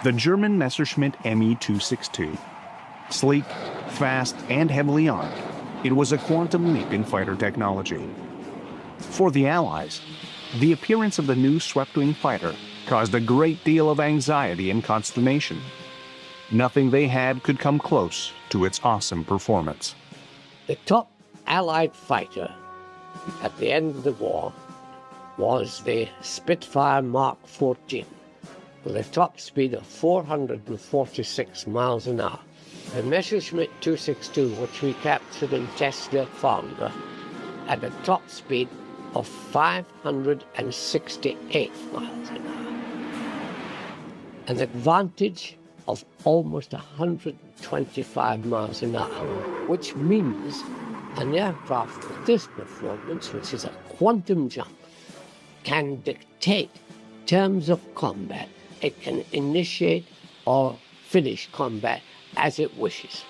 the German Messerschmitt Me 262. Sleek, fast, and heavily armed, it was a quantum leap in fighter technology. For the Allies, the appearance of the new swept-wing fighter caused a great deal of anxiety and consternation. Nothing they had could come close to its awesome performance. The top Allied fighter at the end of the war was the Spitfire Mark 14 with a top speed of 446 miles an hour. The Messerschmitt 262, which we captured and tested founder, had a top speed of 568 miles an hour. An advantage of almost 125 miles an hour, which means an aircraft with this performance, which is a quantum jump, can dictate terms of combat. It can initiate or finish combat as it wishes.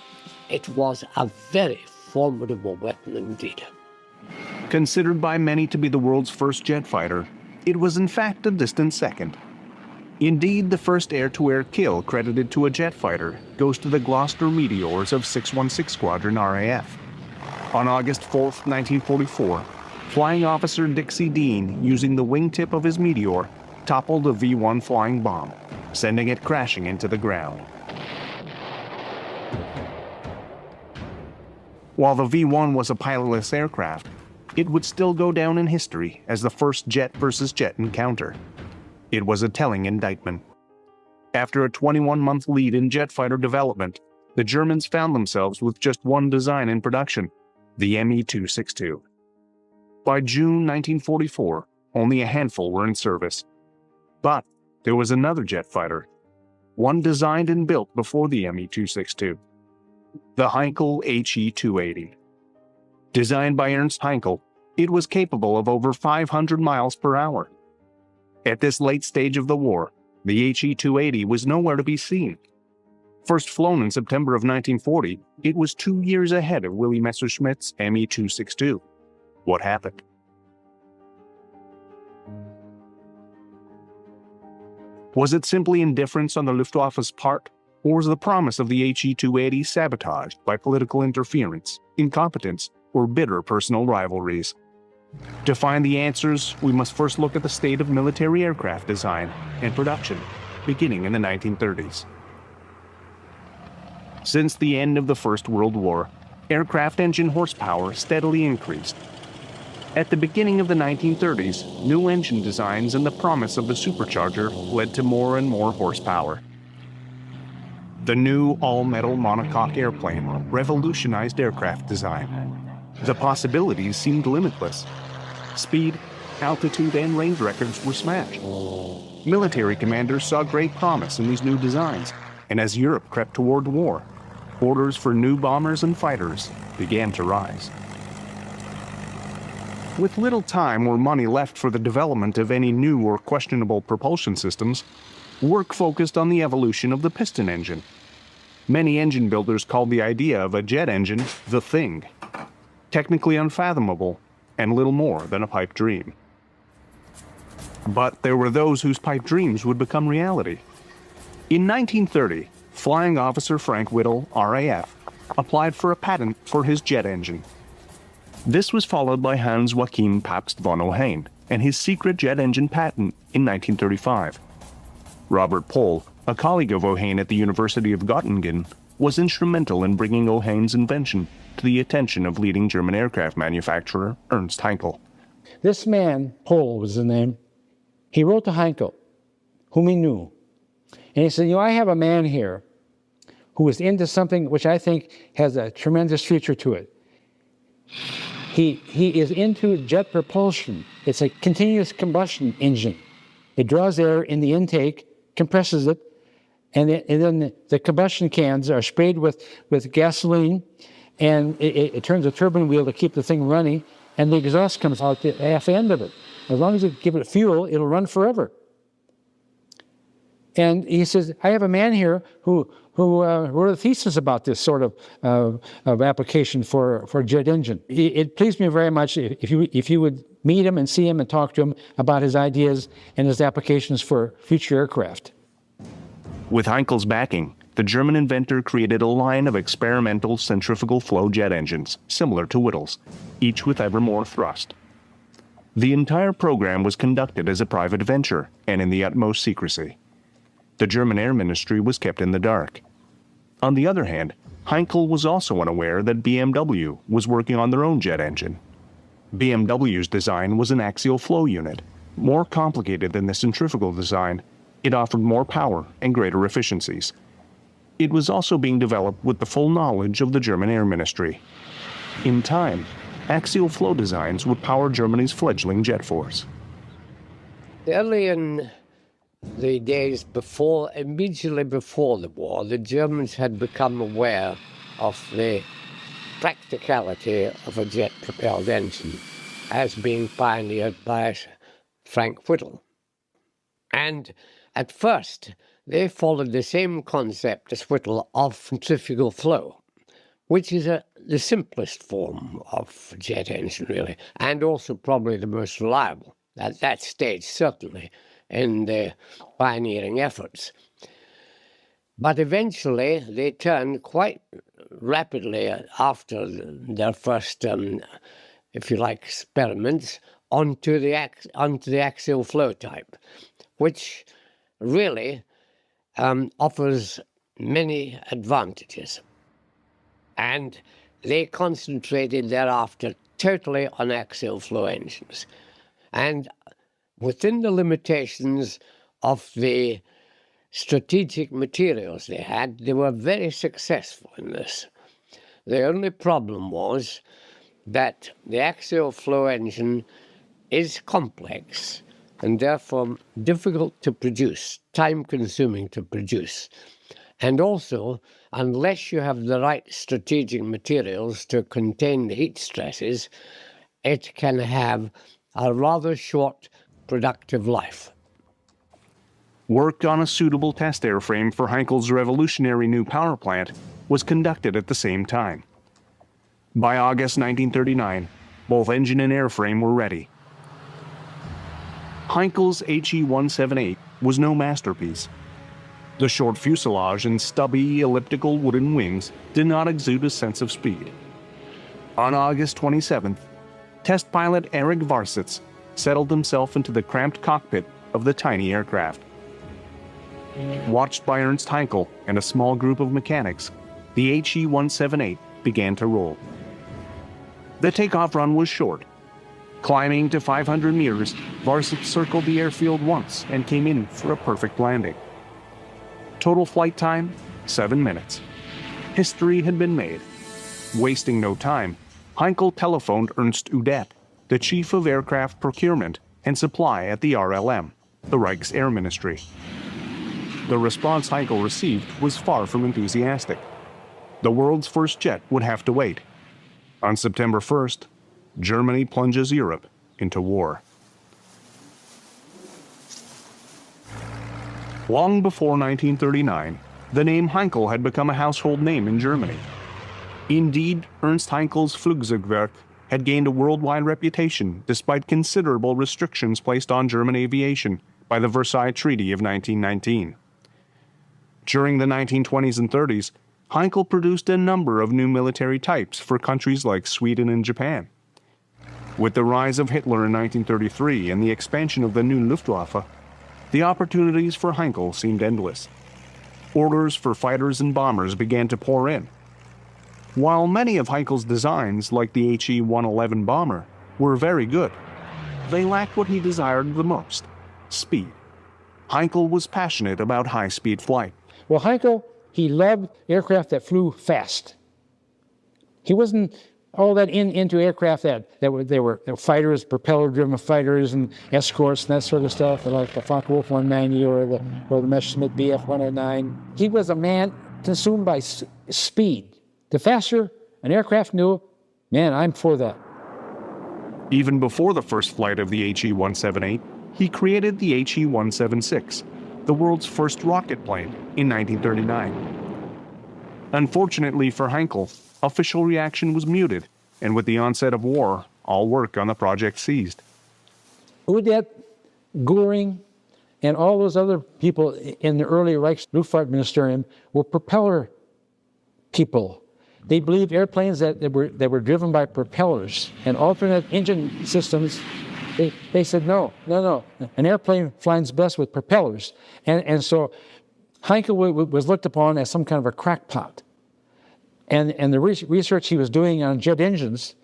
It was a very formidable weapon indeed. Considered by many to be the world's first jet fighter, it was in fact a distant second. Indeed, the first air-to-air kill credited to a jet fighter goes to the Gloucester Meteors of 616 Squadron RAF. On August 4, 1944, Flying Officer Dixie Dean, using the wingtip of his Meteor, toppled a V-1 flying bomb, sending it crashing into the ground. While the V-1 was a pilotless aircraft, it would still go down in history as the first jet versus jet encounter. It was a telling indictment. After a 21-month lead in jet fighter development, the Germans found themselves with just one design in production, the Me 262. By June 1944, only a handful were in service. But there was another jet fighter, one designed and built before the Me 262, the Heinkel HE-280. Designed by Ernst Heinkel, it was capable of over 500 miles per hour. At this late stage of the war, the HE-280 was nowhere to be seen. First flown in September of 1940, it was 2 years ahead of Willy Messerschmitt's Me 262. What happened? Was it simply indifference on the Luftwaffe's part, or was the promise of the HE-280 sabotaged by political interference, incompetence, or bitter personal rivalries? To find the answers, we must first look at the state of military aircraft design and production, beginning in the 1930s. Since the end of the First World War, aircraft engine horsepower steadily increased. At the beginning of the 1930s, new engine designs and the promise of the supercharger led to more and more horsepower. The new all-metal monocoque airplane revolutionized aircraft design. The possibilities seemed limitless. Speed, altitude, and range records were smashed. Military commanders saw great promise in these new designs, and as Europe crept toward war, orders for new bombers and fighters began to rise. With little time or money left for the development of any new or questionable propulsion systems, work focused on the evolution of the piston engine. Many engine builders called the idea of a jet engine the thing, technically unfathomable and little more than a pipe dream. But there were those whose pipe dreams would become reality. In 1930, Flying Officer Frank Whittle, RAF, applied for a patent for his jet engine. This was followed by Hans Joachim Pabst von Ohain and his secret jet engine patent in 1935. Robert Pohl, a colleague of Ohain at the University of Göttingen, was instrumental in bringing Ohain's invention to the attention of leading German aircraft manufacturer Ernst Heinkel. This man, Pohl was his name, he wrote to Heinkel, whom he knew. And he said, I have a man here who is into something which I think has a tremendous future to it. He is into jet propulsion. It's a continuous combustion engine. It draws air in the intake, compresses it, and then the combustion cans are sprayed with gasoline, and it turns a turbine wheel to keep the thing running, and the exhaust comes out the half end of it. As long as you give it fuel, it'll run forever. And he says, I have a man here who wrote a thesis about this sort of application for a jet engine. It pleased me very much if you would meet him and see him and talk to him about his ideas and his applications for future aircraft. With Heinkel's backing, the German inventor created a line of experimental centrifugal flow jet engines, similar to Whittle's, each with ever more thrust. The entire program was conducted as a private venture and in the utmost secrecy. The German Air Ministry was kept in the dark. On the other hand, Heinkel was also unaware that BMW was working on their own jet engine. BMW's design was an axial flow unit. More complicated than the centrifugal design, it offered more power and greater efficiencies. It was also being developed with the full knowledge of the German Air Ministry. In time, axial flow designs would power Germany's fledgling jet force. Early in the days before, immediately before the war, the Germans had become aware of the practicality of a jet-propelled engine as being pioneered by Frank Whittle. And at first, they followed the same concept as Whittle of centrifugal flow, which is the simplest form of jet engine, really, and also probably the most reliable at that stage, certainly, in the pioneering efforts. But eventually, they turned quite rapidly after their first, if you like, experiments onto the axial flow type, which really offers many advantages. And they concentrated thereafter totally on axial flow engines. And within the limitations of the strategic materials they had, they were very successful in this. The only problem was that the axial flow engine is complex and therefore difficult to produce, time-consuming to produce. And also, unless you have the right strategic materials to contain the heat stresses, it can have a rather short productive life. Work on a suitable test airframe for Heinkel's revolutionary new power plant was conducted at the same time. By August 1939, both engine and airframe were ready. Heinkel's HE-178 was no masterpiece. The short fuselage and stubby, elliptical wooden wings did not exude a sense of speed. On August 27th, test pilot Erich Varsitz settled himself into the cramped cockpit of the tiny aircraft. Watched by Ernst Heinkel and a small group of mechanics, the HE-178 began to roll. The takeoff run was short. Climbing to 500 meters, Varsitz circled the airfield once and came in for a perfect landing. Total flight time, 7 minutes. History had been made. Wasting no time, Heinkel telephoned Ernst Udet, the chief of aircraft procurement and supply at the RLM, the Reich's Air Ministry. The response Heinkel received was far from enthusiastic. The world's first jet would have to wait. On September 1st, Germany plunges Europe into war. Long before 1939, the name Heinkel had become a household name in Germany. Indeed, Ernst Heinkel's Flugzeugwerk had gained a worldwide reputation despite considerable restrictions placed on German aviation by the Versailles Treaty of 1919. During the 1920s and 30s, Heinkel produced a number of new military types for countries like Sweden and Japan. With the rise of Hitler in 1933 and the expansion of the new Luftwaffe, the opportunities for Heinkel seemed endless. Orders for fighters and bombers began to pour in. While many of Heinkel's designs, like the HE-111 bomber, were very good, they lacked what he desired the most: speed. Heinkel was passionate about high-speed flight. Well, Heinkel, he loved aircraft that flew fast. He wasn't all that into aircraft that were fighters, propeller-driven fighters and escorts and that sort of stuff, like the Focke-Wulf 190 or the Messerschmitt Bf 109. He was a man consumed by speed. The faster an aircraft knew, man, I'm for that. Even before the first flight of the HE-178, he created the HE-176, the world's first rocket plane, in 1939. Unfortunately for Heinkel, official reaction was muted, and with the onset of war, all work on the project ceased. Udet, Göring, and all those other people in the early Luftwaffe Ministerium were propeller people. They believed airplanes that were driven by propellers and alternate engine systems. They said, no, an airplane flies best with propellers. And so Heinkel was looked upon as some kind of a crackpot. And the research he was doing on jet engines,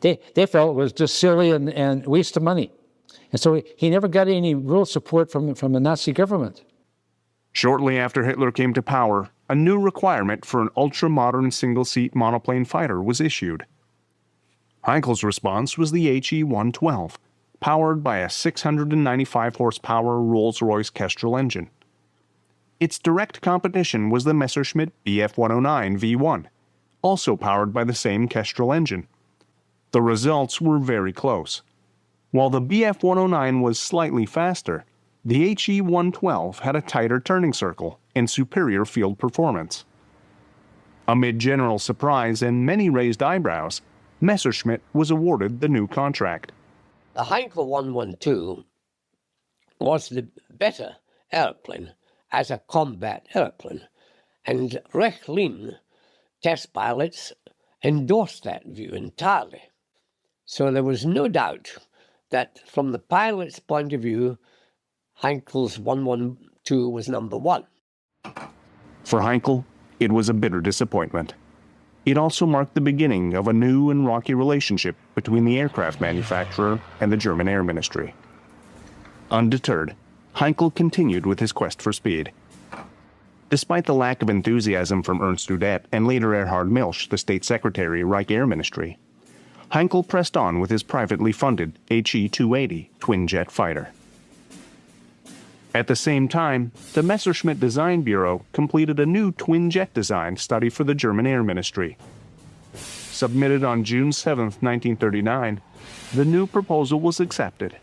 they felt was just silly and waste of money. And so he never got any real support from the Nazi government. Shortly after Hitler came to power, a new requirement for an ultra-modern single-seat monoplane fighter was issued. Heinkel's response was the HE-112, powered by a 695-horsepower Rolls-Royce Kestrel engine. Its direct competition was the Messerschmitt Bf-109 V1, also powered by the same Kestrel engine. The results were very close. While the Bf-109 was slightly faster, the HE-112 had a tighter turning circle and superior field performance. Amid general surprise and many raised eyebrows, Messerschmitt was awarded the new contract. The Heinkel 112 was the better airplane as a combat airplane, and Rechlin test pilots endorsed that view entirely. So there was no doubt that from the pilot's point of view, Heinkel's 112 was number one. For Heinkel, it was a bitter disappointment. It also marked the beginning of a new and rocky relationship between the aircraft manufacturer and the German Air Ministry. Undeterred, Heinkel continued with his quest for speed. Despite the lack of enthusiasm from Ernst Udet and later Erhard Milch, the State Secretary, Reich Air Ministry, Heinkel pressed on with his privately funded HE-280 twin-jet fighter. At the same time, the Messerschmitt Design Bureau completed a new twin-jet design study for the German Air Ministry. Submitted on June 7, 1939, the new proposal was accepted.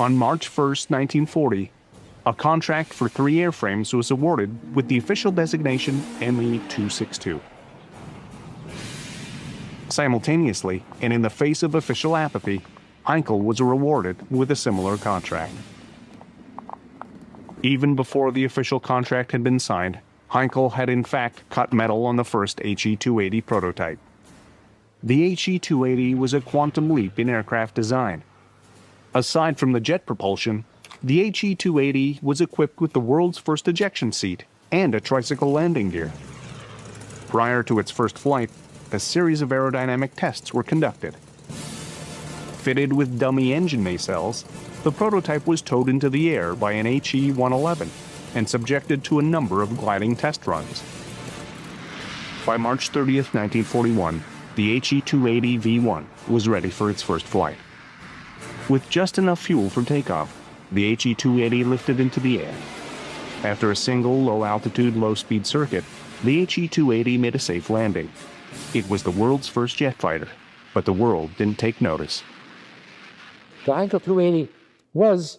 On March 1, 1940, a contract for 3 airframes was awarded with the official designation ME-262. Simultaneously, and in the face of official apathy, Heinkel was rewarded with a similar contract. Even before the official contract had been signed, Heinkel had in fact cut metal on the first HE-280 prototype. The HE-280 was a quantum leap in aircraft design. Aside from the jet propulsion, the HE-280 was equipped with the world's first ejection seat and a tricycle landing gear. Prior to its first flight, a series of aerodynamic tests were conducted. Fitted with dummy engine nacelles, the prototype was towed into the air by an HE-111 and subjected to a number of gliding test runs. By March 30, 1941, the HE-280 V1 was ready for its first flight. With just enough fuel for takeoff, the HE-280 lifted into the air. After a single low-altitude, low-speed circuit, the HE-280 made a safe landing. It was the world's first jet fighter, but the world didn't take notice. The Heinkel 280 was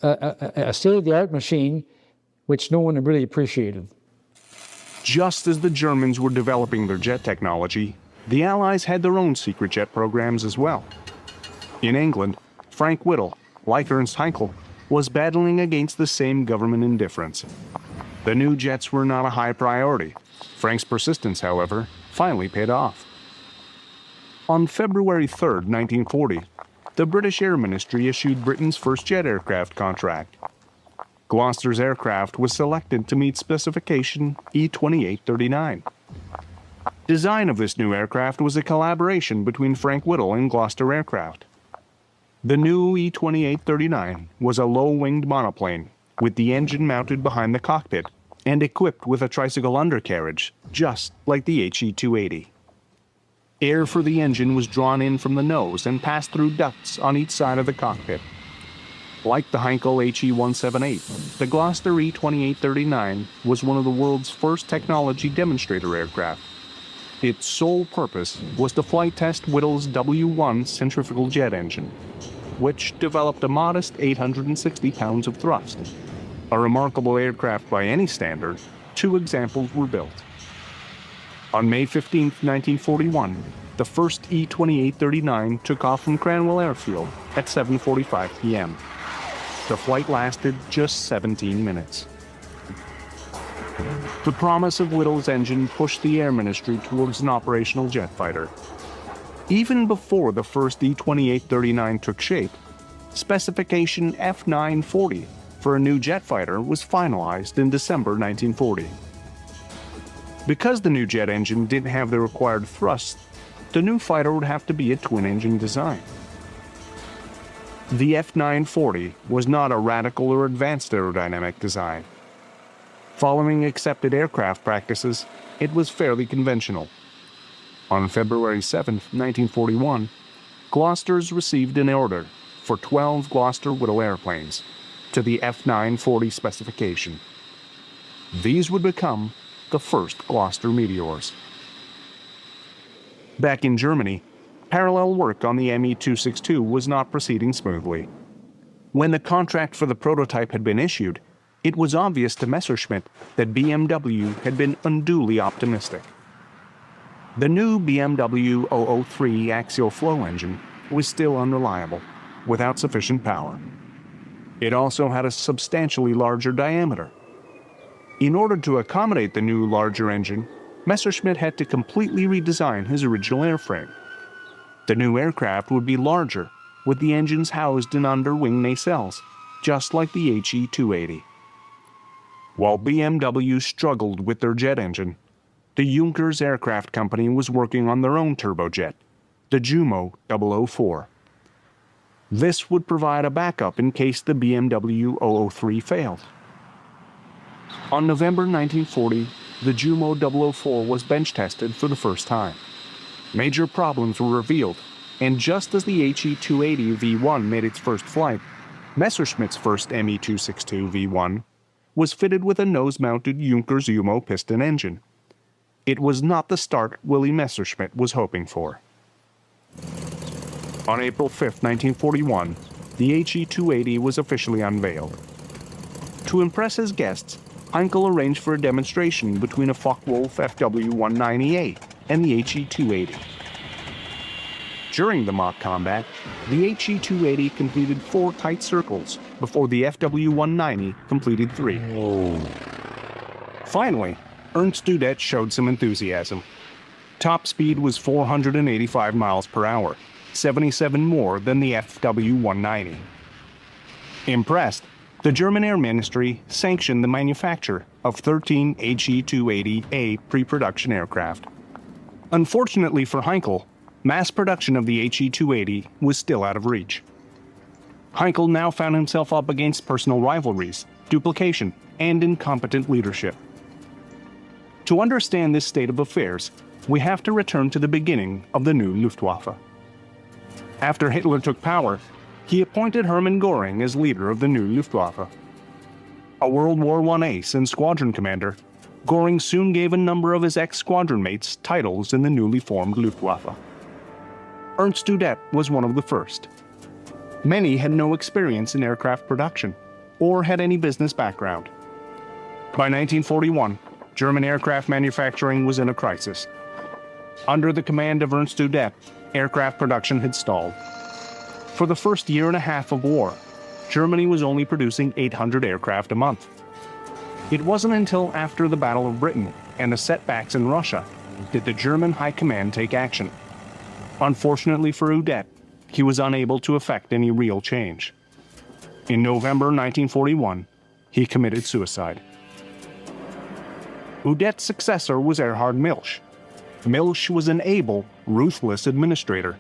a state-of-the-art machine which no one really appreciated. Just as the Germans were developing their jet technology, the Allies had their own secret jet programs as well. In England, Frank Whittle, like Ernst Heinkel, was battling against the same government indifference. The new jets were not a high priority. Frank's persistence, however, finally paid off. On February 3, 1940, the British Air Ministry issued Britain's first jet aircraft contract. Gloucester's aircraft was selected to meet specification E-2839. Design of this new aircraft was a collaboration between Frank Whittle and Gloucester Aircraft. The new E-2839 was a low-winged monoplane with the engine mounted behind the cockpit and equipped with a tricycle undercarriage, just like the HE-280. Air for the engine was drawn in from the nose and passed through ducts on each side of the cockpit. Like the Heinkel HE-178, the Gloucester E-2839 was one of the world's first technology demonstrator aircraft. Its sole purpose was to flight test Whittle's W1 centrifugal jet engine, which developed a modest 860 pounds of thrust. A remarkable aircraft by any standard, 2 examples were built. On May 15, 1941, the first E-2839 took off from Cranwell Airfield at 7:45 p.m. The flight lasted just 17 minutes. The promise of Whittle's engine pushed the Air Ministry towards an operational jet fighter. Even before the first E-2839 took shape, specification F940 for a new jet fighter was finalized in December 1940. Because the new jet engine didn't have the required thrust, the new fighter would have to be a twin-engine design. The F940 was not a radical or advanced aerodynamic design. Following accepted aircraft practices, it was fairly conventional. On February 7, 1941, Gloster's received an order for 12 Gloster Whittle airplanes to the F940 specification. These would become the first Gloster Meteors. Back in Germany, parallel work on the Me-262 was not proceeding smoothly. When the contract for the prototype had been issued, it was obvious to Messerschmitt that BMW had been unduly optimistic. The new BMW 003 axial flow engine was still unreliable, without sufficient power. It also had a substantially larger diameter. In order to accommodate the new larger engine, Messerschmitt had to completely redesign his original airframe. The new aircraft would be larger, with the engines housed in underwing nacelles, just like the HE-280. While BMW struggled with their jet engine, the Junkers Aircraft Company was working on their own turbojet, the Jumo 004. This would provide a backup in case the BMW 003 failed. On November 1940, the Jumo 004 was bench tested for the first time. Major problems were revealed, and just as the HE-280 V1 made its first flight, Messerschmitt's first Me-262 V1 was fitted with a nose-mounted Junkers Jumo piston engine. It was not the start Willy Messerschmitt was hoping for. On April 5, 1941, the HE-280 was officially unveiled. To impress his guests, Heinkel arranged for a demonstration between a Focke-Wulf FW-190A and the HE-280. During the mock combat, the HE-280 completed 4 tight circles before the FW-190 completed 3. Finally, Ernst Udet showed some enthusiasm. Top speed was 485 miles per hour, 77 more than the FW-190. Impressed, the German Air Ministry sanctioned the manufacture of 13 HE-280A pre-production aircraft. Unfortunately for Heinkel, mass production of the HE-280 was still out of reach. Heinkel now found himself up against personal rivalries, duplication, and incompetent leadership. To understand this state of affairs, we have to return to the beginning of the new Luftwaffe. After Hitler took power, he appointed Hermann Göring as leader of the new Luftwaffe. A World War I ace and squadron commander, Göring soon gave a number of his ex-squadron mates titles in the newly formed Luftwaffe. Ernst Udet was one of the first. Many had no experience in aircraft production, or had any business background. By 1941, German aircraft manufacturing was in a crisis. Under the command of Ernst Udet, aircraft production had stalled. For the first year and a half of war, Germany was only producing 800 aircraft a month. It wasn't until after the Battle of Britain and the setbacks in Russia did the German High Command take action. Unfortunately for Udet, he was unable to effect any real change. In November 1941, he committed suicide. Udet's successor was Erhard Milch. Milch was an able, ruthless administrator,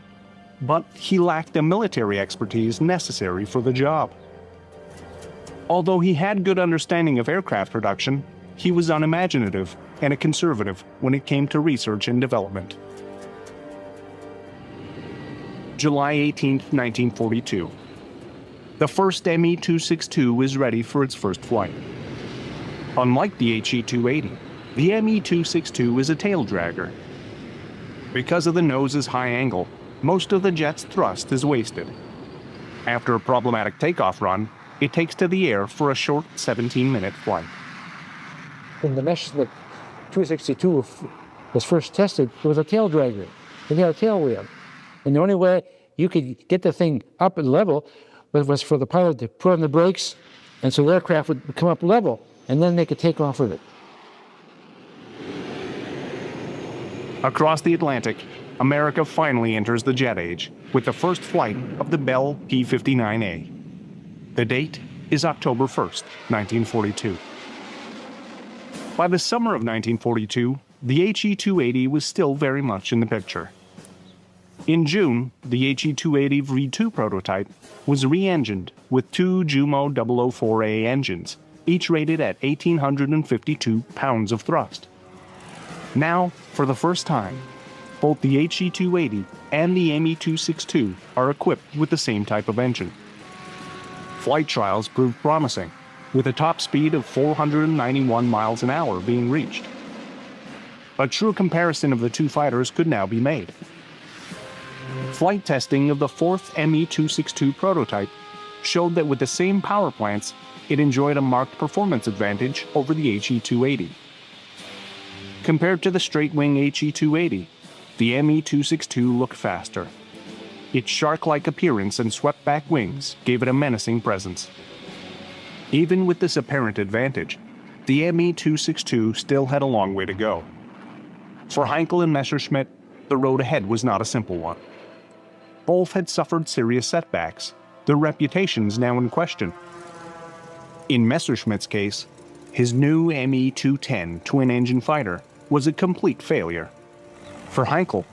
but he lacked the military expertise necessary for the job. Although he had good understanding of aircraft production, he was unimaginative and a conservative when it came to research and development. July 18, 1942. The first Me-262 is ready for its first flight. Unlike the HE-280, the Me-262 is a tail dragger. Because of the nose's high angle, most of the jet's thrust is wasted. After a problematic takeoff run, it takes to the air for a short 17-minute flight. When the Messerschmitt 262 was first tested, it was a tail dragger. It had a tail wheel. And the only way you could get the thing up and level was for the pilot to put on the brakes, and so the aircraft would come up level, and then they could take off with it. Across the Atlantic, America finally enters the jet age with the first flight of the Bell P-59A. The date is October 1st, 1942. By the summer of 1942, the HE-280 was still very much in the picture. In June, the HE-280 V2 prototype was re-engined with two Jumo 004A engines, each rated at 1,852 pounds of thrust. Now, for the first time, both the HE-280 and the Me-262 are equipped with the same type of engine. Flight trials proved promising, with a top speed of 491 miles an hour being reached. A true comparison of the two fighters could now be made. Flight testing of the fourth Me-262 prototype showed that with the same power plants, it enjoyed a marked performance advantage over the HE-280. Compared to the straight-wing HE-280, the Me-262 looked faster. Its shark-like appearance and swept-back wings gave it a menacing presence. Even with this apparent advantage, the Me-262 still had a long way to go. For Heinkel and Messerschmitt, the road ahead was not a simple one. Both had suffered serious setbacks, their reputations now in question. In Messerschmitt's case, his new Me-210 twin-engine fighter was a complete failure. For Heinkel,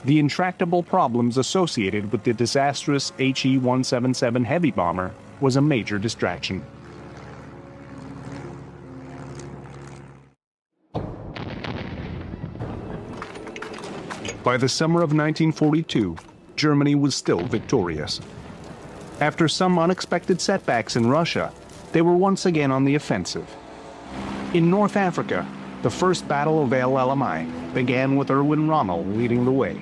the intractable problems associated with the disastrous HE-177 heavy bomber was a major distraction. By the summer of 1942, Germany was still victorious. After some unexpected setbacks in Russia, they were once again on the offensive. In North Africa, the first Battle of El Alamein began with Erwin Rommel leading the way.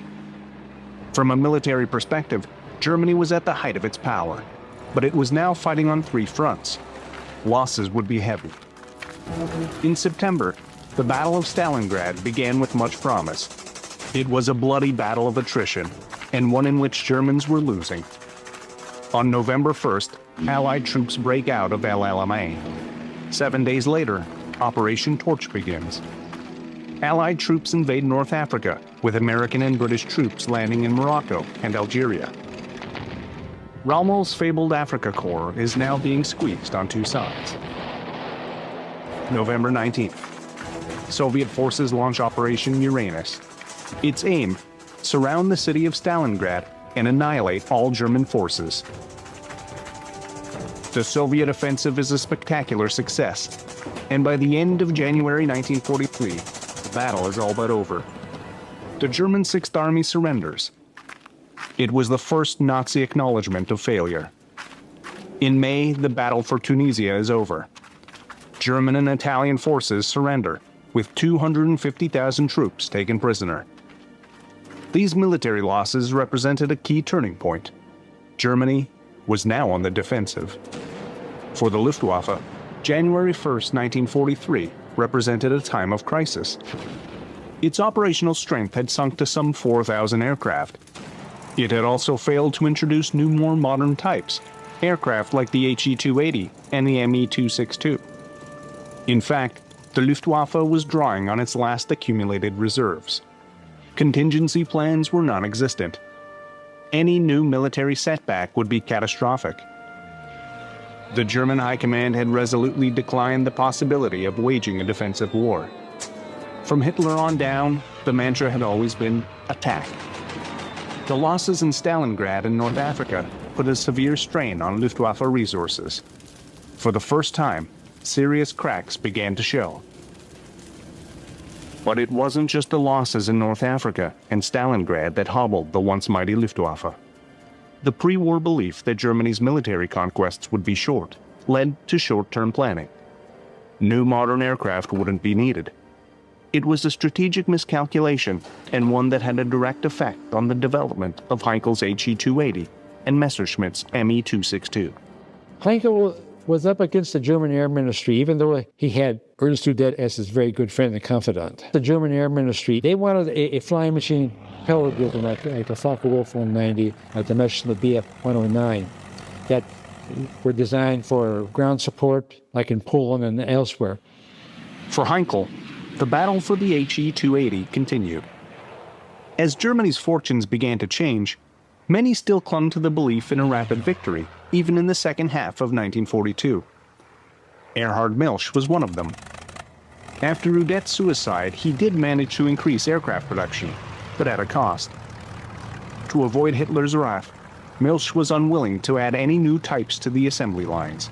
From a military perspective, Germany was at the height of its power, but it was now fighting on three fronts. Losses would be heavy. In September, the Battle of Stalingrad began with much promise. It was a bloody battle of attrition, and one in which Germans were losing. On November 1st, Allied troops break out of El Alamein. 7 days later, Operation Torch begins. Allied troops invade North Africa, with American and British troops landing in Morocco and Algeria. Rommel's fabled Africa Corps is now being squeezed on two sides. November 19th. Soviet forces launch Operation Uranus. Its aim: surround the city of Stalingrad and annihilate all German forces. The Soviet offensive is a spectacular success, and by the end of January 1943, the battle is all but over. The German Sixth Army surrenders. It was the first Nazi acknowledgement of failure. In May, the battle for Tunisia is over. German and Italian forces surrender, with 250,000 troops taken prisoner. These military losses represented a key turning point. Germany was now on the defensive. For the Luftwaffe, January 1st, 1943 represented a time of crisis. Its operational strength had sunk to some 4,000 aircraft. It had also failed to introduce new, more modern types, aircraft like the HE-280 and the Me-262. In fact, the Luftwaffe was drawing on its last accumulated reserves. Contingency plans were non-existent. Any new military setback would be catastrophic. The German High Command had resolutely declined the possibility of waging a defensive war. From Hitler on down, the mantra had always been attack. The losses in Stalingrad and North Africa put a severe strain on Luftwaffe resources. For the first time, serious cracks began to show. But it wasn't just the losses in North Africa and Stalingrad that hobbled the once mighty Luftwaffe. The pre-war belief that Germany's military conquests would be short led to short-term planning. New modern aircraft wouldn't be needed. It was a strategic miscalculation, and one that had a direct effect on the development of Heinkel's HE-280 and Messerschmitt's Me-262. Heinkel was up against the German Air Ministry, even though he had Ernst Udet as his very good friend and confidant. The German Air Ministry, they wanted a flying machine pellet built like the Focke-Wulf 190, like the Messerschmitt Bf 109, that were designed for ground support, like in Poland and elsewhere. For Heinkel, the battle for the HE-280 continued. As Germany's fortunes began to change, many still clung to the belief in a rapid victory, even in the second half of 1942. Erhard Milch was one of them. After Udet's suicide, he did manage to increase aircraft production, but at a cost. To avoid Hitler's wrath, Milch was unwilling to add any new types to the assembly lines.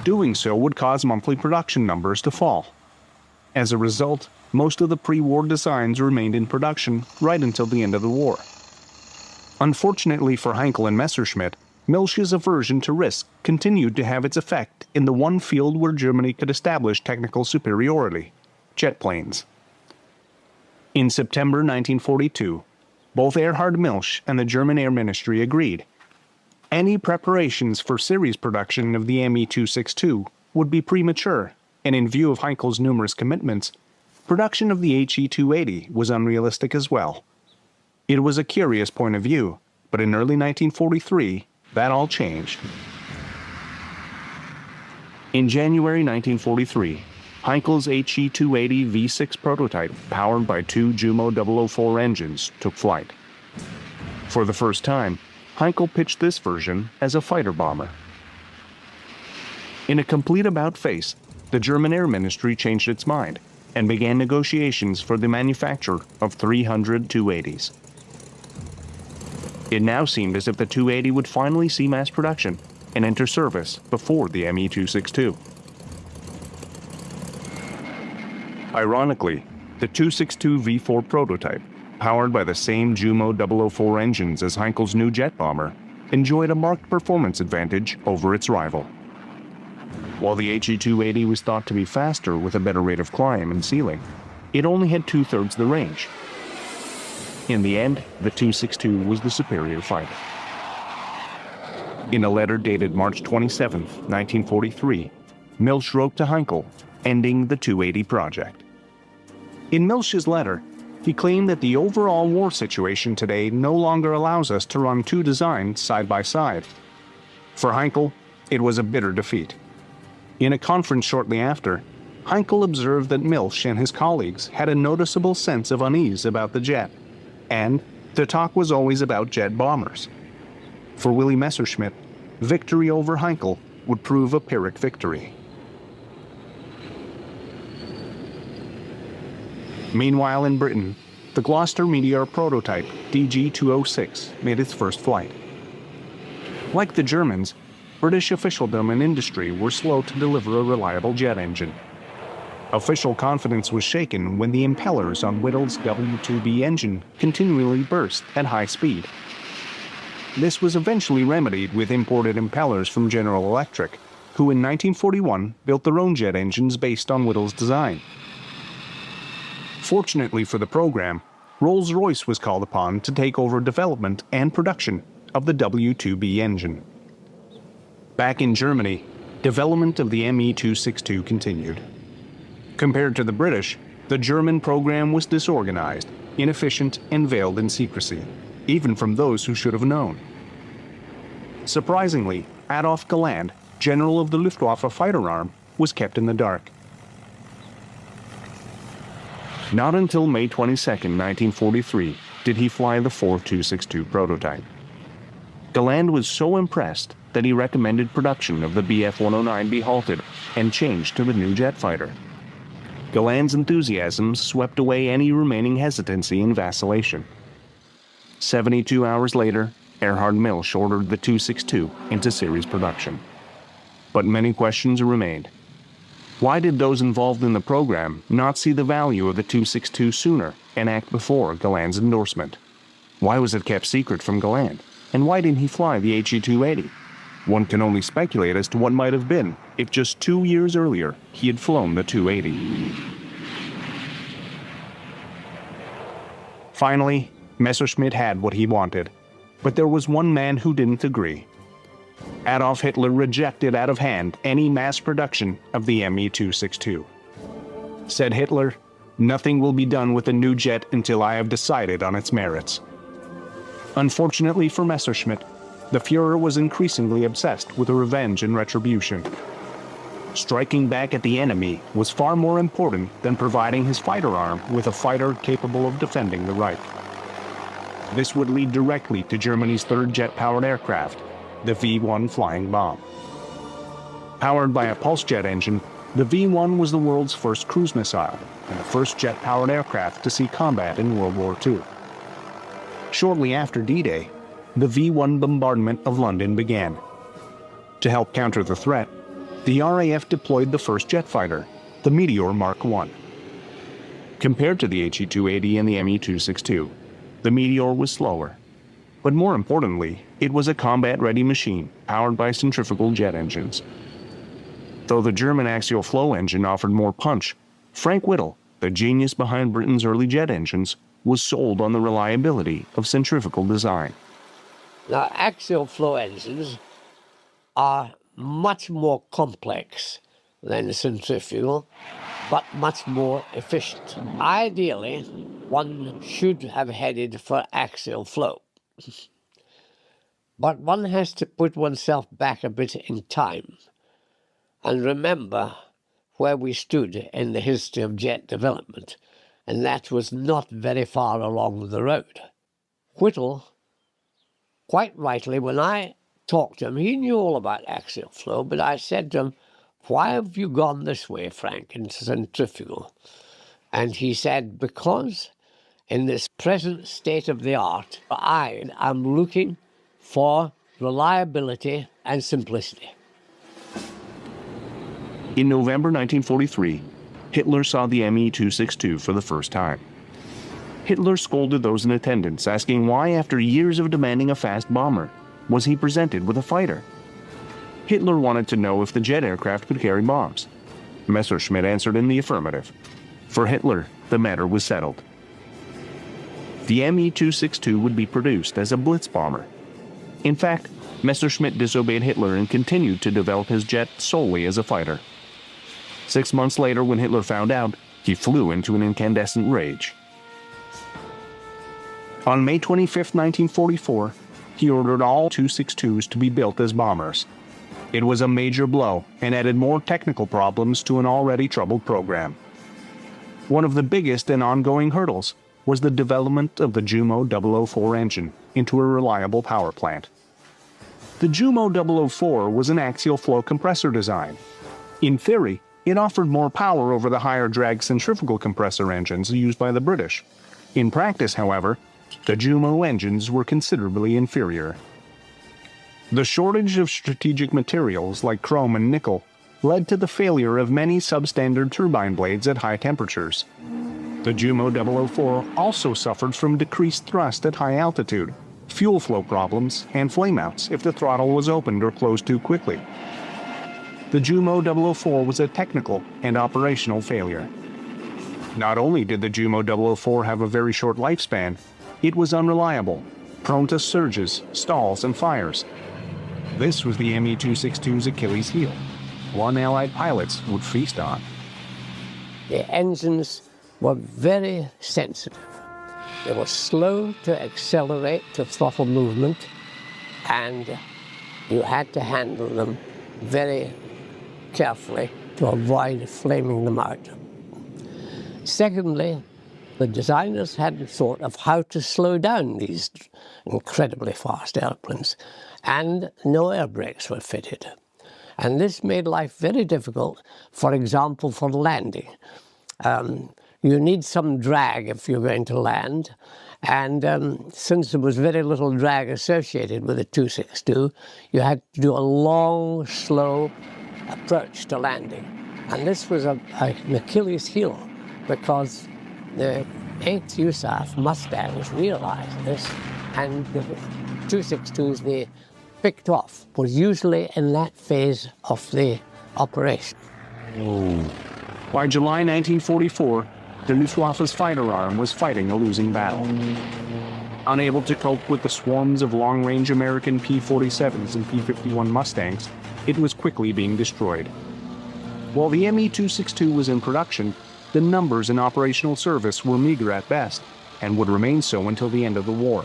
Doing so would cause monthly production numbers to fall. As a result, most of the pre-war designs remained in production right until the end of the war. Unfortunately for Heinkel and Messerschmitt, Milch's aversion to risk continued to have its effect in the one field where Germany could establish technical superiority: jet planes. In September 1942, both Erhard Milch and the German Air Ministry agreed. Any preparations for series production of the Me-262 would be premature, and in view of Heinkel's numerous commitments, production of the HE-280 was unrealistic as well. It was a curious point of view, but in early 1943, that all changed. In January 1943, Heinkel's HE-280 V6 prototype, powered by two Jumo 004 engines, took flight. For the first time, Heinkel pitched this version as a fighter bomber. In a complete about-face, the German Air Ministry changed its mind and began negotiations for the manufacture of 300 280s. It now seemed as if the 280 would finally see mass production and enter service before the Me-262. Ironically, the 262 V4 prototype, powered by the same Jumo 004 engines as Heinkel's new jet bomber, enjoyed a marked performance advantage over its rival. While the HE-280 was thought to be faster with a better rate of climb and ceiling, it only had two-thirds the range. In the end, the 262 was the superior fighter. In a letter dated March 27, 1943, Milch wrote to Heinkel, ending the 280 project. In Milch's letter, he claimed that the overall war situation today no longer allows us to run two designs side by side. For Heinkel, it was a bitter defeat. In a conference shortly after, Heinkel observed that Milch and his colleagues had a noticeable sense of unease about the jet, and the talk was always about jet bombers. For Willy Messerschmitt, victory over Heinkel would prove a Pyrrhic victory. Meanwhile in Britain, the Gloucester Meteor prototype DG-206 made its first flight. Like the Germans, British officialdom and industry were slow to deliver a reliable jet engine. Official confidence was shaken when the impellers on Whittle's W2B engine continually burst at high speed. This was eventually remedied with imported impellers from General Electric, who in 1941 built their own jet engines based on Whittle's design. Fortunately for the program, Rolls-Royce was called upon to take over development and production of the W2B engine. Back in Germany, development of the Me-262 continued. Compared to the British, the German program was disorganized, inefficient, and veiled in secrecy, even from those who should have known. Surprisingly, Adolf Galland, general of the Luftwaffe fighter arm, was kept in the dark. Not until May 22, 1943, did he fly the 4262 prototype. Galland was so impressed that he recommended production of the Bf-109 be halted and changed to the new jet fighter. Galland's enthusiasm swept away any remaining hesitancy and vacillation. 72 hours later, Erhard Milch ordered the 262 into series production. But many questions remained. Why did those involved in the program not see the value of the 262 sooner and act before Galland's endorsement? Why was it kept secret from Galland? And why didn't he fly the HE-280? One can only speculate as to what might have been if just 2 years earlier he had flown the 280. Finally, Messerschmitt had what he wanted, but there was one man who didn't agree. Adolf Hitler rejected out of hand any mass production of the Me-262. Said Hitler, "Nothing will be done with the new jet until I have decided on its merits." Unfortunately for Messerschmitt, the Fuhrer was increasingly obsessed with revenge and retribution. Striking back at the enemy was far more important than providing his fighter arm with a fighter capable of defending the Reich. This would lead directly to Germany's third jet-powered aircraft, the V-1 flying bomb. Powered by a pulse jet engine, the V-1 was the world's first cruise missile and the first jet-powered aircraft to see combat in World War II. Shortly after D-Day, the V-1 bombardment of London began. To help counter the threat, the RAF deployed the first jet fighter, the Meteor Mark I. Compared to the HE-280 and the Me-262, the Meteor was slower. But more importantly, it was a combat-ready machine powered by centrifugal jet engines. Though the German axial flow engine offered more punch, Frank Whittle, the genius behind Britain's early jet engines, was sold on the reliability of centrifugal design. Now, axial flow engines are much more complex than centrifugal, but much more efficient. Ideally, one should have headed for axial flow. But one has to put oneself back a bit in time and remember where we stood in the history of jet development, and that was not very far along the road. Whittle, quite rightly, when I talked to him, he knew all about axial flow, but I said to him, "Why have you gone this way, Frank, into centrifugal?" And he said, "Because in this present state of the art, I am looking for reliability and simplicity." In November 1943, Hitler saw the Me-262 for the first time. Hitler scolded those in attendance, asking why, after years of demanding a fast bomber, was he presented with a fighter? Hitler wanted to know if the jet aircraft could carry bombs. Messerschmitt answered in the affirmative. For Hitler, the matter was settled. The Me-262 would be produced as a blitz bomber. In fact, Messerschmitt disobeyed Hitler and continued to develop his jet solely as a fighter. 6 months later, when Hitler found out, he flew into an incandescent rage. On May 25, 1944, he ordered all 262s to be built as bombers. It was a major blow and added more technical problems to an already troubled program. One of the biggest and ongoing hurdles was the development of the Jumo 004 engine into a reliable power plant. The Jumo 004 was an axial flow compressor design. In theory, it offered more power over the higher drag centrifugal compressor engines used by the British. In practice, however, the Jumo engines were considerably inferior. The shortage of strategic materials like chrome and nickel led to the failure of many substandard turbine blades at high temperatures. The Jumo 004 also suffered from decreased thrust at high altitude, fuel flow problems, and flameouts if the throttle was opened or closed too quickly. The Jumo 004 was a technical and operational failure. Not only did the Jumo 004 have a very short lifespan, it was unreliable, prone to surges, stalls, and fires. This was the Me-262's Achilles heel, one Allied pilots would feast on. The engines were very sensitive. They were slow to accelerate to throttle movement, and you had to handle them very carefully to avoid flaming them out. Secondly, the designers hadn't thought of how to slow down these incredibly fast airplanes, and no air brakes were fitted. And this made life very difficult, for example, for landing. You need some drag if you're going to land, and since there was very little drag associated with the 262, you had to do a long, slow approach to landing. And this was an Achilles heel, because the 8th USAF Mustangs realized this, and the 262s they picked off was usually in that phase of the operation. By July 1944, the Luftwaffe's fighter arm was fighting a losing battle. Unable to cope with the swarms of long-range American P-47s and P-51 Mustangs, it was quickly being destroyed. While the Me-262 was in production, the numbers in operational service were meager at best, and would remain so until the end of the war.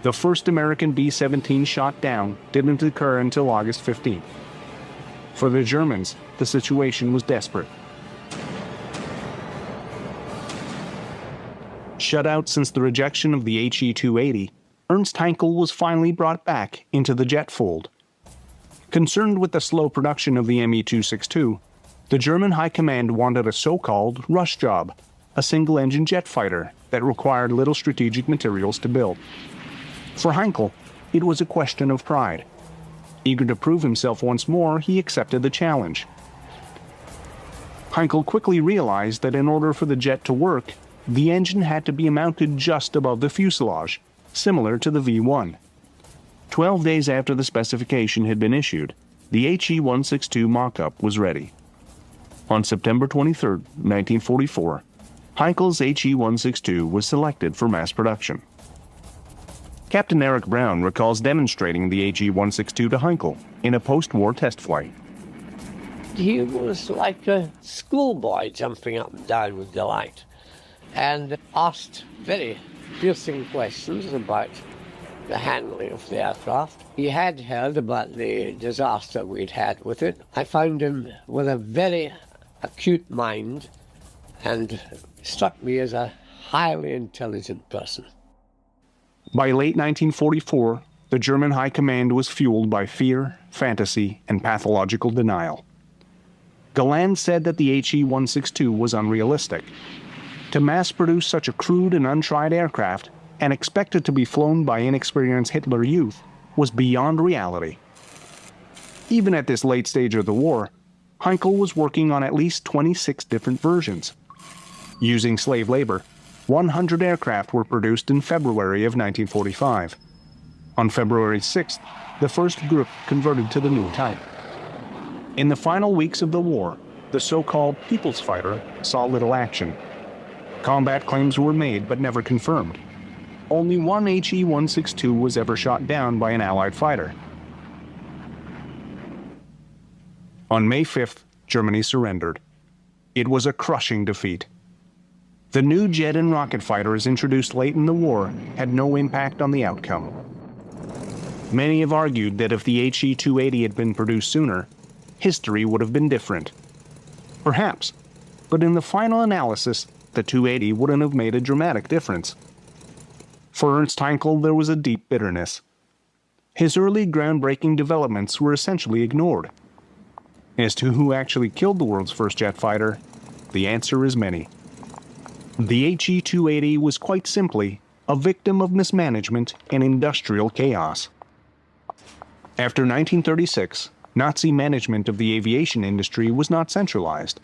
The first American B-17 shot down didn't occur until August 15th. For the Germans, the situation was desperate. Shut out since the rejection of the HE-280, Ernst Heinkel was finally brought back into the jet fold. Concerned with the slow production of the Me-262, the German High Command wanted a so-called rush job, a single-engine jet fighter that required little strategic materials to build. For Heinkel, it was a question of pride. Eager to prove himself once more, he accepted the challenge. Heinkel quickly realized that in order for the jet to work, the engine had to be mounted just above the fuselage, similar to the V-1. 12 days after the specification had been issued, the HE-162 mock-up was ready. On September 23, 1944, Heinkel's HE-162 was selected for mass production. Captain Eric Brown recalls demonstrating the HE-162 to Heinkel in a post-war test flight. He was like a schoolboy jumping up and down with delight and asked very piercing questions about the handling of the aircraft. He had heard about the disaster we'd had with it. I found him with a very acute mind and struck me as a highly intelligent person. By late 1944, the German High Command was fueled by fear, fantasy, and pathological denial. Galland said that the HE-162 was unrealistic. To mass-produce such a crude and untried aircraft and expect it to be flown by inexperienced Hitler youth was beyond reality. Even at this late stage of the war, Heinkel was working on at least 26 different versions. Using slave labor, 100 aircraft were produced in February of 1945. On February 6th, the first group converted to the new type. In the final weeks of the war, the so-called People's Fighter saw little action. Combat claims were made but never confirmed. Only one HE-162 was ever shot down by an Allied fighter. On May 5th, Germany surrendered. It was a crushing defeat. The new jet and rocket fighters introduced late in the war had no impact on the outcome. Many have argued that if the HE-280 had been produced sooner, history would have been different. Perhaps, but in the final analysis, the 280 wouldn't have made a dramatic difference. For Ernst Heinkel, there was a deep bitterness. His early groundbreaking developments were essentially ignored. As to who actually killed the world's first jet fighter, the answer is many. The HE-280 was quite simply a victim of mismanagement and industrial chaos. After 1936, Nazi management of the aviation industry was not centralized.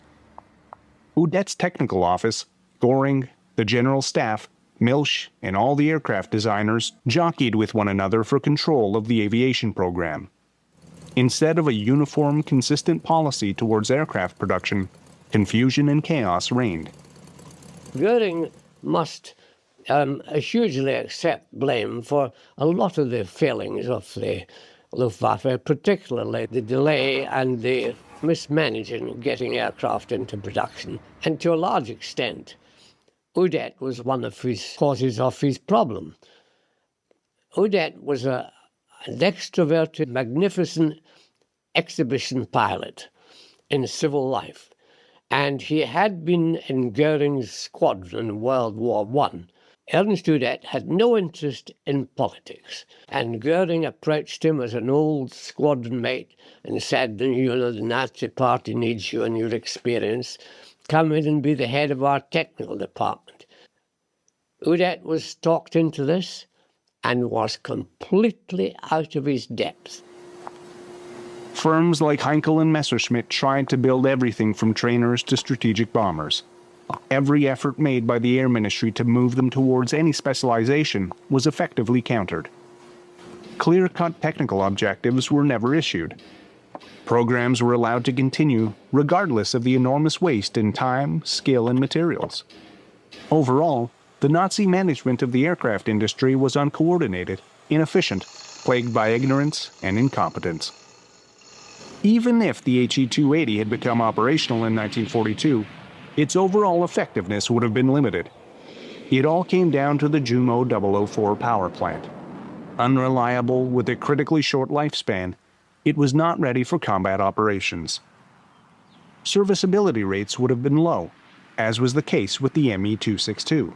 Udet's technical office, Göring, the general staff, Milch, and all the aircraft designers jockeyed with one another for control of the aviation program. Instead of a uniform, consistent policy towards aircraft production, confusion and chaos reigned. Göring must hugely accept blame for a lot of the failings of the Luftwaffe, particularly the delay and the mismanaging getting aircraft into production. And to a large extent, Udet was one of his causes of his problem. Udet was an extroverted, magnificent exhibition pilot in civil life. And he had been in Göring's squadron in World War I. Ernst Udet had no interest in politics, and Göring approached him as an old squadron mate and said, you know, the Nazi party needs you and your experience. Come in and be the head of our technical department. Udet was talked into this and was completely out of his depth. Firms like Heinkel and Messerschmitt tried to build everything from trainers to strategic bombers. Every effort made by the Air Ministry to move them towards any specialization was effectively countered. Clear-cut technical objectives were never issued. Programs were allowed to continue regardless of the enormous waste in time, skill, and materials. Overall, the Nazi management of the aircraft industry was uncoordinated, inefficient, plagued by ignorance and incompetence. Even if the HE-280 had become operational in 1942, its overall effectiveness would have been limited. It all came down to the Jumo 004 power plant. Unreliable with a critically short lifespan, it was not ready for combat operations. Serviceability rates would have been low, as was the case with the Me-262.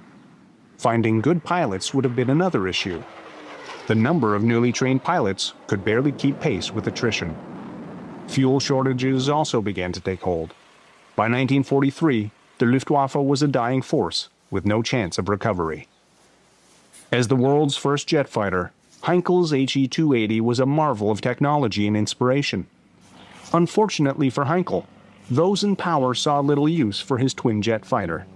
Finding good pilots would have been another issue. The number of newly trained pilots could barely keep pace with attrition. Fuel shortages also began to take hold. By 1943, the Luftwaffe was a dying force with no chance of recovery. As the world's first jet fighter, Heinkel's HE-280 was a marvel of technology and inspiration. Unfortunately for Heinkel, those in power saw little use for his twin-jet fighter.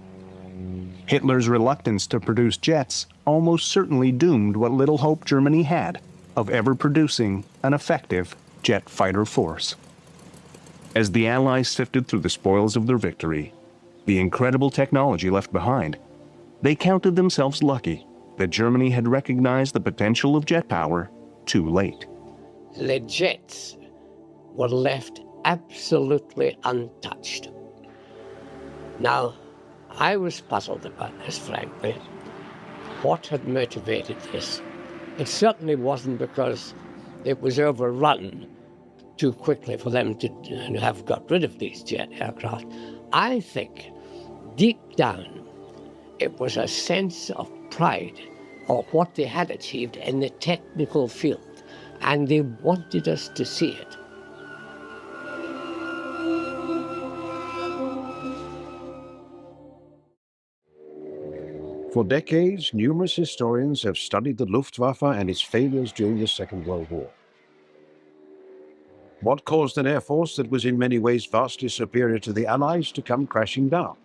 Hitler's reluctance to produce jets almost certainly doomed what little hope Germany had of ever producing an effective jet fighter force. As the Allies sifted through the spoils of their victory, the incredible technology left behind, they counted themselves lucky that Germany had recognized the potential of jet power too late. The jets were left absolutely untouched. Now, I was puzzled about this, frankly. What had motivated this? It certainly wasn't because it was overrun too quickly for them to have got rid of these jet aircraft. I think, deep down, it was a sense of pride of what they had achieved in the technical field, and they wanted us to see it. For decades, numerous historians have studied the Luftwaffe and its failures during the Second World War. What caused an air force that was in many ways vastly superior to the Allies to come crashing down?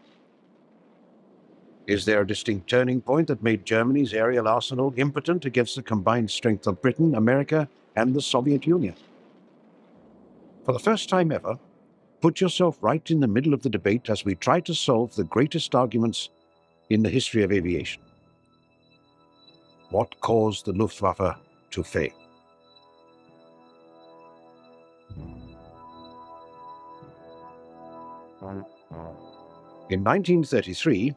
Is there a distinct turning point that made Germany's aerial arsenal impotent against the combined strength of Britain, America, and the Soviet Union? For the first time ever, put yourself right in the middle of the debate as we try to solve the greatest arguments in the history of aviation. What caused the Luftwaffe to fail? In 1933,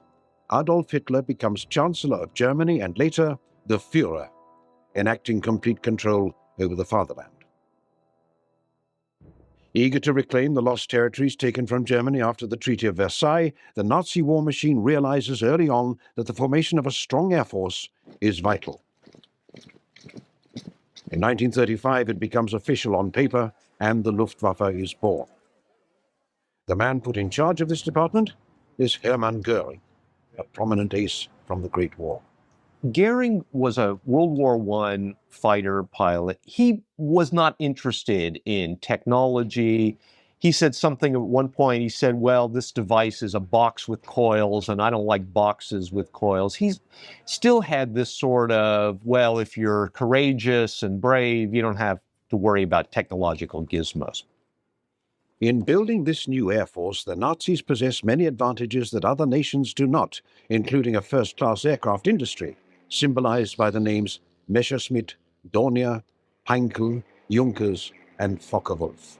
Adolf Hitler becomes Chancellor of Germany and later the Führer, enacting complete control over the fatherland. Eager to reclaim the lost territories taken from Germany after the Treaty of Versailles, the Nazi war machine realizes early on that the formation of a strong air force is vital. In 1935, it becomes official on paper, and the Luftwaffe is born. The man put in charge of this department is Hermann Göring, a prominent ace from the Great War. Goering was a World War I fighter pilot. He was not interested in technology. He said something at one point, he said, well, this device is a box with coils, and I don't like boxes with coils. He still had this sort of, well, if you're courageous and brave, you don't have to worry about technological gizmos. In building this new air force, the Nazis possess many advantages that other nations do not, including a first-class aircraft industry, symbolized by the names Messerschmitt, Dornier, Heinkel, Junkers, and Focke-Wulf.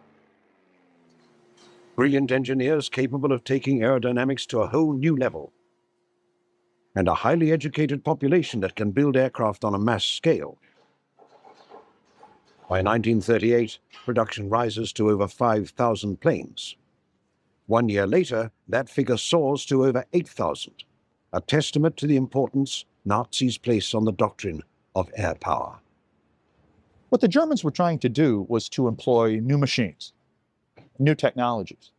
Brilliant engineers capable of taking aerodynamics to a whole new level, and a highly educated population that can build aircraft on a mass scale. By 1938, production rises to over 5,000 planes. 1 year later, that figure soars to over 8,000, a testament to the importance Nazis place on the doctrine of air power. What the Germans were trying to do was to employ new machines, new technologies,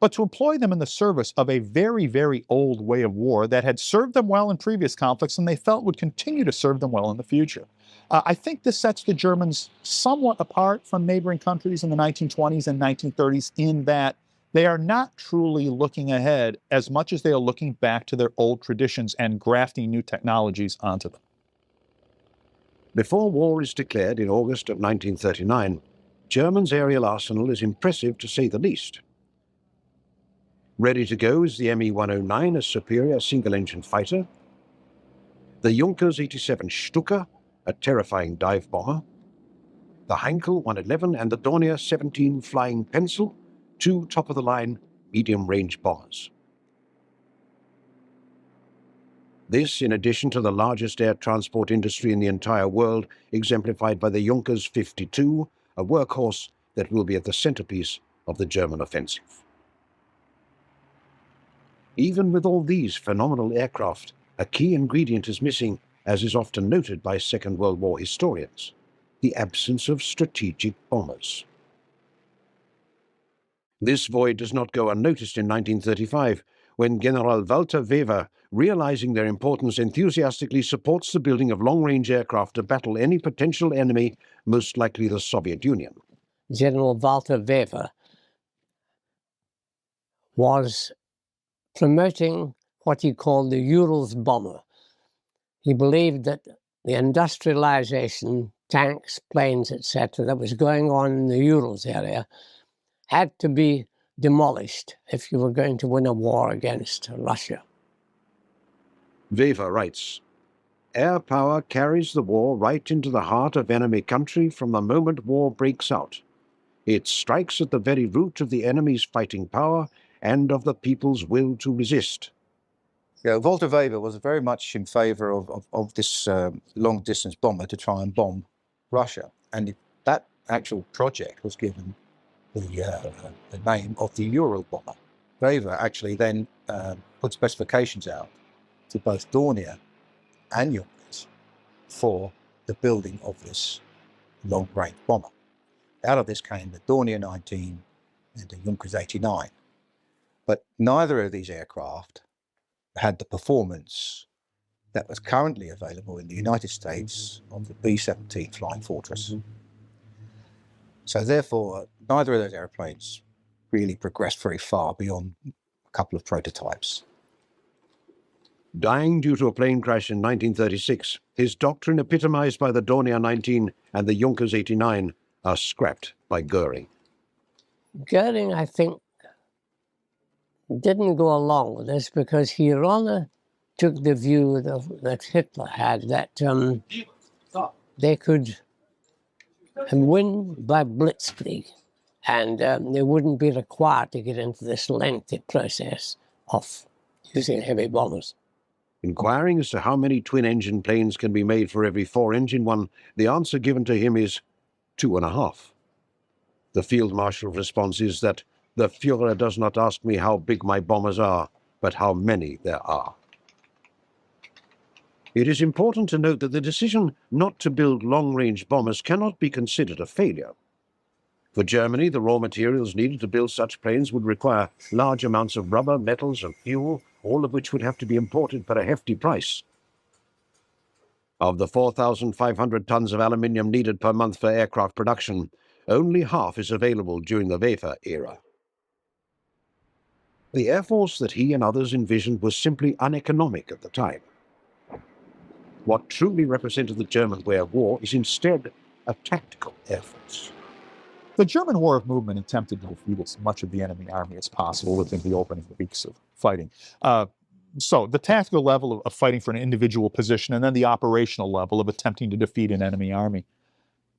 but to employ them in the service of a very, very old way of war that had served them well in previous conflicts and they felt would continue to serve them well in the future. I think this sets the Germans somewhat apart from neighboring countries in the 1920s and 1930s in that they are not truly looking ahead as much as they are looking back to their old traditions and grafting new technologies onto them. Before war is declared in August of 1939, Germany's aerial arsenal is impressive to say the least. Ready to go is the Me-109, a superior single-engine fighter, the Junkers 87 Stuka, a terrifying dive bomber, the Heinkel 111 and the Dornier 17 Flying Pencil, two top-of-the-line medium-range bombers. This, in addition to the largest air transport industry in the entire world, exemplified by the Junkers 52, a workhorse that will be at the centerpiece of the German offensive. Even with all these phenomenal aircraft, a key ingredient is missing, as is often noted by Second World War historians: the absence of strategic bombers. This void does not go unnoticed in 1935, when General Walter Wever, realizing their importance, enthusiastically supports the building of long-range aircraft to battle any potential enemy, most likely the Soviet Union. General Walter Wever was promoting what he called the Urals bomber. He believed that the industrialization, tanks, planes, etc., that was going on in the Urals area had to be demolished if you were going to win a war against Russia. Wever writes, "Air power carries the war right into the heart of enemy country from the moment war breaks out. It strikes at the very root of the enemy's fighting power and of the people's will to resist." Yeah, Walter Wever was very much in favor of this long-distance bomber to try and bomb Russia. And that actual project was given the name of the Ural bomber. Wever actually then put specifications out to both Dornier and Junkers for the building of this long-range bomber. Out of this came the Dornier 19 and the Junkers 89. But neither of these aircraft had the performance that was currently available in the United States of the B-17 Flying Fortress. So therefore, neither of those airplanes really progressed very far beyond a couple of prototypes. Dying due to a plane crash in 1936, his doctrine, epitomized by the Dornier 19 and the Junkers 89, are scrapped by Goering. Goering, I think, didn't go along with this because he rather took the view that Hitler had, that they could win by blitzkrieg, and they wouldn't be required to get into this lengthy process of using heavy bombers. Inquiring as to how many twin-engine planes can be made for every four-engine one, the answer given to him is 2.5. The Field Marshal's response is that the Führer does not ask me how big my bombers are, but how many there are. It is important to note that the decision not to build long-range bombers cannot be considered a failure. For Germany, the raw materials needed to build such planes would require large amounts of rubber, metals, and fuel, all of which would have to be imported for a hefty price. Of the 4,500 tons of aluminium needed per month for aircraft production, only half is available during the Wever era. The Air Force that he and others envisioned was simply uneconomic at the time. What truly represented the German way of war is instead a tactical Air Force. The German War of Movement attempted to defeat as much of the enemy army as possible within the opening weeks of fighting. So the tactical level of fighting for an individual position, and then the operational level of attempting to defeat an enemy army.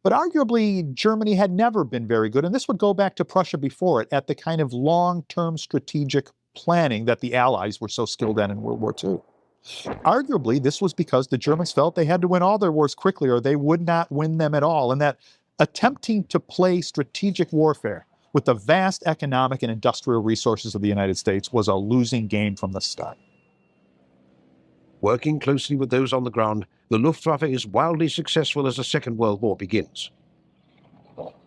But arguably, Germany had never been very good, and this would go back to Prussia before it, at the kind of long-term strategic planning that the Allies were so skilled at in World War II. Arguably, this was because the Germans felt they had to win all their wars quickly or they would not win them at all, and that attempting to play strategic warfare with the vast economic and industrial resources of the United States was a losing game from the start. Working closely with those on the ground, the Luftwaffe is wildly successful as the Second World War begins.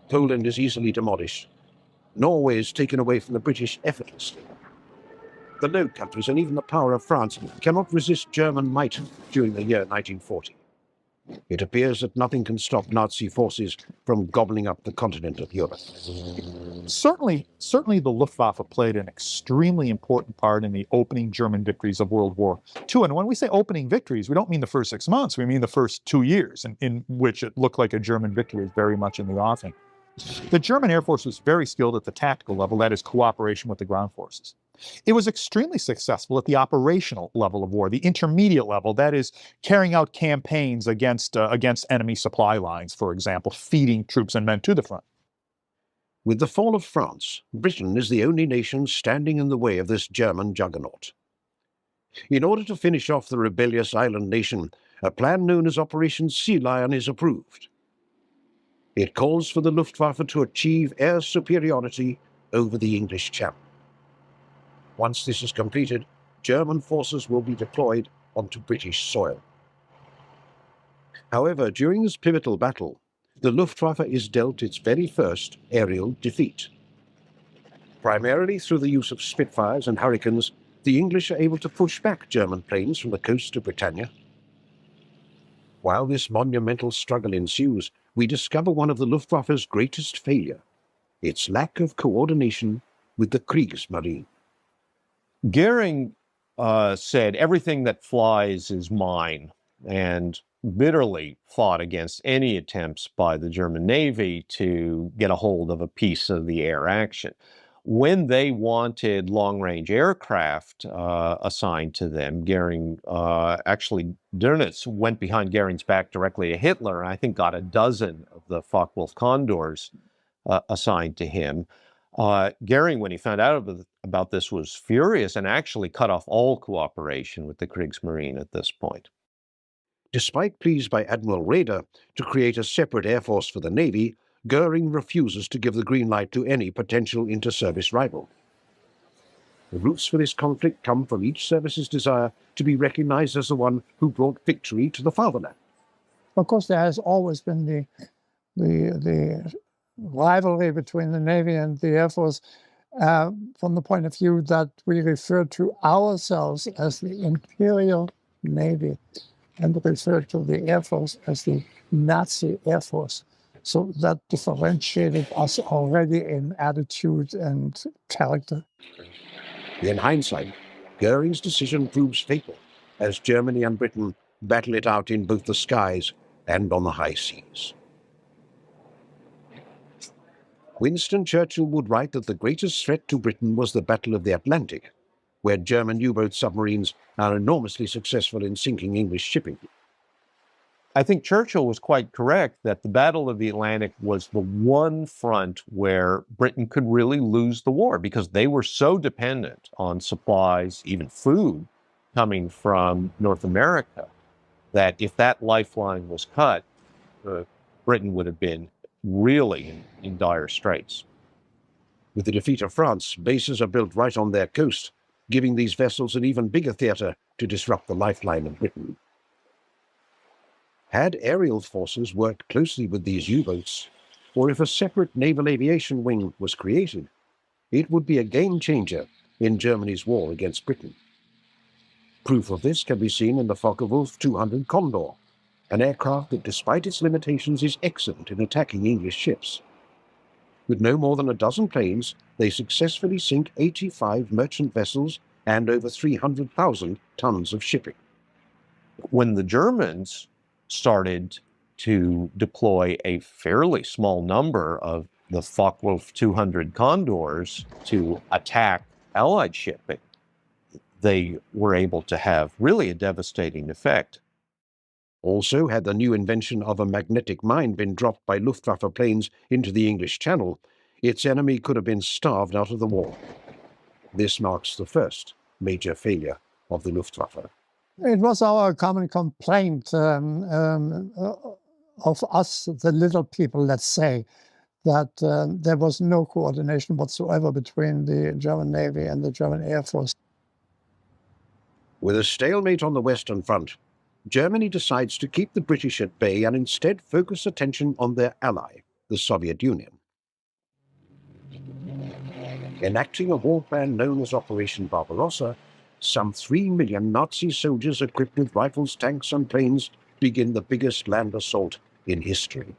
Poland is easily demolished. Norway is taken away from the British effortlessly. The Low Countries and even the power of France cannot resist German might during the year 1940. It appears that nothing can stop Nazi forces from gobbling up the continent of Europe. Certainly the Luftwaffe played an extremely important part in the opening German victories of World War II. And when we say opening victories, we don't mean the first 6 months, we mean the first 2 years, in which it looked like a German victory is very much in the offing. The German Air Force was very skilled at the tactical level, that is, cooperation with the ground forces. It was extremely successful at the operational level of war, the intermediate level, that is, carrying out campaigns against enemy supply lines, for example, feeding troops and men to the front. With the fall of France, Britain is the only nation standing in the way of this German juggernaut. In order to finish off the rebellious island nation, a plan known as Operation Sea Lion is approved. It calls for the Luftwaffe to achieve air superiority over the English Channel. Once this is completed, German forces will be deployed onto British soil. However, during this pivotal battle, the Luftwaffe is dealt its very first aerial defeat. Primarily through the use of Spitfires and Hurricanes, the English are able to push back German planes from the coast of Britannia. While this monumental struggle ensues, we discover one of the Luftwaffe's greatest failure, its lack of coordination with the Kriegsmarine. Goering said, "Everything that flies is mine," and bitterly fought against any attempts by the German Navy to get a hold of a piece of the air action. When they wanted long-range aircraft assigned to them, Goering, actually, Dönitz went behind Goering's back directly to Hitler, and I think got a dozen of the Focke-Wulf Condors assigned to him. Goering, when he found out about this, was furious and actually cut off all cooperation with the Kriegsmarine at this point. Despite pleas by Admiral Raeder to create a separate air force for the Navy, Goering refuses to give the green light to any potential inter-service rival. The roots for this conflict come from each service's desire to be recognized as the one who brought victory to the fatherland. Of course, there has always been the rivalry between the Navy and the Air Force from the point of view that we refer to ourselves as the Imperial Navy and refer to the Air Force as the Nazi Air Force. So that differentiated us already in attitude and character. In hindsight, Goering's decision proves fatal, as Germany and Britain battle it out in both the skies and on the high seas. Winston Churchill would write that the greatest threat to Britain was the Battle of the Atlantic, where German U-boat submarines are enormously successful in sinking English shipping. I think Churchill was quite correct that the Battle of the Atlantic was the one front where Britain could really lose the war because they were so dependent on supplies, even food, coming from North America, that if that lifeline was cut, Britain would have been really in dire straits. With the defeat of France, bases are built right on their coast, giving these vessels an even bigger theatre to disrupt the lifeline of Britain. Had aerial forces worked closely with these U-boats, or if a separate naval aviation wing was created, it would be a game-changer in Germany's war against Britain. Proof of this can be seen in the Focke-Wulf 200 Condor, an aircraft that, despite its limitations, is excellent in attacking English ships. With no more than a dozen planes, they successfully sink 85 merchant vessels and over 300,000 tons of shipping. When the Germans started to deploy a fairly small number of the Focke-Wulf 200 Condors to attack Allied shipping, they were able to have really a devastating effect. Also, had the new invention of a magnetic mine been dropped by Luftwaffe planes into the English Channel, its enemy could have been starved out of the war. This marks the first major failure of the Luftwaffe. It was our common complaint of us, the little people, let's say, that there was no coordination whatsoever between the German Navy and the German Air Force. With a stalemate on the Western Front, Germany decides to keep the British at bay and instead focus attention on their ally, the Soviet Union. Enacting a war plan known as Operation Barbarossa, some 3 million Nazi soldiers equipped with rifles, tanks, and planes begin the biggest land assault in history.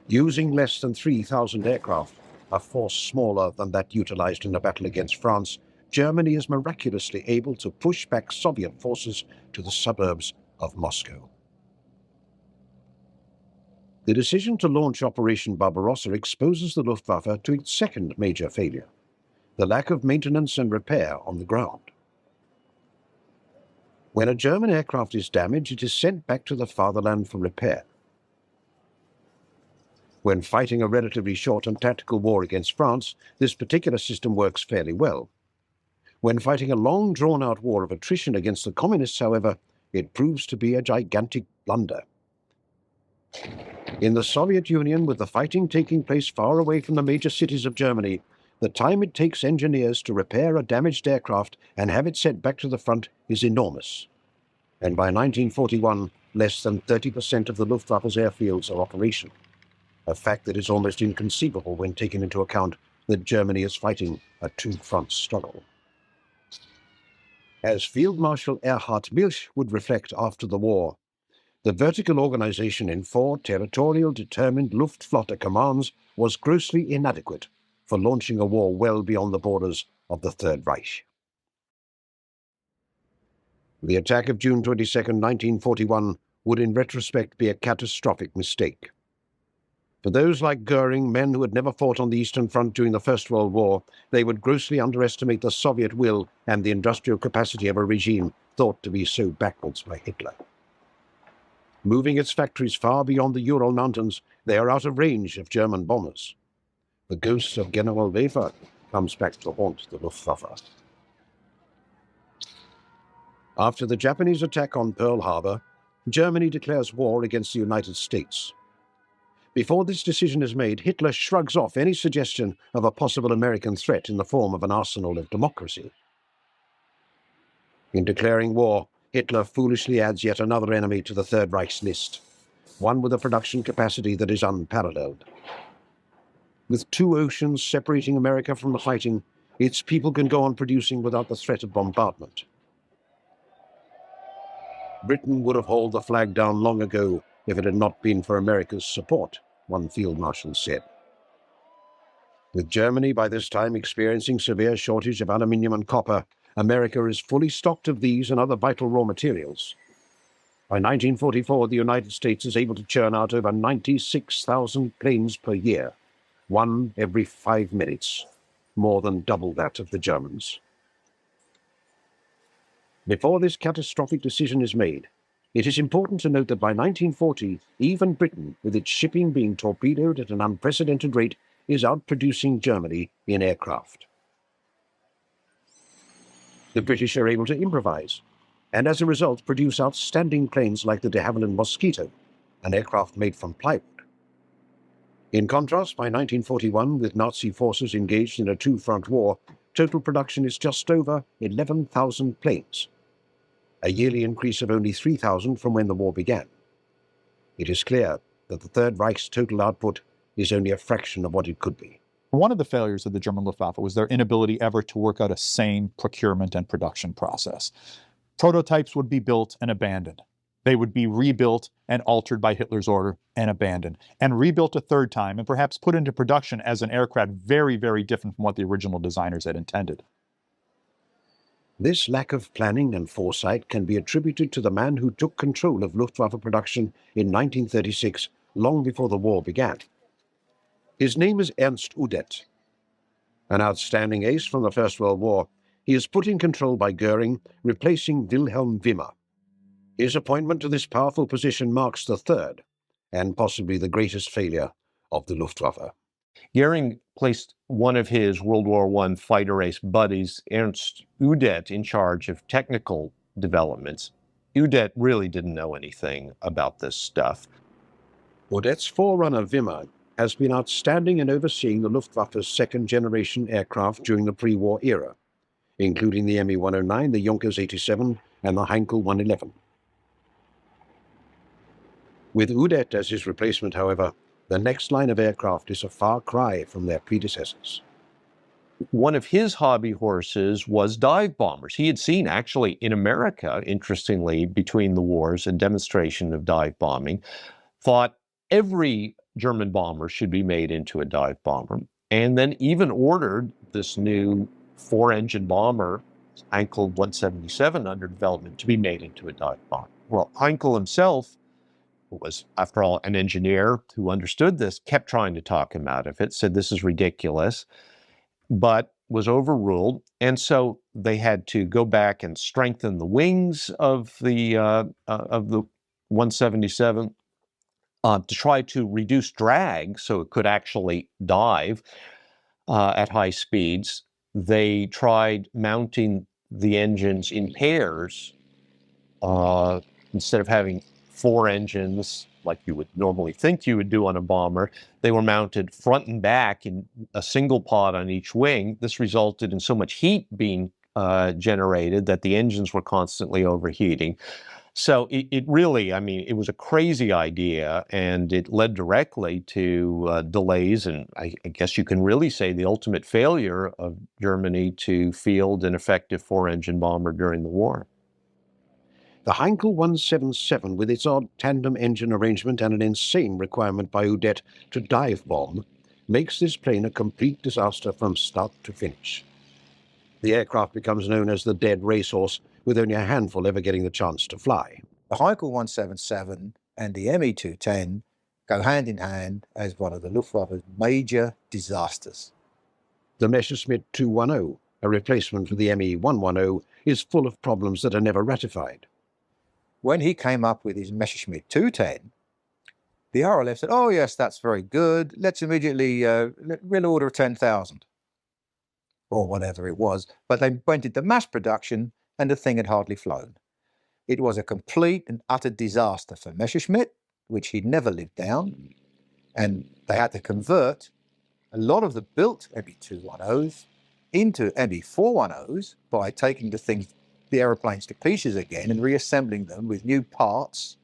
Using less than 3,000 aircraft, a force smaller than that utilized in the battle against France, Germany is miraculously able to push back Soviet forces to the suburbs of Moscow. The decision to launch Operation Barbarossa exposes the Luftwaffe to its second major failure: the lack of maintenance and repair on the ground. When a German aircraft is damaged, it is sent back to the fatherland for repair. When fighting a relatively short and tactical war against France, this particular system works fairly well. When fighting a long drawn-out war of attrition against the communists, however, it proves to be a gigantic blunder. In the Soviet Union, with the fighting taking place far away from the major cities of Germany, the time it takes engineers to repair a damaged aircraft and have it sent back to the front is enormous. And by 1941, less than 30% of the Luftwaffe's airfields are operational, a fact that is almost inconceivable when taken into account that Germany is fighting a two-front struggle. As Field Marshal Erhard Milch would reflect after the war, the vertical organization in 4 territorial determined Luftflotte commands was grossly inadequate for launching a war well beyond the borders of the Third Reich. The attack of June 22, 1941 would in retrospect be a catastrophic mistake. For those like Goering, men who had never fought on the Eastern Front during the First World War, they would grossly underestimate the Soviet will and the industrial capacity of a regime thought to be so backwards by Hitler. Moving its factories far beyond the Ural Mountains, they are out of range of German bombers. The ghost of General Wefer comes back to haunt the Luftwaffe. After the Japanese attack on Pearl Harbor, Germany declares war against the United States. Before this decision is made, Hitler shrugs off any suggestion of a possible American threat in the form of an arsenal of democracy. In declaring war, Hitler foolishly adds yet another enemy to the Third Reich's list, one with a production capacity that is unparalleled. With 2 oceans separating America from the fighting, its people can go on producing without the threat of bombardment. Britain would have hauled the flag down long ago if it had not been for America's support, one field marshal said. With Germany by this time experiencing severe shortage of aluminium and copper, America is fully stocked of these and other vital raw materials. By 1944, the United States is able to churn out over 96,000 planes per year, 1 every 5 minutes, more than double that of the Germans. Before this catastrophic decision is made, it is important to note that by 1940, even Britain, with its shipping being torpedoed at an unprecedented rate, is outproducing Germany in aircraft. The British are able to improvise, and as a result produce outstanding planes like the de Havilland Mosquito, an aircraft made from plywood. In contrast, by 1941, with Nazi forces engaged in a 2-front war, total production is just over 11,000 planes, a yearly increase of only 3,000 from when the war began. It is clear that the Third Reich's total output is only a fraction of what it could be. One of the failures of the German Luftwaffe was their inability ever to work out a sane procurement and production process. Prototypes would be built and abandoned. They would be rebuilt and altered by Hitler's order and abandoned, and rebuilt a 3rd time and perhaps put into production as an aircraft very, very different from what the original designers had intended. This lack of planning and foresight can be attributed to the man who took control of Luftwaffe production in 1936, long before the war began. His name is Ernst Udet. An outstanding ace from the First World War, he is put in control by Goering, replacing Wilhelm Wimmer. His appointment to this powerful position marks the 3rd, and possibly the greatest failure of the Luftwaffe. Goering placed one of his World War I fighter ace buddies, Ernst Udet, in charge of technical developments. Udet really didn't know anything about this stuff. Udet's forerunner, Wimmer, has been outstanding in overseeing the Luftwaffe's 2nd-generation aircraft during the pre-war era, including the Me-109, the Junkers 87, and the Heinkel 111. With Udet as his replacement, however, the next line of aircraft is a far cry from their predecessors. One of his hobby horses was dive bombers. He had seen, actually, in America, interestingly, between the wars, a demonstration of dive bombing, thought every German bomber should be made into a dive bomber, and then even ordered this new 4-engine bomber, Heinkel 177, under development, to be made into a dive bomber. Well, Heinkel himself, who was, after all, an engineer who understood this, kept trying to talk him out of it, said this is ridiculous, but was overruled. And so they had to go back and strengthen the wings of the 177 to try to reduce drag so it could actually dive at high speeds. they tried mounting the engines in pairs. Instead of having 4 engines like you would normally think you would do on a bomber, they were mounted front and back in a single pod on each wing. This resulted in so much heat being generated that the engines were constantly overheating. So it really, I mean, it was a crazy idea, and it led directly to delays, and I guess you can really say the ultimate failure of Germany to field an effective 4-engine bomber during the war. The Heinkel 177, with its odd tandem engine arrangement and an insane requirement by Udet to dive bomb, makes this plane a complete disaster from start to finish. The aircraft becomes known as the dead racehorse, with only a handful ever getting the chance to fly. The Heinkel 177 and the Me-210 go hand in hand as one of the Luftwaffe's major disasters. The Messerschmitt 210, a replacement for the Me-110, is full of problems that are never ratified. When he came up with his Messerschmitt 210, the RLF said, oh yes, that's very good, let's immediately, we'll order 10,000. Or whatever it was, but they went into mass production and the thing had hardly flown. It was a complete and utter disaster for Messerschmitt, which he'd never lived down, and they had to convert a lot of the built Me-210s into Me-410s by taking the aeroplanes to pieces again and reassembling them with new parts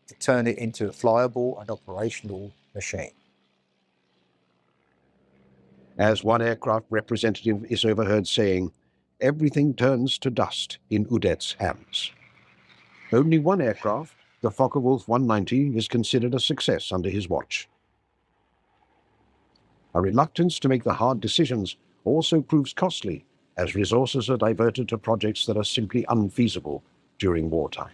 to turn it into a flyable and operational machine. As one aircraft representative is overheard saying, everything turns to dust in Udet's hands. Only one aircraft, the Focke-Wulf 190, is considered a success under his watch. A reluctance to make the hard decisions also proves costly, as resources are diverted to projects that are simply unfeasible during wartime.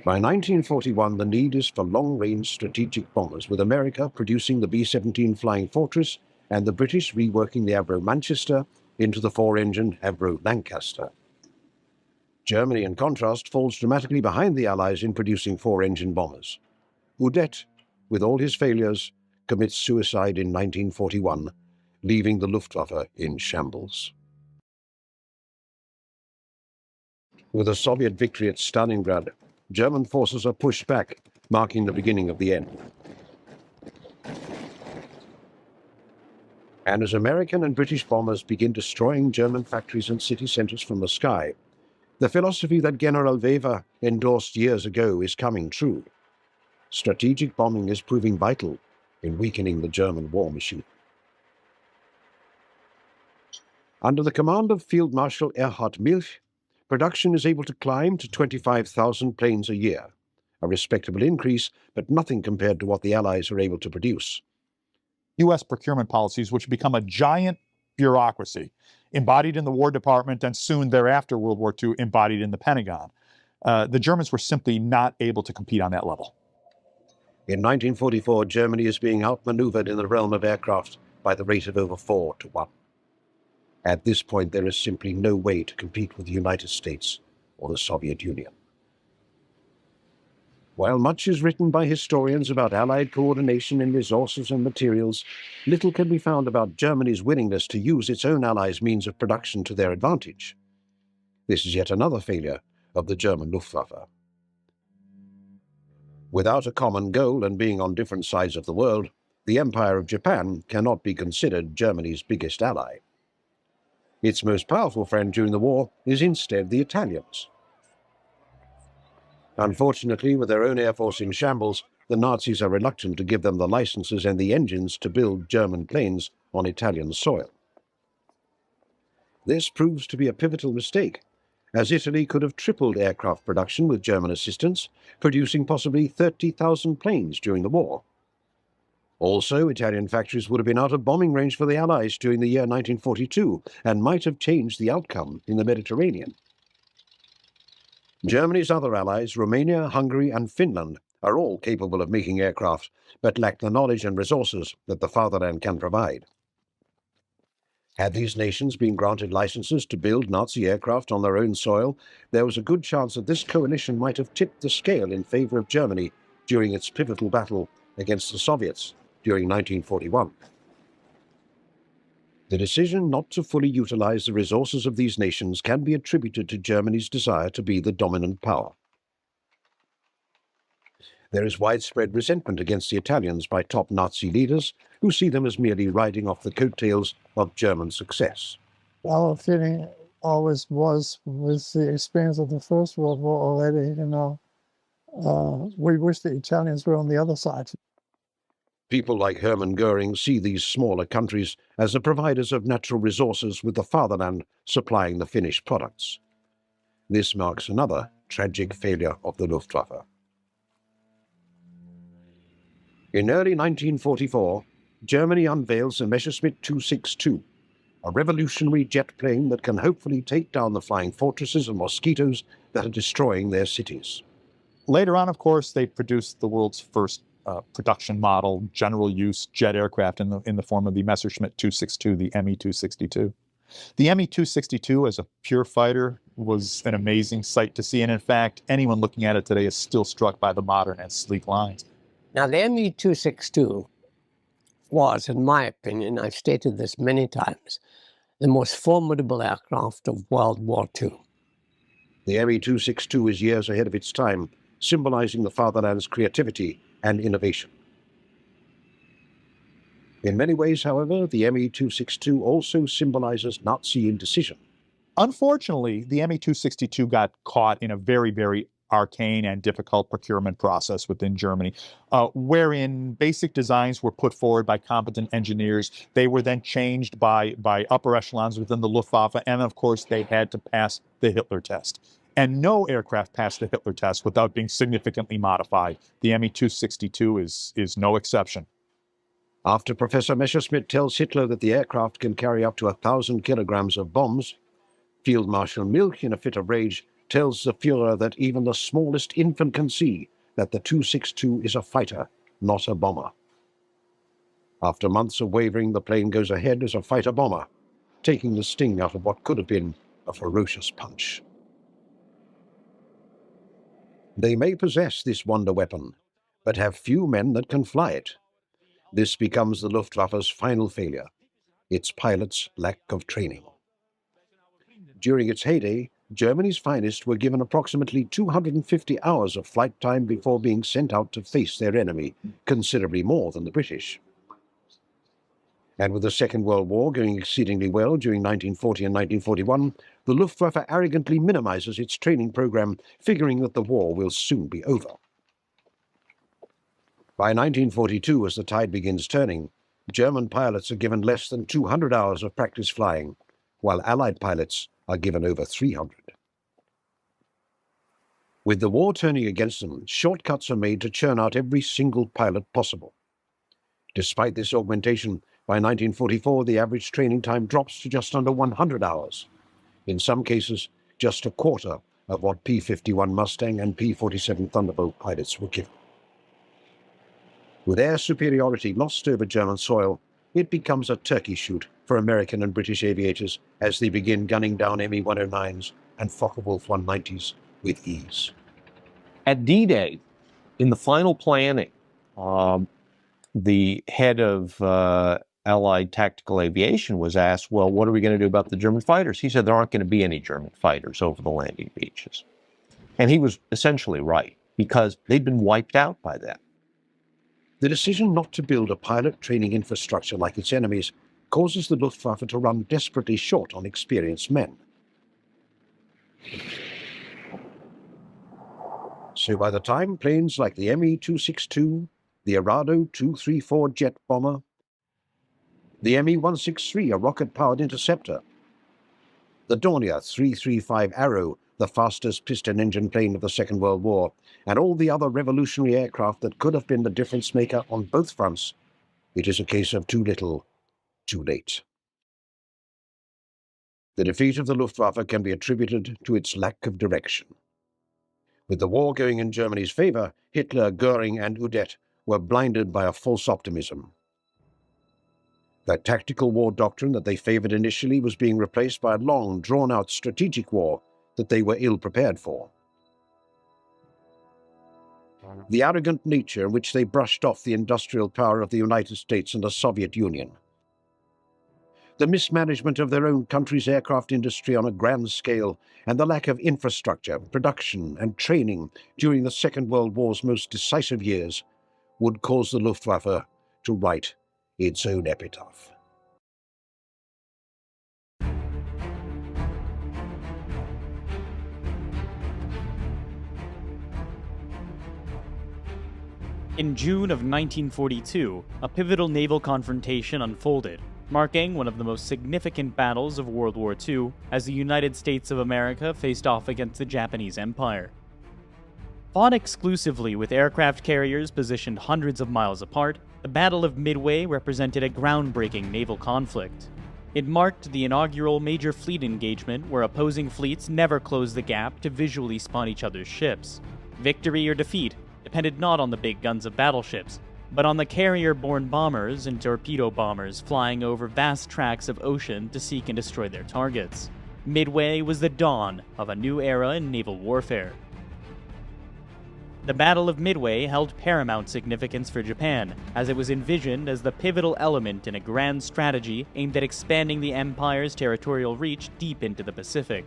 By 1941, the need is for long-range strategic bombers, with America producing the B-17 Flying Fortress and the British reworking the Avro Manchester into the 4-engine Avro Lancaster. Germany, in contrast, falls dramatically behind the Allies in producing 4-engine bombers. Udet, with all his failures, commits suicide in 1941, leaving the Luftwaffe in shambles. With a Soviet victory at Stalingrad, German forces are pushed back, marking the beginning of the end. And as American and British bombers begin destroying German factories and city centers from the sky, the philosophy that General Weber endorsed years ago is coming true. Strategic bombing is proving vital in weakening the German war machine. Under the command of Field Marshal Erhard Milch, production is able to climb to 25,000 planes a year, a respectable increase, but nothing compared to what the Allies are able to produce. U.S. procurement policies, which become a giant bureaucracy, embodied in the War Department and soon thereafter, World War II, embodied in the Pentagon. The Germans were simply not able to compete on that level. In 1944, Germany is being outmaneuvered in the realm of aircraft by the rate of over 4-1. At this point, there is simply no way to compete with the United States or the Soviet Union. While much is written by historians about Allied coordination in resources and materials, little can be found about Germany's willingness to use its own allies' means of production to their advantage. This is yet another failure of the German Luftwaffe. Without a common goal and being on different sides of the world, the Empire of Japan cannot be considered Germany's biggest ally. Its most powerful friend during the war is instead the Italians. Unfortunately, with their own air force in shambles, the Nazis are reluctant to give them the licenses and the engines to build German planes on Italian soil. This proves to be a pivotal mistake, as Italy could have tripled aircraft production with German assistance, producing possibly 30,000 planes during the war. Also, Italian factories would have been out of bombing range for the Allies during the year 1942 and might have changed the outcome in the Mediterranean. Germany's other allies, Romania, Hungary, and Finland, are all capable of making aircraft, but lack the knowledge and resources that the fatherland can provide. Had these nations been granted licenses to build Nazi aircraft on their own soil, there was a good chance that this coalition might have tipped the scale in favor of Germany during its pivotal battle against the Soviets during 1941. The decision not to fully utilize the resources of these nations can be attributed to Germany's desire to be the dominant power. There is widespread resentment against the Italians by top Nazi leaders who see them as merely riding off the coattails of German success. Our feeling always was, with the experience of the First World War already, we wish the Italians were on the other side. People like Hermann Goering see these smaller countries as the providers of natural resources, with the fatherland supplying the finished products. This marks another tragic failure of the Luftwaffe. In early 1944, Germany unveils the Messerschmitt 262, a revolutionary jet plane that can hopefully take down the flying fortresses and mosquitoes that are destroying their cities. Later on, of course, they produced the world's first production model, general use jet aircraft in the form of the Messerschmitt 262, the Me 262. The Me 262 as a pure fighter was an amazing sight to see, and in fact, anyone looking at it today is still struck by the modern and sleek lines. Now, the Me 262 was, in my opinion, I've stated this many times, the most formidable aircraft of World War II. The Me 262 is years ahead of its time, symbolizing the fatherland's creativity and innovation. In many ways, however, the Me 262 also symbolizes Nazi indecision. Unfortunately, the Me 262 got caught in a very, very arcane and difficult procurement process within Germany, wherein basic designs were put forward by competent engineers. They were then changed by upper echelons within the Luftwaffe, and of course they had to pass the Hitler test. And no aircraft passed the Hitler test without being significantly modified. The Me 262 is no exception. After Professor Messerschmitt tells Hitler that the aircraft can carry up to 1,000 kilograms of bombs, Field Marshal Milch, in a fit of rage, tells the Führer that even the smallest infant can see that the 262 is a fighter, not a bomber. After months of wavering, the plane goes ahead as a fighter-bomber, taking the sting out of what could have been a ferocious punch. They may possess this wonder weapon, but have few men that can fly it. This becomes the Luftwaffe's final failure, its pilots' lack of training. During its heyday, Germany's finest were given approximately 250 hours of flight time before being sent out to face their enemy, considerably more than the British. And with the Second World War going exceedingly well during 1940 and 1941, the Luftwaffe arrogantly minimizes its training program, figuring that the war will soon be over. By 1942, as the tide begins turning, German pilots are given less than 200 hours of practice flying, while Allied pilots are given over 300. With the war turning against them, shortcuts are made to churn out every single pilot possible. Despite this augmentation, by 1944 the average training time drops to just under 100 hours. In some cases, just a quarter of what P-51 Mustang and P-47 Thunderbolt pilots were given. With air superiority lost over German soil, it becomes a turkey shoot for American and British aviators as they begin gunning down Me-109s and Focke-Wulf 190s with ease. At D-Day, in the final planning, the head of Allied Tactical Aviation was asked, well, what are we going to do about the German fighters? He said there aren't going to be any German fighters over the landing beaches. And he was essentially right, because they'd been wiped out by that. The decision not to build a pilot training infrastructure like its enemies causes the Luftwaffe to run desperately short on experienced men. So by the time planes like the Me 262, the Arado 234 jet bomber, the Me 163, a rocket-powered interceptor, the Dornier 335 Arrow, the fastest piston engine plane of the Second World War, and all the other revolutionary aircraft that could have been the difference maker on both fronts, it is a case of too little, too late. The defeat of the Luftwaffe can be attributed to its lack of direction. With the war going in Germany's favor, Hitler, Goering, and Udet were blinded by a false optimism. That tactical war doctrine that they favored initially was being replaced by a long, drawn-out strategic war that they were ill prepared for. The arrogant nature in which they brushed off the industrial power of the United States and the Soviet Union. The mismanagement of their own country's aircraft industry on a grand scale, and the lack of infrastructure, production, and training during the Second World War's most decisive years would cause the Luftwaffe to write its own epitaph. In June of 1942, a pivotal naval confrontation unfolded, marking one of the most significant battles of World War II as the United States of America faced off against the Japanese Empire. Fought exclusively with aircraft carriers positioned hundreds of miles apart, the Battle of Midway represented a groundbreaking naval conflict. It marked the inaugural major fleet engagement where opposing fleets never closed the gap to visually spot each other's ships. Victory or defeat depended not on the big guns of battleships, but on the carrier-borne bombers and torpedo bombers flying over vast tracts of ocean to seek and destroy their targets. Midway was the dawn of a new era in naval warfare. The Battle of Midway held paramount significance for Japan, as it was envisioned as the pivotal element in a grand strategy aimed at expanding the empire's territorial reach deep into the Pacific.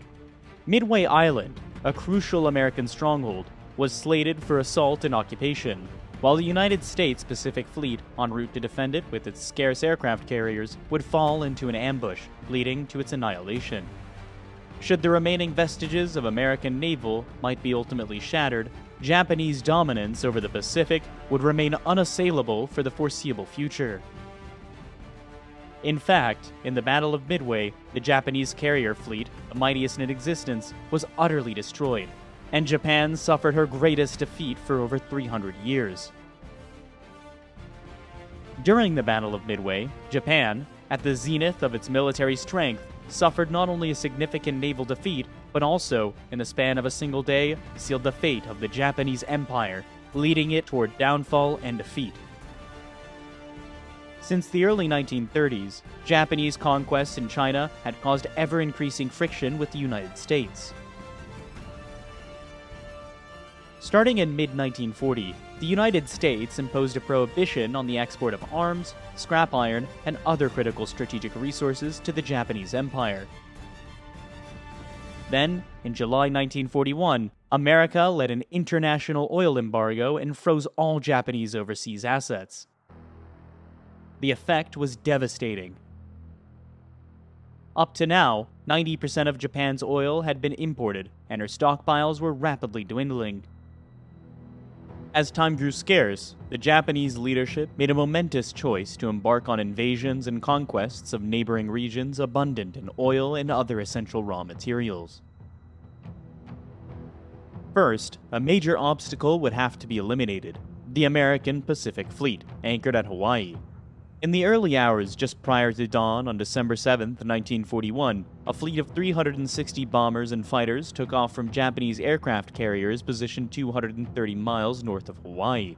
Midway Island, a crucial American stronghold, was slated for assault and occupation, while the United States Pacific Fleet, en route to defend it with its scarce aircraft carriers, would fall into an ambush, leading to its annihilation. Should the remaining vestiges of American naval might be ultimately shattered, Japanese dominance over the Pacific would remain unassailable for the foreseeable future. In fact, in the Battle of Midway, the Japanese carrier fleet, the mightiest in existence, was utterly destroyed, and Japan suffered her greatest defeat for over 300 years. During the Battle of Midway, Japan, at the zenith of its military strength, suffered not only a significant naval defeat, but also, in the span of a single day, sealed the fate of the Japanese Empire, leading it toward downfall and defeat. Since the early 1930s, Japanese conquests in China had caused ever-increasing friction with the United States. Starting in mid-1940, the United States imposed a prohibition on the export of arms, scrap iron, and other critical strategic resources to the Japanese Empire. Then, in July 1941, America led an international oil embargo and froze all Japanese overseas assets. The effect was devastating. Up to now, 90% of Japan's oil had been imported, and her stockpiles were rapidly dwindling. As time grew scarce, the Japanese leadership made a momentous choice to embark on invasions and conquests of neighboring regions abundant in oil and other essential raw materials. First, a major obstacle would have to be eliminated: the American Pacific Fleet, anchored at Hawaii. In the early hours just prior to dawn on December 7, 1941, a fleet of 360 bombers and fighters took off from Japanese aircraft carriers positioned 230 miles north of Hawaii.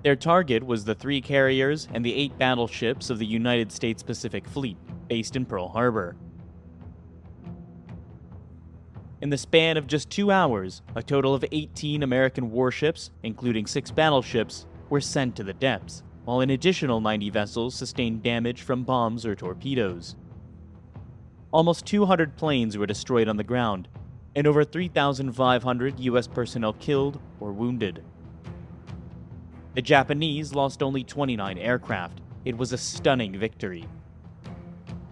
Their target was the 3 carriers and the 8 battleships of the United States Pacific Fleet, based in Pearl Harbor. In the span of just 2 hours, a total of 18 American warships, including 6 battleships, were sent to the depths, while an additional 90 vessels sustained damage from bombs or torpedoes. Almost 200 planes were destroyed on the ground, and over 3,500 U.S. personnel killed or wounded. The Japanese lost only 29 aircraft. It was a stunning victory.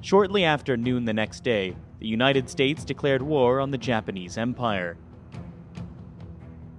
Shortly after noon the next day, the United States declared war on the Japanese Empire.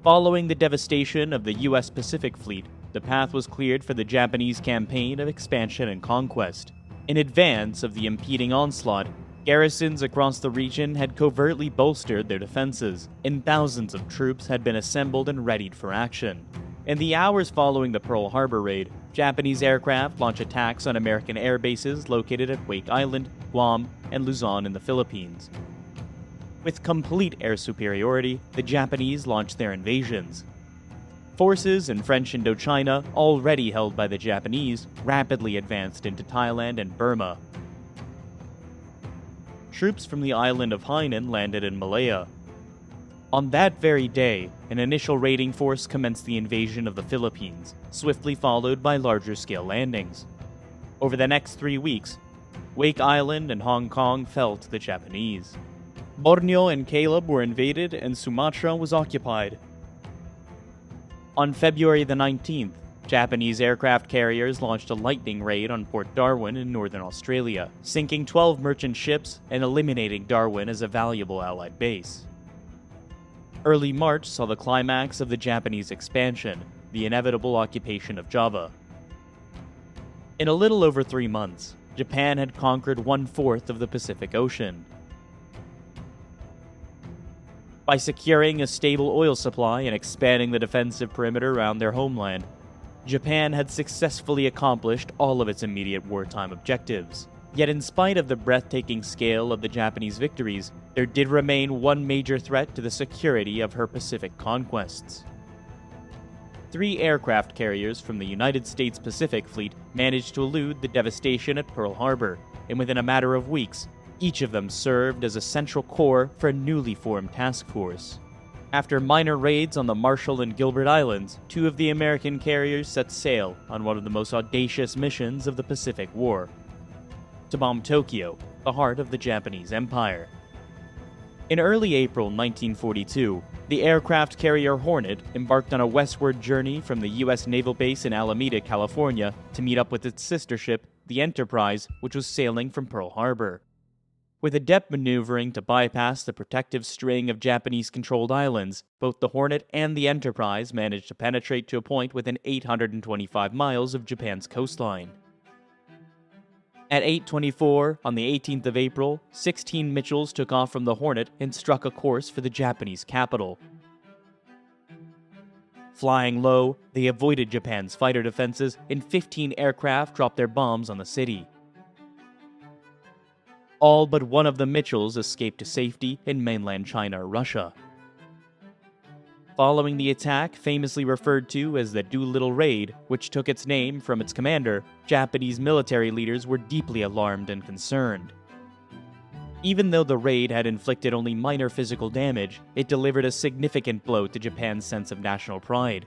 Following the devastation of the U.S. Pacific Fleet, the path was cleared for the Japanese campaign of expansion and conquest. In advance of the impending onslaught, garrisons across the region had covertly bolstered their defenses, and thousands of troops had been assembled and readied for action. In the hours following the Pearl Harbor raid, Japanese aircraft launched attacks on American air bases located at Wake Island, Guam, and Luzon in the Philippines. With complete air superiority, the Japanese launched their invasions. Forces in French Indochina, already held by the Japanese, rapidly advanced into Thailand and Burma. Troops from the island of Hainan landed in Malaya. On that very day, an initial raiding force commenced the invasion of the Philippines, swiftly followed by larger-scale landings. Over the next 3 weeks, Wake Island and Hong Kong fell to the Japanese. Borneo and Caleb were invaded and Sumatra was occupied. On February the 19th, Japanese aircraft carriers launched a lightning raid on Port Darwin in northern Australia, sinking 12 merchant ships and eliminating Darwin as a valuable Allied base. Early March saw the climax of the Japanese expansion, the inevitable occupation of Java. In a little over 3 months, Japan had conquered 1/4 of the Pacific Ocean. By securing a stable oil supply and expanding the defensive perimeter around their homeland, Japan had successfully accomplished all of its immediate wartime objectives. Yet in spite of the breathtaking scale of the Japanese victories, there did remain one major threat to the security of her Pacific conquests. 3 aircraft carriers from the United States Pacific Fleet managed to elude the devastation at Pearl Harbor, and within a matter of weeks, each of them served as a central core for a newly formed task force. After minor raids on the Marshall and Gilbert Islands, 2 of the American carriers set sail on one of the most audacious missions of the Pacific War: to bomb Tokyo, the heart of the Japanese Empire. In early April 1942, the aircraft carrier Hornet embarked on a westward journey from the U.S. naval base in Alameda, California, to meet up with its sister ship, the Enterprise, which was sailing from Pearl Harbor. With adept maneuvering to bypass the protective string of Japanese-controlled islands, both the Hornet and the Enterprise managed to penetrate to a point within 825 miles of Japan's coastline. At 8:24 on the 18th of April, 16 Mitchells took off from the Hornet and struck a course for the Japanese capital. Flying low, they avoided Japan's fighter defenses, and 15 aircraft dropped their bombs on the city. All but one of the Mitchells escaped to safety in mainland China or Russia. Following the attack, famously referred to as the Doolittle Raid, which took its name from its commander, Japanese military leaders were deeply alarmed and concerned. Even though the raid had inflicted only minor physical damage, it delivered a significant blow to Japan's sense of national pride.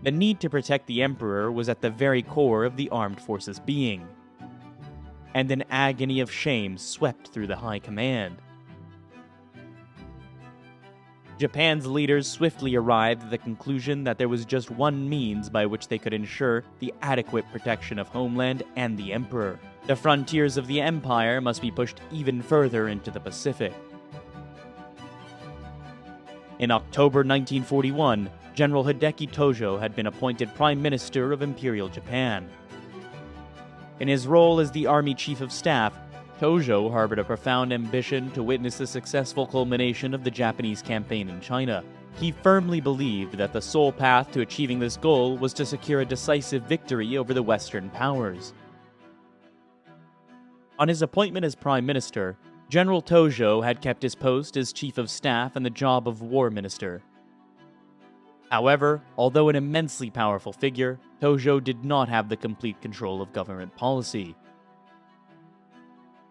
The need to protect the emperor was at the very core of the armed forces' being, and an agony of shame swept through the high command. Japan's leaders swiftly arrived at the conclusion that there was just one means by which they could ensure the adequate protection of homeland and the emperor. The frontiers of the empire must be pushed even further into the Pacific. In October 1941, General Hideki Tojo had been appointed Prime Minister of Imperial Japan. In his role as the Army Chief of Staff, Tojo harbored a profound ambition to witness the successful culmination of the Japanese campaign in China. He firmly believed that the sole path to achieving this goal was to secure a decisive victory over the Western powers. On his appointment as Prime Minister, General Tojo had kept his post as Chief of Staff and the job of War Minister. However, although an immensely powerful figure, Tojo did not have the complete control of government policy.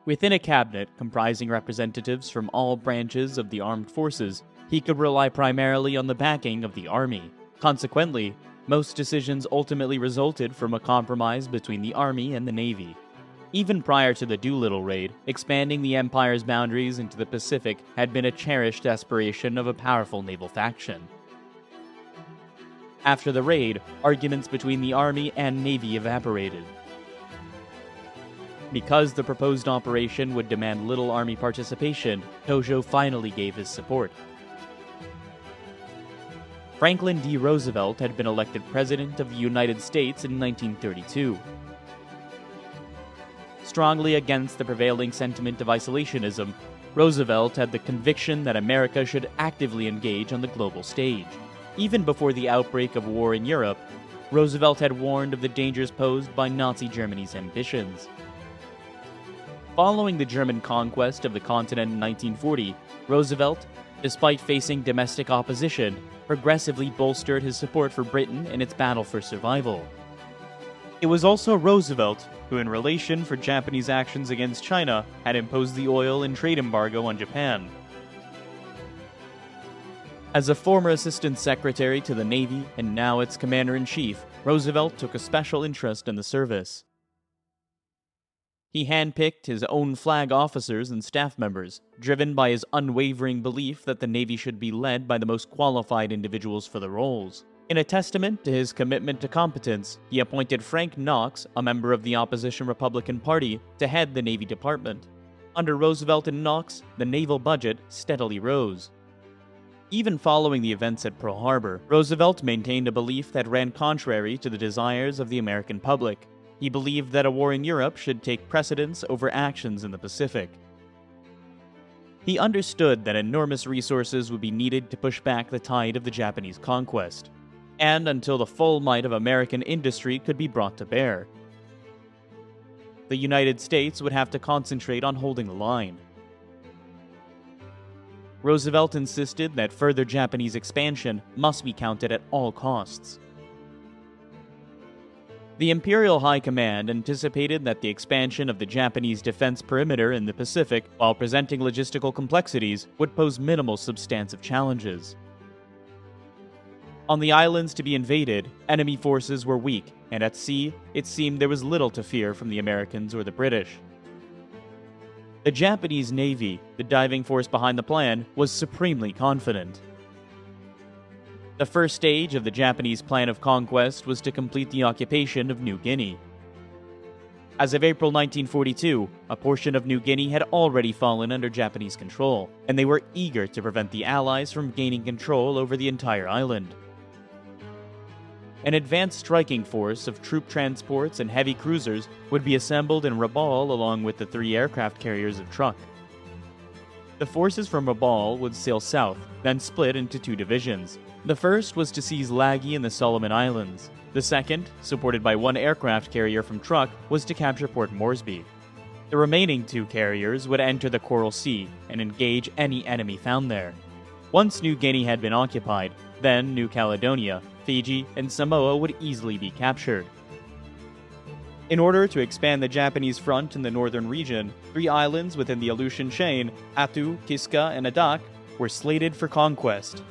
Within a cabinet comprising representatives from all branches of the armed forces, he could rely primarily on the backing of the army. Consequently, most decisions ultimately resulted from a compromise between the army and the navy. Even prior to the Doolittle Raid, expanding the empire's boundaries into the Pacific had been a cherished aspiration of a powerful naval faction. After the raid, arguments between the army and navy evaporated. Because the proposed operation would demand little army participation, Tojo finally gave his support. Franklin D. Roosevelt had been elected President of the United States in 1932. Strongly against the prevailing sentiment of isolationism, Roosevelt had the conviction that America should actively engage on the global stage. Even before the outbreak of war in Europe, Roosevelt had warned of the dangers posed by Nazi Germany's ambitions. Following the German conquest of the continent in 1940, Roosevelt, despite facing domestic opposition, progressively bolstered his support for Britain in its battle for survival. It was also Roosevelt who, in relation for Japanese actions against China, had imposed the oil and trade embargo on Japan. As a former Assistant Secretary to the Navy and now its Commander-in-Chief, Roosevelt took a special interest in the service. He handpicked his own flag officers and staff members, driven by his unwavering belief that the Navy should be led by the most qualified individuals for the roles. In a testament to his commitment to competence, he appointed Frank Knox, a member of the opposition Republican Party, to head the Navy Department. Under Roosevelt and Knox, the naval budget steadily rose. Even following the events at Pearl Harbor, Roosevelt maintained a belief that ran contrary to the desires of the American public. He believed that a war in Europe should take precedence over actions in the Pacific. He understood that enormous resources would be needed to push back the tide of the Japanese conquest, and until the full might of American industry could be brought to bear, the United States would have to concentrate on holding the line. Roosevelt insisted that further Japanese expansion must be counted at all costs. The Imperial High Command anticipated that the expansion of the Japanese defense perimeter in the Pacific, while presenting logistical complexities, would pose minimal substantive challenges. On the islands to be invaded, enemy forces were weak, and at sea, it seemed there was little to fear from the Americans or the British. The Japanese Navy, the driving force behind the plan, was supremely confident. The first stage of the Japanese plan of conquest was to complete the occupation of New Guinea. As of April 1942, a portion of New Guinea had already fallen under Japanese control, and they were eager to prevent the Allies from gaining control over the entire island. An advanced striking force of troop transports and heavy cruisers would be assembled in Rabaul along with the 3 aircraft carriers of Truk. The forces from Rabaul would sail south, then split into 2 divisions. The first was to seize Lagi and the Solomon Islands. The second, supported by 1 aircraft carrier from Truk, was to capture Port Moresby. The remaining 2 carriers would enter the Coral Sea and engage any enemy found there. Once New Guinea had been occupied, then New Caledonia, Fiji, and Samoa would easily be captured. In order to expand the Japanese front in the northern region, 3 islands within the Aleutian chain, Attu, Kiska, and Adak, were slated for conquest.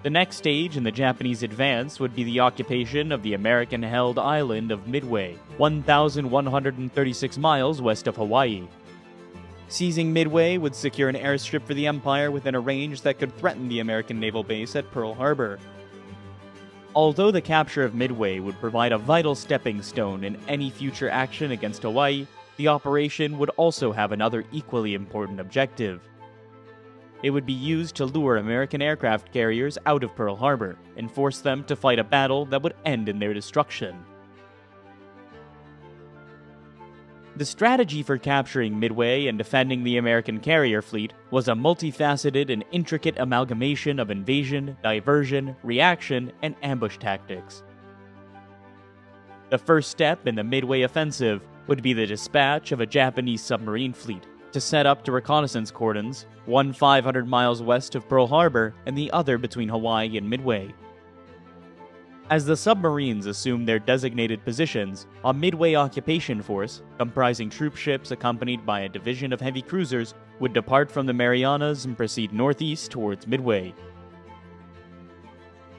The next stage in the Japanese advance would be the occupation of the American-held island of Midway, 1,136 miles west of Hawaii. Seizing Midway would secure an airstrip for the Empire within a range that could threaten the American naval base at Pearl Harbor. Although the capture of Midway would provide a vital stepping stone in any future action against Hawaii, the operation would also have another equally important objective. It would be used to lure American aircraft carriers out of Pearl Harbor and force them to fight a battle that would end in their destruction. The strategy for capturing Midway and defending the American carrier fleet was a multifaceted and intricate amalgamation of invasion, diversion, reaction, and ambush tactics. The first step in the Midway offensive would be the dispatch of a Japanese submarine fleet to set up to reconnaissance cordons, one 500 miles west of Pearl Harbor and the other between Hawaii and Midway. As the submarines assumed their designated positions, a Midway occupation force, comprising troop ships accompanied by a division of heavy cruisers, would depart from the Marianas and proceed northeast towards Midway.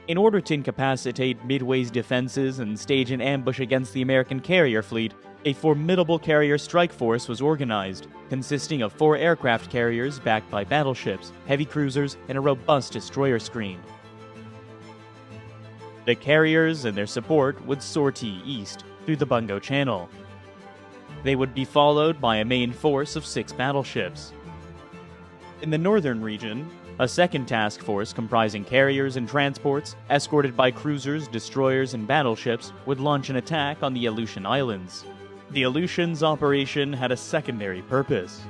In order to incapacitate Midway's defenses and stage an ambush against the American carrier fleet, a formidable carrier strike force was organized, consisting of 4 aircraft carriers backed by battleships, heavy cruisers, and a robust destroyer screen. The carriers and their support would sortie east through the Bungo Channel. They would be followed by a main force of 6 battleships. In the northern region, a second task force comprising carriers and transports, escorted by cruisers, destroyers, and battleships, would launch an attack on the Aleutian Islands. The Aleutians' operation had a secondary purpose.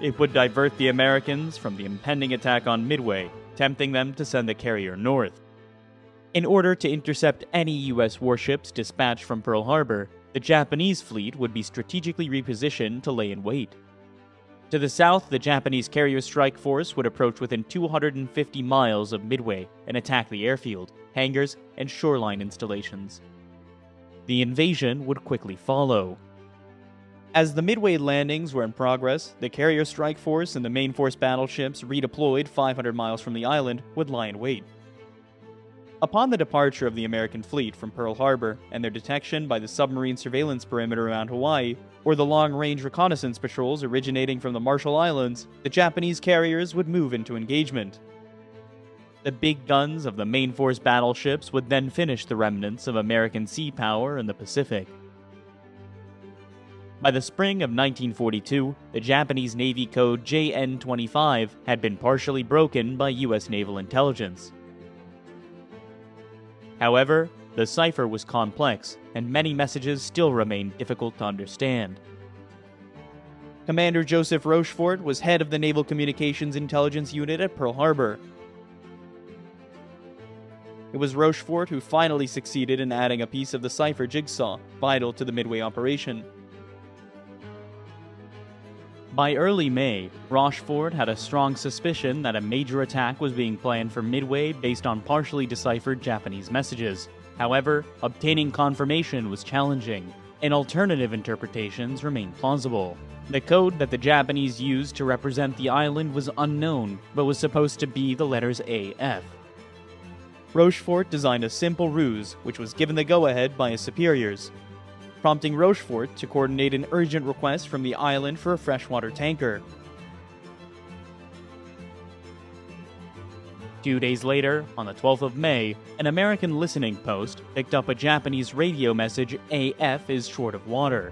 It would divert the Americans from the impending attack on Midway, tempting them to send the carrier north. In order to intercept any U.S. warships dispatched from Pearl Harbor, the Japanese fleet would be strategically repositioned to lay in wait. To the south, the Japanese carrier strike force would approach within 250 miles of Midway and attack the airfield, hangars, and shoreline installations. The invasion would quickly follow. As the Midway landings were in progress, the carrier strike force and the main force battleships redeployed 500 miles from the island would lie in wait. Upon the departure of the American fleet from Pearl Harbor and their detection by the submarine surveillance perimeter around Hawaii, or the long-range reconnaissance patrols originating from the Marshall Islands, the Japanese carriers would move into engagement. The big guns of the main force battleships would then finish the remnants of American sea power in the Pacific. By the spring of 1942, the Japanese Navy code JN-25 had been partially broken by U.S. naval intelligence. However, the cipher was complex, and many messages still remained difficult to understand. Commander Joseph Rochefort was head of the Naval Communications Intelligence Unit at Pearl Harbor. It was Rochefort who finally succeeded in adding a piece of the cipher jigsaw, vital to the Midway operation. By early May, Rochefort had a strong suspicion that a major attack was being planned for Midway based on partially deciphered Japanese messages. However, obtaining confirmation was challenging, and alternative interpretations remained plausible. The code that the Japanese used to represent the island was unknown, but was supposed to be the letters AF. Rochefort designed a simple ruse, which was given the go-ahead by his superiors, prompting Rochefort to coordinate an urgent request from the island for a freshwater tanker. 2 days later, on the 12th of May, an American listening post picked up a Japanese radio message, AF is short of water.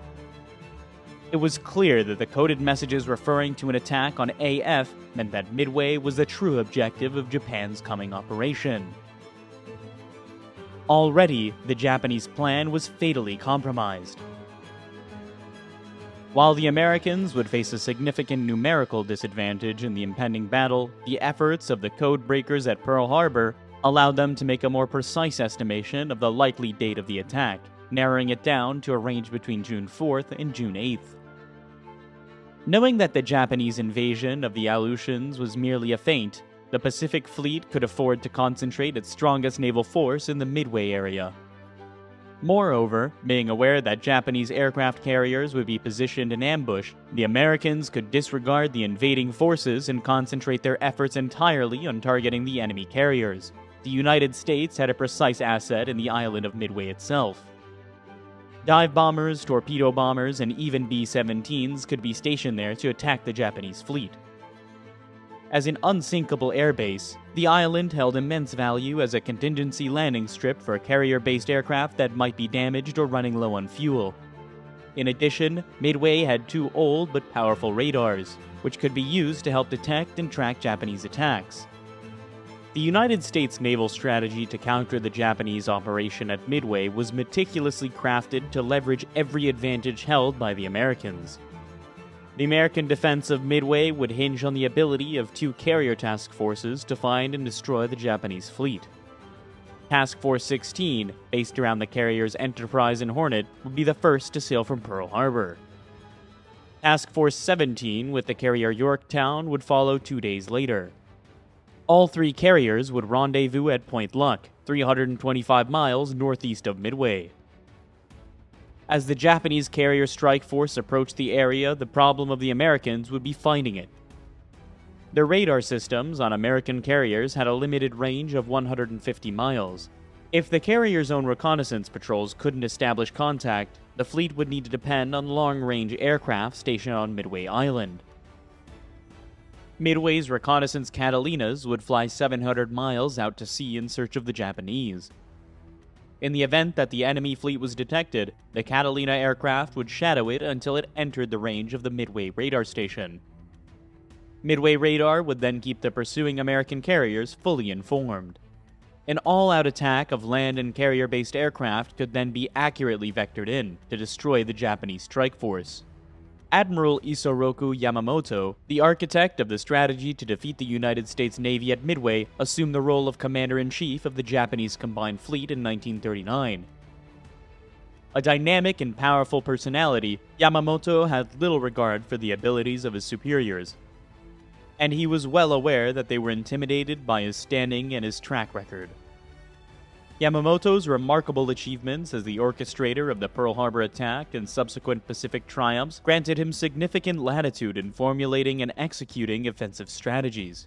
It was clear that the coded messages referring to an attack on AF meant that Midway was the true objective of Japan's coming operation. Already, the Japanese plan was fatally compromised. While the Americans would face a significant numerical disadvantage in the impending battle, the efforts of the code breakers at Pearl Harbor allowed them to make a more precise estimation of the likely date of the attack, narrowing it down to a range between June 4th and June 8th. Knowing that the Japanese invasion of the Aleutians was merely a feint, the Pacific Fleet could afford to concentrate its strongest naval force in the Midway area. Moreover, being aware that Japanese aircraft carriers would be positioned in ambush, the Americans could disregard the invading forces and concentrate their efforts entirely on targeting the enemy carriers. The United States had a precise asset in the island of Midway itself. Dive bombers, torpedo bombers, and even B-17s could be stationed there to attack the Japanese fleet. As an unsinkable airbase, the island held immense value as a contingency landing strip for carrier-based aircraft that might be damaged or running low on fuel. In addition, Midway had 2 old but powerful radars, which could be used to help detect and track Japanese attacks. The United States naval strategy to counter the Japanese operation at Midway was meticulously crafted to leverage every advantage held by the Americans. The American defense of Midway would hinge on the ability of 2 carrier task forces to find and destroy the Japanese fleet. Task Force 16, based around the carriers Enterprise and Hornet, would be the first to sail from Pearl Harbor. Task Force 17, with the carrier Yorktown, would follow 2 days later. All 3 carriers would rendezvous at Point Luck, 325 miles northeast of Midway. As the Japanese carrier strike force approached the area, the problem of the Americans would be finding it. The radar systems on American carriers had a limited range of 150 miles. If the carrier's own reconnaissance patrols couldn't establish contact, the fleet would need to depend on long-range aircraft stationed on Midway Island. Midway's reconnaissance Catalinas would fly 700 miles out to sea in search of the Japanese. In the event that the enemy fleet was detected, the Catalina aircraft would shadow it until it entered the range of the Midway radar station. Midway radar would then keep the pursuing American carriers fully informed. An all-out attack of land and carrier-based aircraft could then be accurately vectored in to destroy the Japanese strike force. Admiral Isoroku Yamamoto, the architect of the strategy to defeat the United States Navy at Midway, assumed the role of Commander-in-Chief of the Japanese Combined Fleet in 1939. A dynamic and powerful personality, Yamamoto had little regard for the abilities of his superiors, and he was well aware that they were intimidated by his standing and his track record. Yamamoto's remarkable achievements as the orchestrator of the Pearl Harbor attack and subsequent Pacific triumphs granted him significant latitude in formulating and executing offensive strategies.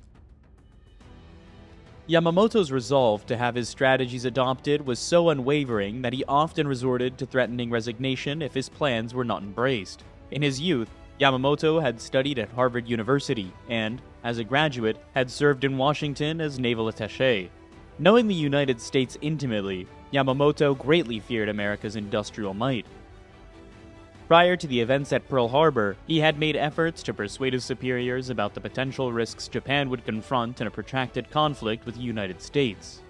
Yamamoto's resolve to have his strategies adopted was so unwavering that he often resorted to threatening resignation if his plans were not embraced. In his youth, Yamamoto had studied at Harvard University and, as a graduate, had served in Washington as naval attaché. Knowing the United States intimately, Yamamoto greatly feared America's industrial might. Prior to the events at Pearl Harbor, he had made efforts to persuade his superiors about the potential risks Japan would confront in a protracted conflict with the United States.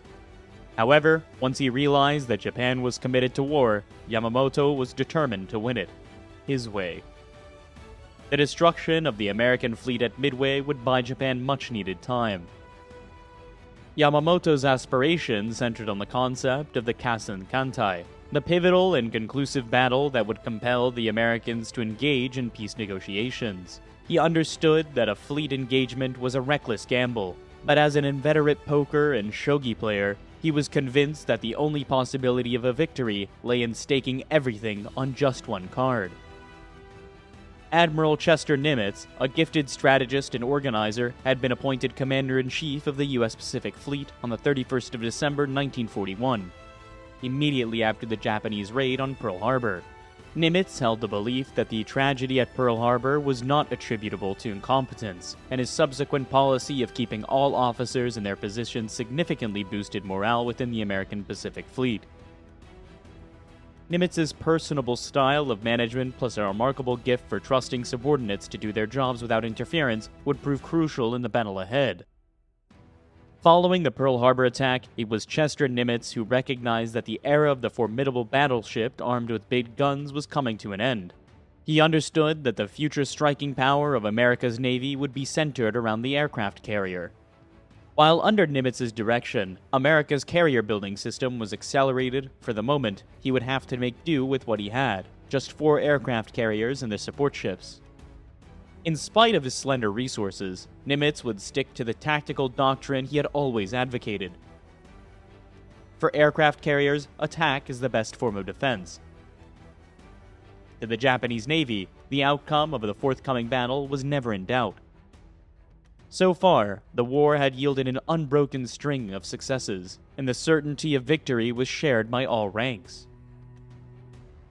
However, once he realized that Japan was committed to war, Yamamoto was determined to win it, his way. The destruction of the American fleet at Midway would buy Japan much-needed time. Yamamoto's aspirations centered on the concept of the Kasen Kantai, the pivotal and conclusive battle that would compel the Americans to engage in peace negotiations. He understood that a fleet engagement was a reckless gamble, but as an inveterate poker and shogi player, he was convinced that the only possibility of a victory lay in staking everything on just one card. Admiral Chester Nimitz, a gifted strategist and organizer, had been appointed Commander-in-Chief of the U.S. Pacific Fleet on the 31st of December 1941. Immediately after the Japanese raid on Pearl Harbor. Nimitz held the belief that the tragedy at Pearl Harbor was not attributable to incompetence, and his subsequent policy of keeping all officers in their positions significantly boosted morale within the American Pacific Fleet. Nimitz's personable style of management plus a remarkable gift for trusting subordinates to do their jobs without interference would prove crucial in the battle ahead. Following the Pearl Harbor attack, it was Chester Nimitz who recognized that the era of the formidable battleship armed with big guns was coming to an end. He understood that the future striking power of America's Navy would be centered around the aircraft carrier. While under Nimitz's direction, America's carrier building system was accelerated, for the moment, he would have to make do with what he had, just 4 aircraft carriers and their support ships. In spite of his slender resources, Nimitz would stick to the tactical doctrine he had always advocated. For aircraft carriers, attack is the best form of defense. To the Japanese Navy, the outcome of the forthcoming battle was never in doubt. So far, the war had yielded an unbroken string of successes, and the certainty of victory was shared by all ranks.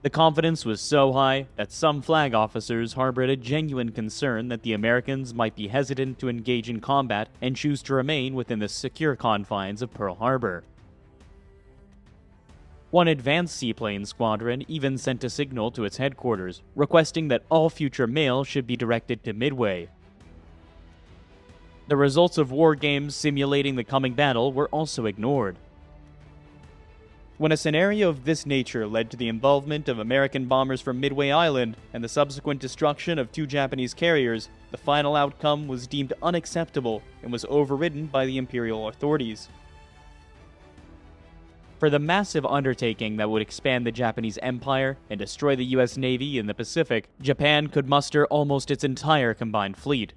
The confidence was so high that some flag officers harbored a genuine concern that the Americans might be hesitant to engage in combat and choose to remain within the secure confines of Pearl Harbor. One advanced seaplane squadron even sent a signal to its headquarters, requesting that all future mail should be directed to Midway. The results of war games simulating the coming battle were also ignored. When a scenario of this nature led to the involvement of American bombers from Midway Island and the subsequent destruction of 2 Japanese carriers, the final outcome was deemed unacceptable and was overridden by the imperial authorities. For the massive undertaking that would expand the Japanese Empire and destroy the U.S. Navy in the Pacific, Japan could muster almost its entire combined fleet.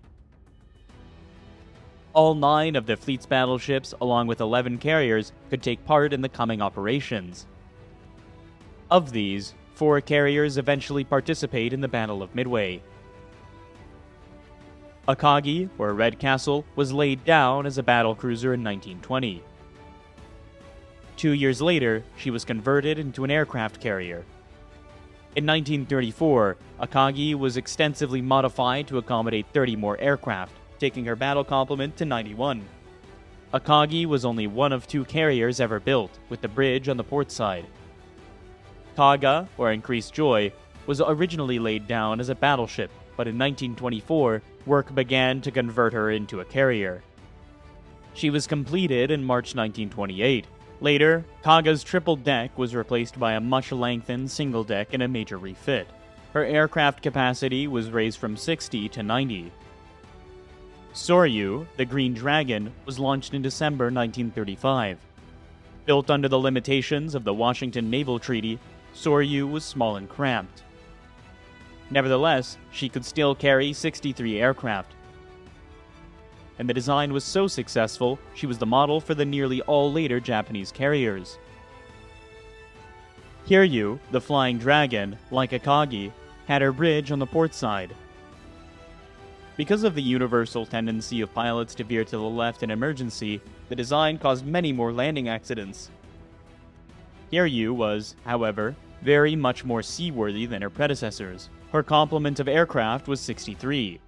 All 9 of the fleet's battleships, along with 11 carriers, could take part in the coming operations. Of these, 4 carriers eventually participate in the Battle of Midway. Akagi, or Red Castle, was laid down as a battlecruiser in 1920. 2 years later, she was converted into an aircraft carrier. In 1934, Akagi was extensively modified to accommodate 30 more aircraft, taking her battle complement to 91. Akagi was only one of 2 carriers ever built, with the bridge on the port side. Kaga, or Increased Joy, was originally laid down as a battleship, but in 1924, work began to convert her into a carrier. She was completed in March 1928. Later, Kaga's triple deck was replaced by a much-lengthened single deck and a major refit. Her aircraft capacity was raised from 60 to 90. Soryu, the Green Dragon, was launched in December 1935. Built under the limitations of the Washington Naval Treaty, Soryu was small and cramped. Nevertheless, she could still carry 63 aircraft. And the design was so successful, she was the model for the nearly all later Japanese carriers. Hiru, the Flying Dragon, like Akagi, had her bridge on the port side. Because of the universal tendency of pilots to veer to the left in emergency, the design caused many more landing accidents. Hiru was, however, very much more seaworthy than her predecessors. Her complement of aircraft was 63.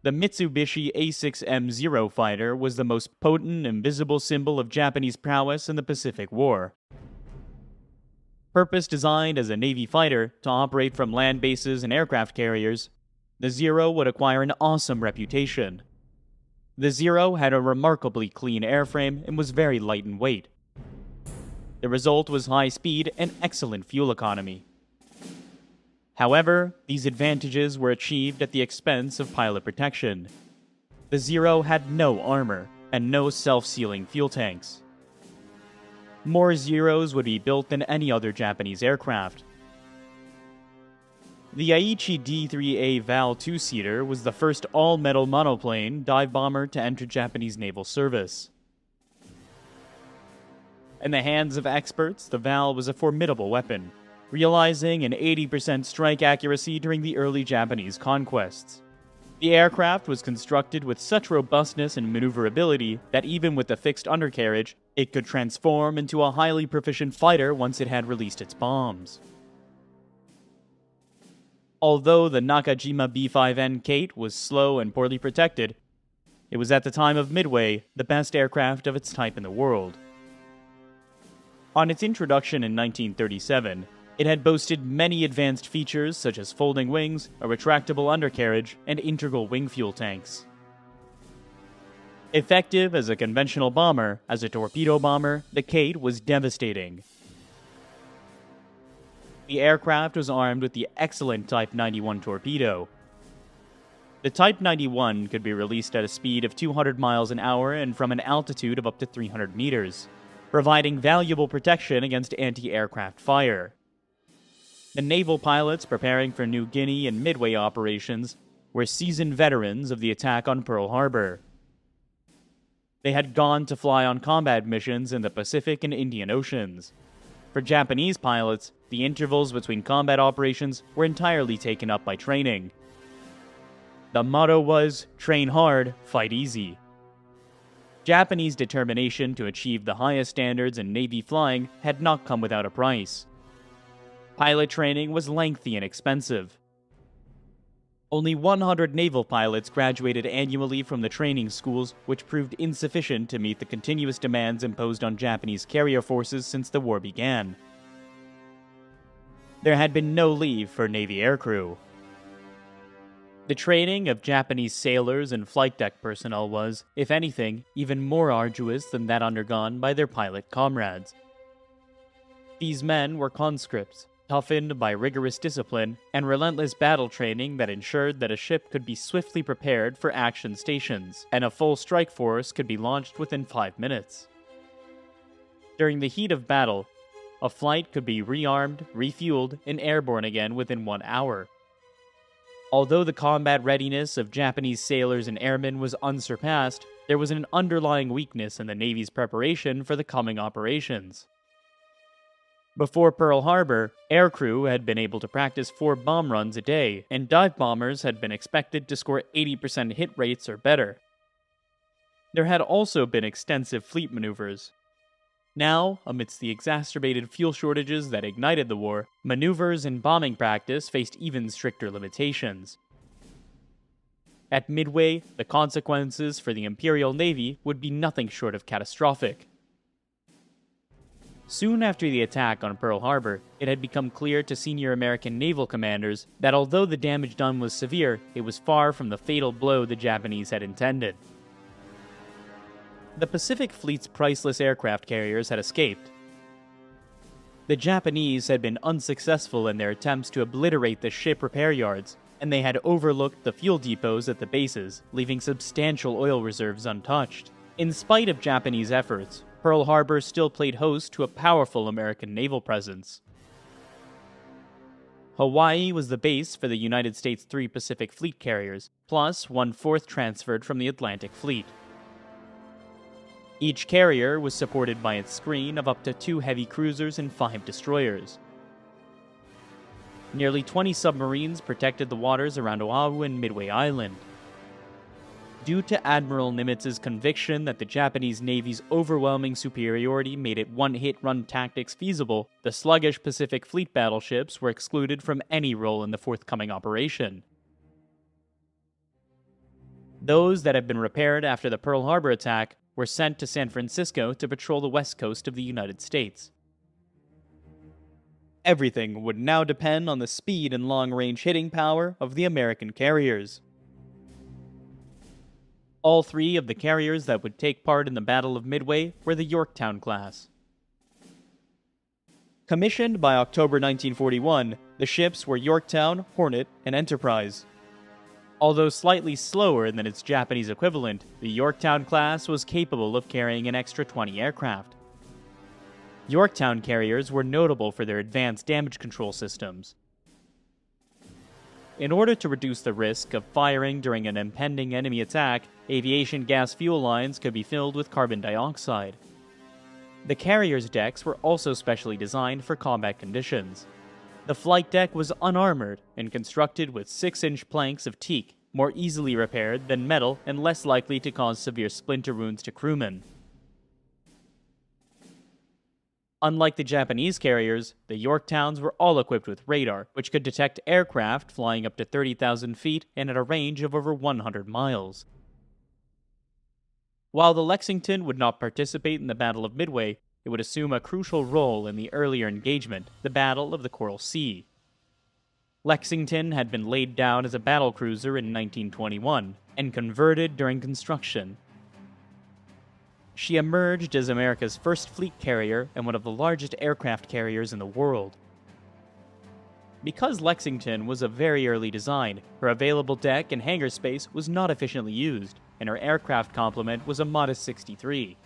The Mitsubishi A6M0 fighter was the most potent and visible symbol of Japanese prowess in the Pacific War. Purpose-designed as a Navy fighter to operate from land bases and aircraft carriers, the Zero would acquire an awesome reputation. The Zero had a remarkably clean airframe and was very light in weight. The result was high speed and excellent fuel economy. However, these advantages were achieved at the expense of pilot protection. The Zero had no armor and no self-sealing fuel tanks. More Zeros would be built than any other Japanese aircraft. The Aichi D-3A Val 2-seater was the first all-metal monoplane dive bomber to enter Japanese naval service. In the hands of experts, the Val was a formidable weapon, realizing an 80% strike accuracy during the early Japanese conquests. The aircraft was constructed with such robustness and maneuverability that even with the fixed undercarriage, it could transform into a highly proficient fighter once it had released its bombs. Although the Nakajima B-5N Kate was slow and poorly protected, it was at the time of Midway the best aircraft of its type in the world. On its introduction in 1937, it had boasted many advanced features such as folding wings, a retractable undercarriage, and integral wing fuel tanks. Effective as a conventional bomber, as a torpedo bomber, the Kate was devastating. The aircraft was armed with the excellent Type 91 torpedo. The Type 91 could be released at a speed of 200 miles an hour and from an altitude of up to 300 meters, providing valuable protection against anti-aircraft fire. The naval pilots preparing for New Guinea and Midway operations were seasoned veterans of the attack on Pearl Harbor. They had gone to fly on combat missions in the Pacific and Indian Oceans. For Japanese pilots, the intervals between combat operations were entirely taken up by training. The motto was, train hard, fight easy. Japanese determination to achieve the highest standards in Navy flying had not come without a price. Pilot training was lengthy and expensive. Only 100 naval pilots graduated annually from the training schools, which proved insufficient to meet the continuous demands imposed on Japanese carrier forces since the war began. There had been no leave for Navy aircrew. The training of Japanese sailors and flight deck personnel was, if anything, even more arduous than that undergone by their pilot comrades. These men were conscripts, toughened by rigorous discipline and relentless battle training that ensured that a ship could be swiftly prepared for action stations, and a full strike force could be launched within 5 minutes. During the heat of battle, a flight could be rearmed, refueled, and airborne again within 1 hour. Although the combat readiness of Japanese sailors and airmen was unsurpassed, there was an underlying weakness in the Navy's preparation for the coming operations. Before Pearl Harbor, aircrew had been able to practice 4 bomb runs a day, and dive bombers had been expected to score 80% hit rates or better. There had also been extensive fleet maneuvers. Now, amidst the exacerbated fuel shortages that ignited the war, maneuvers and bombing practice faced even stricter limitations. At Midway, the consequences for the Imperial Navy would be nothing short of catastrophic. Soon after the attack on Pearl Harbor, it had become clear to senior American naval commanders that although the damage done was severe, it was far from the fatal blow the Japanese had intended. The Pacific Fleet's priceless aircraft carriers had escaped. The Japanese had been unsuccessful in their attempts to obliterate the ship repair yards, and they had overlooked the fuel depots at the bases, leaving substantial oil reserves untouched. In spite of Japanese efforts, Pearl Harbor still played host to a powerful American naval presence. Hawaii was the base for the United States' 3 Pacific Fleet carriers, plus 1/4 transferred from the Atlantic Fleet. Each carrier was supported by its screen of up to 2 heavy cruisers and 5 destroyers. Nearly 20 submarines protected the waters around Oahu and Midway Island. Due to Admiral Nimitz's conviction that the Japanese Navy's overwhelming superiority made it one-hit-run tactics feasible, the sluggish Pacific Fleet battleships were excluded from any role in the forthcoming operation. Those that had been repaired after the Pearl Harbor attack were sent to San Francisco to patrol the west coast of the United States. Everything would now depend on the speed and long-range hitting power of the American carriers. All three of the carriers that would take part in the Battle of Midway were the Yorktown class. Commissioned by October 1941, the ships were Yorktown, Hornet, and Enterprise. Although slightly slower than its Japanese equivalent, the Yorktown class was capable of carrying an extra 20 aircraft. Yorktown carriers were notable for their advanced damage control systems. In order to reduce the risk of firing during an impending enemy attack, aviation gas fuel lines could be filled with carbon dioxide. The carrier's decks were also specially designed for combat conditions. The flight deck was unarmored and constructed with 6-inch planks of teak, more easily repaired than metal and less likely to cause severe splinter wounds to crewmen. Unlike the Japanese carriers, the Yorktowns were all equipped with radar, which could detect aircraft flying up to 30,000 feet and at a range of over 100 miles. While the Lexington would not participate in the Battle of Midway, it would assume a crucial role in the earlier engagement, the Battle of the Coral Sea. Lexington had been laid down as a battlecruiser in 1921 and converted during construction. She emerged as America's first fleet carrier and one of the largest aircraft carriers in the world. Because Lexington was a very early design, her available deck and hangar space was not efficiently used, and her aircraft complement was a modest 63.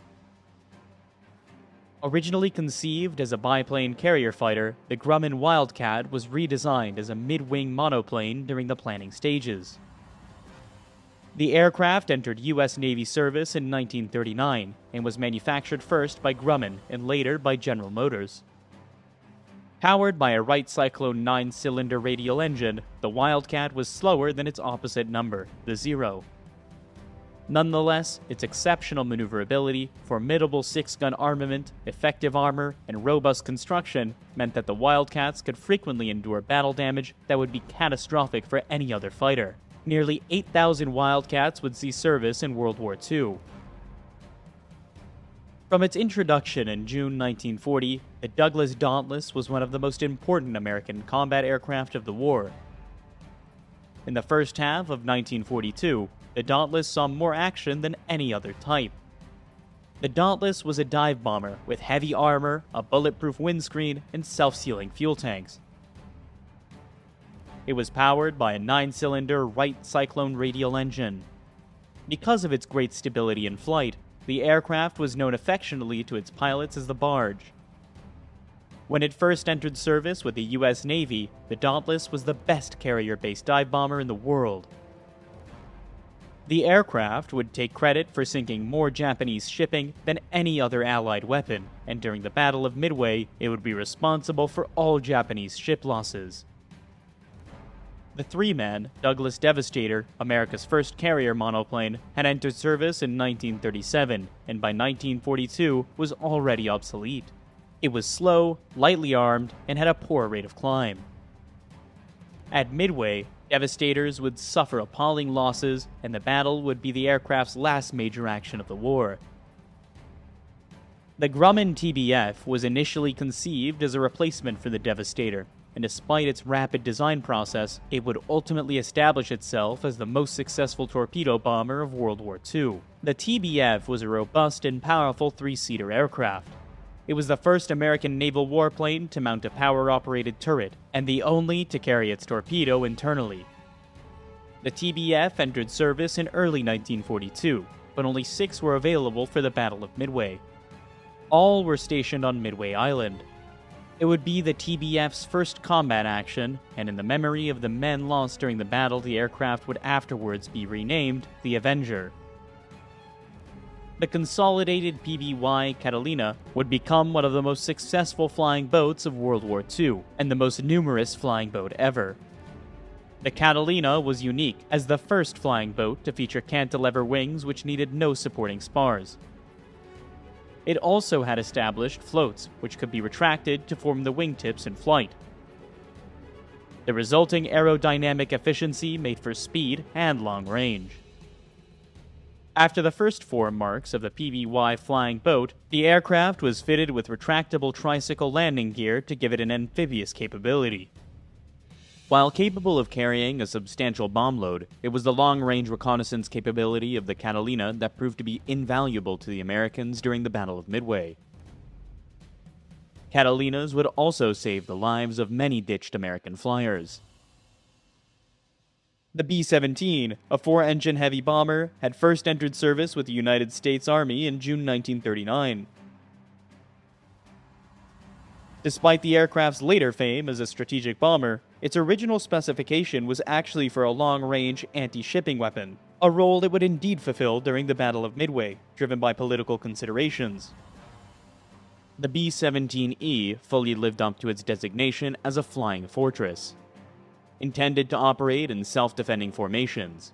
Originally conceived as a biplane carrier fighter, the Grumman Wildcat was redesigned as a mid-wing monoplane during the planning stages. The aircraft entered U.S. Navy service in 1939 and was manufactured first by Grumman and later by General Motors. Powered by a Wright Cyclone 9-cylinder radial engine, the Wildcat was slower than its opposite number, the Zero. Nonetheless, its exceptional maneuverability, formidable 6-gun armament, effective armor, and robust construction meant that the Wildcats could frequently endure battle damage that would be catastrophic for any other fighter. Nearly 8,000 Wildcats would see service in World War II. From its introduction in June 1940, the Douglas Dauntless was one of the most important American combat aircraft of the war. In the first half of 1942, the Dauntless saw more action than any other type. The Dauntless was a dive bomber with heavy armor, a bulletproof windscreen, and self-sealing fuel tanks. It was powered by a 9-cylinder Wright Cyclone radial engine. Because of its great stability in flight, the aircraft was known affectionately to its pilots as the Barge. When it first entered service with the U.S. Navy, the Dauntless was the best carrier-based dive bomber in the world. The aircraft would take credit for sinking more Japanese shipping than any other Allied weapon, and during the Battle of Midway, it would be responsible for all Japanese ship losses. The 3-man Douglas Devastator, America's first carrier monoplane, had entered service in 1937, and by 1942 was already obsolete. It was slow, lightly armed, and had a poor rate of climb. At Midway, Devastators would suffer appalling losses, and the battle would be the aircraft's last major action of the war. The Grumman TBF was initially conceived as a replacement for the Devastator, and despite its rapid design process, it would ultimately establish itself as the most successful torpedo bomber of World War II. The TBF was a robust and powerful 3-seater aircraft. It was the first American naval warplane to mount a power-operated turret, and the only to carry its torpedo internally. The TBF entered service in early 1942, but only 6 were available for the Battle of Midway. All were stationed on Midway Island. It would be the TBF's first combat action, and in the memory of the men lost during the battle, the aircraft would afterwards be renamed the Avenger. The consolidated PBY Catalina would become one of the most successful flying boats of World War II, and the most numerous flying boat ever. The Catalina was unique as the first flying boat to feature cantilever wings which needed no supporting spars. It also had established floats, which could be retracted to form the wingtips in flight. The resulting aerodynamic efficiency made for speed and long range. After the first 4 marks of the PBY flying boat, the aircraft was fitted with retractable tricycle landing gear to give it an amphibious capability. While capable of carrying a substantial bomb load, it was the long-range reconnaissance capability of the Catalina that proved to be invaluable to the Americans during the Battle of Midway. Catalinas would also save the lives of many ditched American flyers. The B-17, a 4-engine heavy bomber, had first entered service with the United States Army in June 1939. Despite the aircraft's later fame as a strategic bomber, its original specification was actually for a long-range anti-shipping weapon, a role it would indeed fulfill during the Battle of Midway, driven by political considerations. The B-17E fully lived up to its designation as a flying fortress, intended to operate in self-defending formations.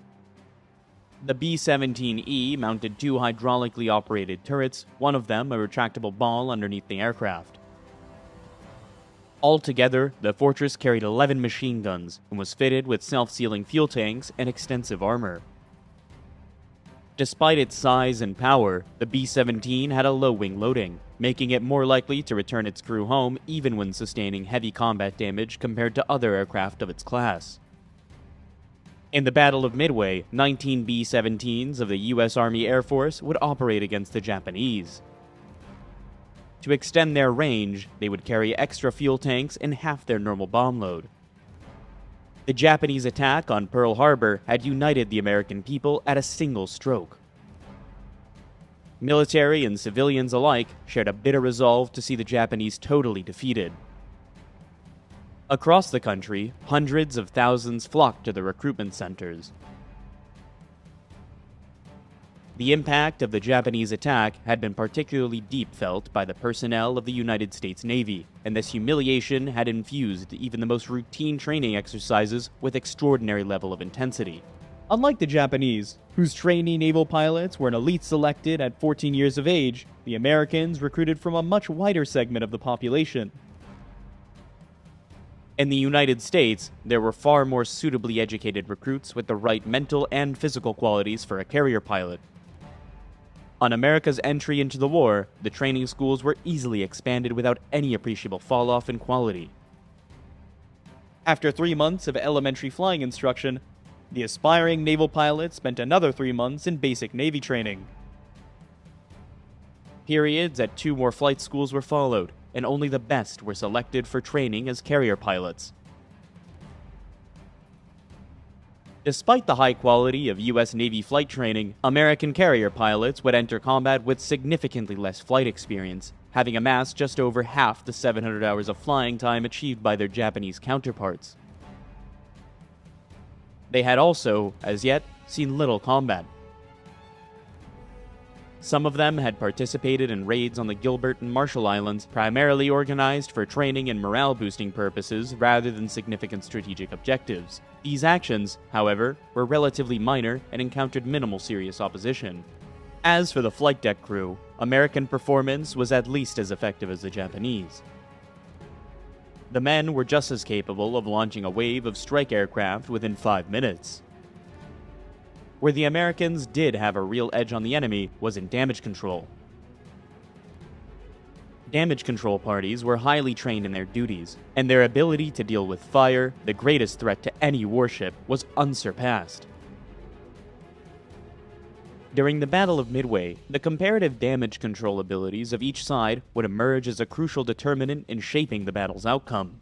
The B-17E mounted 2 hydraulically operated turrets, one of them a retractable ball underneath the aircraft. Altogether, the fortress carried 11 machine guns and was fitted with self-sealing fuel tanks and extensive armor. Despite its size and power, the B-17 had a low wing loading, making it more likely to return its crew home even when sustaining heavy combat damage compared to other aircraft of its class. In the Battle of Midway, 19 B-17s of the U.S. Army Air Force would operate against the Japanese. To extend their range, they would carry extra fuel tanks and half their normal bomb load. The Japanese attack on Pearl Harbor had united the American people at a single stroke. Military and civilians alike shared a bitter resolve to see the Japanese totally defeated. Across the country, hundreds of thousands flocked to the recruitment centers. The impact of the Japanese attack had been particularly deep felt by the personnel of the United States Navy, and this humiliation had infused even the most routine training exercises with extraordinary level of intensity. Unlike the Japanese, whose trainee naval pilots were an elite selected at 14 years of age, the Americans recruited from a much wider segment of the population. In the United States, there were far more suitably educated recruits with the right mental and physical qualities for a carrier pilot. On America's entry into the war, the training schools were easily expanded without any appreciable fall-off in quality. After 3 months of elementary flying instruction, the aspiring naval pilots spent another 3 months in basic Navy training. Periods at 2 more flight schools were followed, and only the best were selected for training as carrier pilots. Despite the high quality of U.S. Navy flight training, American carrier pilots would enter combat with significantly less flight experience, having amassed just over half the 700 hours of flying time achieved by their Japanese counterparts. They had also, as yet, seen little combat. Some of them had participated in raids on the Gilbert and Marshall Islands, primarily organized for training and morale-boosting purposes rather than significant strategic objectives. These actions, however, were relatively minor and encountered minimal serious opposition. As for the flight deck crew, American performance was at least as effective as the Japanese. The men were just as capable of launching a wave of strike aircraft within 5 minutes. Where the Americans did have a real edge on the enemy was in damage control. Damage control parties were highly trained in their duties, and their ability to deal with fire, the greatest threat to any warship, was unsurpassed. During the Battle of Midway, the comparative damage control abilities of each side would emerge as a crucial determinant in shaping the battle's outcome.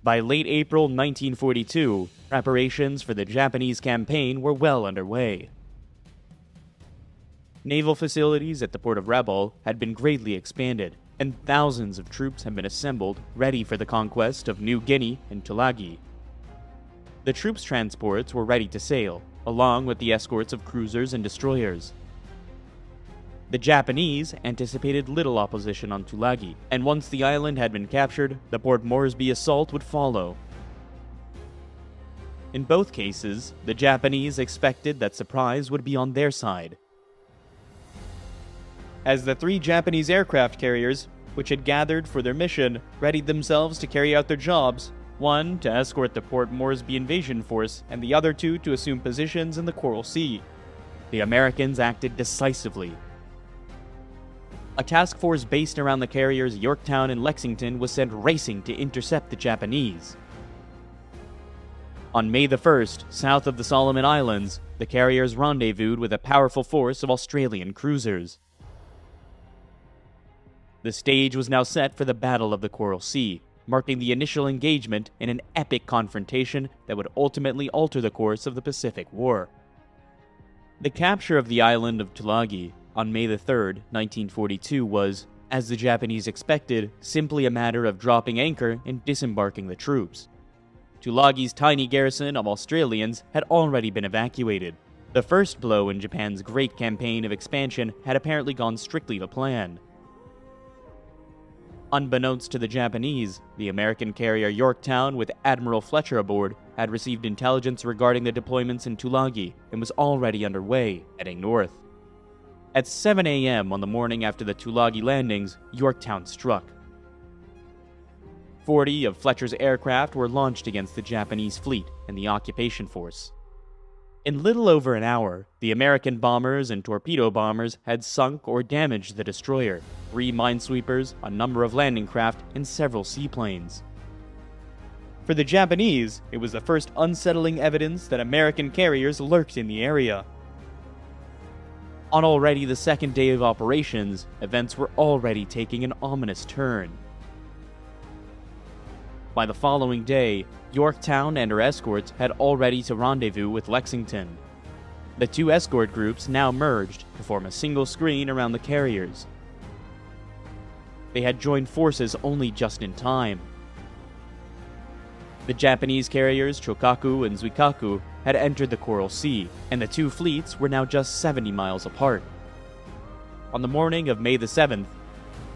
By late April 1942, preparations for the Japanese campaign were well underway. Naval facilities at the port of Rabaul had been greatly expanded, and thousands of troops had been assembled, ready for the conquest of New Guinea and Tulagi. The troops' transports were ready to sail, along with the escorts of cruisers and destroyers. The Japanese anticipated little opposition on Tulagi, and once the island had been captured, the Port Moresby assault would follow. In both cases, the Japanese expected that surprise would be on their side. As the 3 Japanese aircraft carriers, which had gathered for their mission, readied themselves to carry out their jobs, one to escort the Port Moresby invasion force, and the other 2 to assume positions in the Coral Sea, the Americans acted decisively. A task force based around the carriers Yorktown and Lexington was sent racing to intercept the Japanese. On May the 1st, south of the Solomon Islands, the carriers rendezvoused with a powerful force of Australian cruisers. The stage was now set for the Battle of the Coral Sea, marking the initial engagement in an epic confrontation that would ultimately alter the course of the Pacific War. The capture of the island of Tulagi on May the 3rd, 1942 was, as the Japanese expected, simply a matter of dropping anchor and disembarking the troops. Tulagi's tiny garrison of Australians had already been evacuated. The first blow in Japan's great campaign of expansion had apparently gone strictly to plan. Unbeknownst to the Japanese, the American carrier Yorktown with Admiral Fletcher aboard had received intelligence regarding the deployments in Tulagi and was already underway, heading north. At 7 a.m. on the morning after the Tulagi landings, Yorktown struck. 40 of Fletcher's aircraft were launched against the Japanese fleet and the occupation force. In little over an hour, the American bombers and torpedo bombers had sunk or damaged the destroyer, 3 minesweepers, a number of landing craft, and several seaplanes. For the Japanese, it was the first unsettling evidence that American carriers lurked in the area. On already the second day of operations, events were already taking an ominous turn. By the following day, Yorktown and her escorts had already to rendezvous with Lexington. The 2 escort groups now merged to form a single screen around the carriers. They had joined forces only just in time. The Japanese carriers Chokaku and Zuikaku had entered the Coral Sea, and the 2 fleets were now just 70 miles apart. On the morning of May the 7th,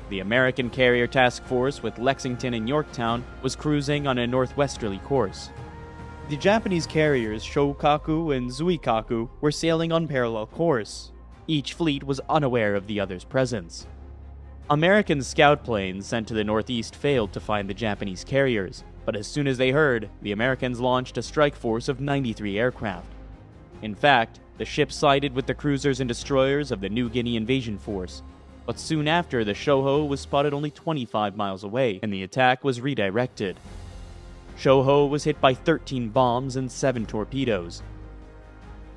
the American carrier task force with Lexington and Yorktown was cruising on a northwesterly course. The Japanese carriers Shokaku and Zuikaku were sailing on parallel course. Each fleet was unaware of the other's presence. American scout planes sent to the northeast failed to find the Japanese carriers, but as soon as they heard, the Americans launched a strike force of 93 aircraft. In fact, the ships sided with the cruisers and destroyers of the New Guinea invasion force. But soon after, the Shoho was spotted only 25 miles away, and the attack was redirected. Shoho was hit by 13 bombs and 7 torpedoes.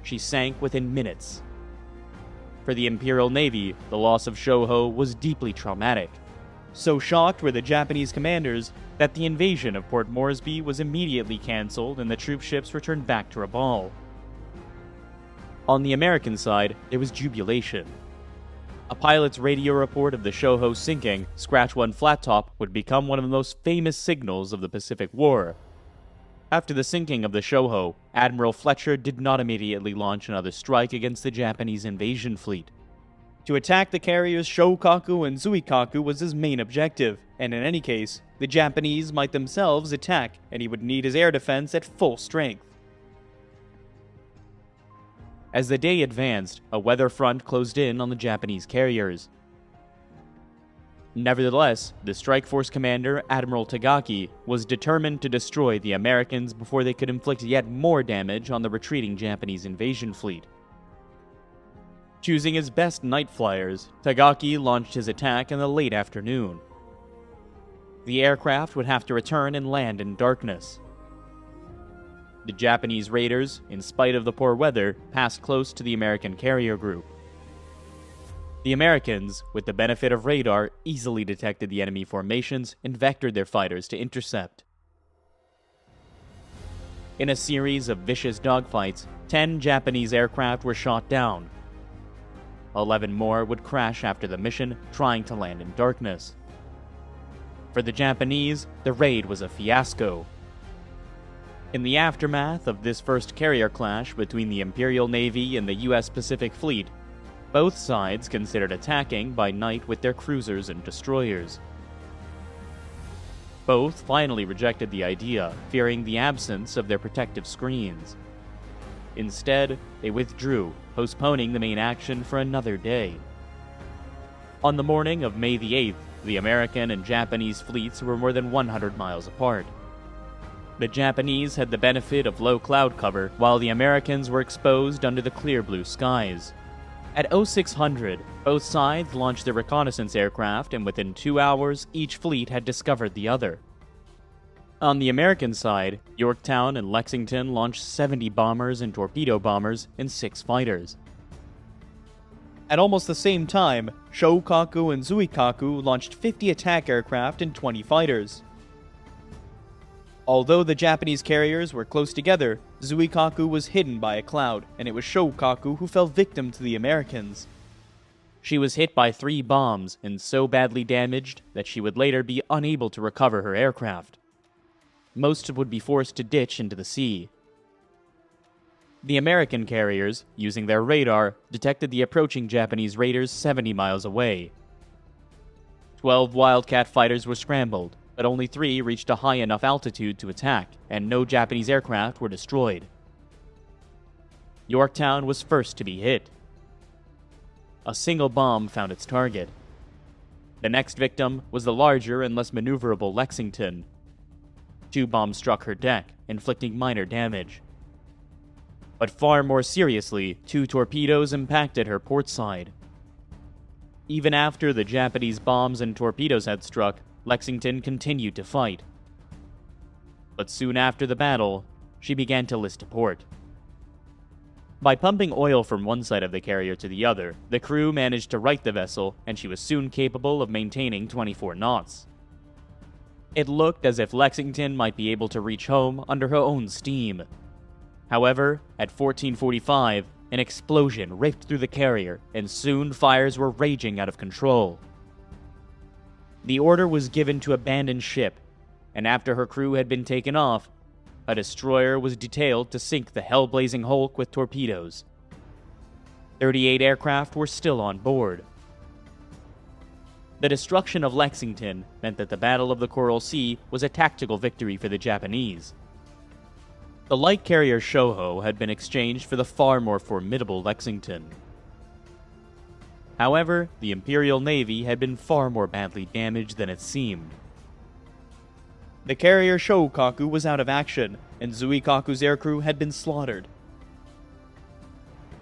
She sank within minutes. For the Imperial Navy, the loss of Shoho was deeply traumatic. So shocked were the Japanese commanders that the invasion of Port Moresby was immediately cancelled and the troop ships returned back to Rabaul. On the American side, there was jubilation. A pilot's radio report of the Shoho sinking, Scratch 1 flat top, would become one of the most famous signals of the Pacific War. After the sinking of the Shoho, Admiral Fletcher did not immediately launch another strike against the Japanese invasion fleet. To attack the carriers Shokaku and Zuikaku was his main objective, and in any case, the Japanese might themselves attack, and he would need his air defense at full strength. As the day advanced, a weather front closed in on the Japanese carriers. Nevertheless, the strike force commander, Admiral Tagaki, was determined to destroy the Americans before they could inflict yet more damage on the retreating Japanese invasion fleet. Choosing his best night flyers, Tagaki launched his attack in the late afternoon. The aircraft would have to return and land in darkness. The Japanese raiders, in spite of the poor weather, passed close to the American carrier group. The Americans, with the benefit of radar, easily detected the enemy formations and vectored their fighters to intercept. In a series of vicious dogfights, 10 Japanese aircraft were shot down. 11 more would crash after the mission, trying to land in darkness. For the Japanese, the raid was a fiasco. In the aftermath of this first carrier clash between the Imperial Navy and the U.S. Pacific Fleet, both sides considered attacking by night with their cruisers and destroyers. Both finally rejected the idea, fearing the absence of their protective screens. Instead, they withdrew, postponing the main action for another day. On the morning of May the 8th, the American and Japanese fleets were more than 100 miles apart. The Japanese had the benefit of low cloud cover, while the Americans were exposed under the clear blue skies. At 0600, both sides launched their reconnaissance aircraft, and within 2 hours, each fleet had discovered the other. On the American side, Yorktown and Lexington launched 70 bombers and torpedo bombers and 6 fighters. At almost the same time, Shokaku and Zuikaku launched 50 attack aircraft and 20 fighters. Although the Japanese carriers were close together, Zuikaku was hidden by a cloud, and it was Shokaku who fell victim to the Americans. She was hit by 3 bombs and so badly damaged that she would later be unable to recover her aircraft. Most would be forced to ditch into the sea. The American carriers, using their radar, detected the approaching Japanese raiders 70 miles away. 12 Wildcat fighters were scrambled, but only 3 reached a high enough altitude to attack, and no Japanese aircraft were destroyed. Yorktown was first to be hit. A single bomb found its target. The next victim was the larger and less maneuverable Lexington. 2 bombs struck her deck, inflicting minor damage. But far more seriously, 2 torpedoes impacted her port side. Even after the Japanese bombs and torpedoes had struck, Lexington continued to fight. But soon after the battle, she began to list to port. By pumping oil from one side of the carrier to the other, the crew managed to right the vessel, and she was soon capable of maintaining 24 knots. It looked as if Lexington might be able to reach home under her own steam. However, at 14:45, an explosion ripped through the carrier, and soon fires were raging out of control. The order was given to abandon ship, and after her crew had been taken off, a destroyer was detailed to sink the hell-blazing hulk with torpedoes. 38 aircraft were still on board. The destruction of Lexington meant that the Battle of the Coral Sea was a tactical victory for the Japanese. The light carrier Shoho had been exchanged for the far more formidable Lexington. However, the Imperial Navy had been far more badly damaged than it seemed. The carrier Shokaku was out of action, and Zuikaku's aircrew had been slaughtered.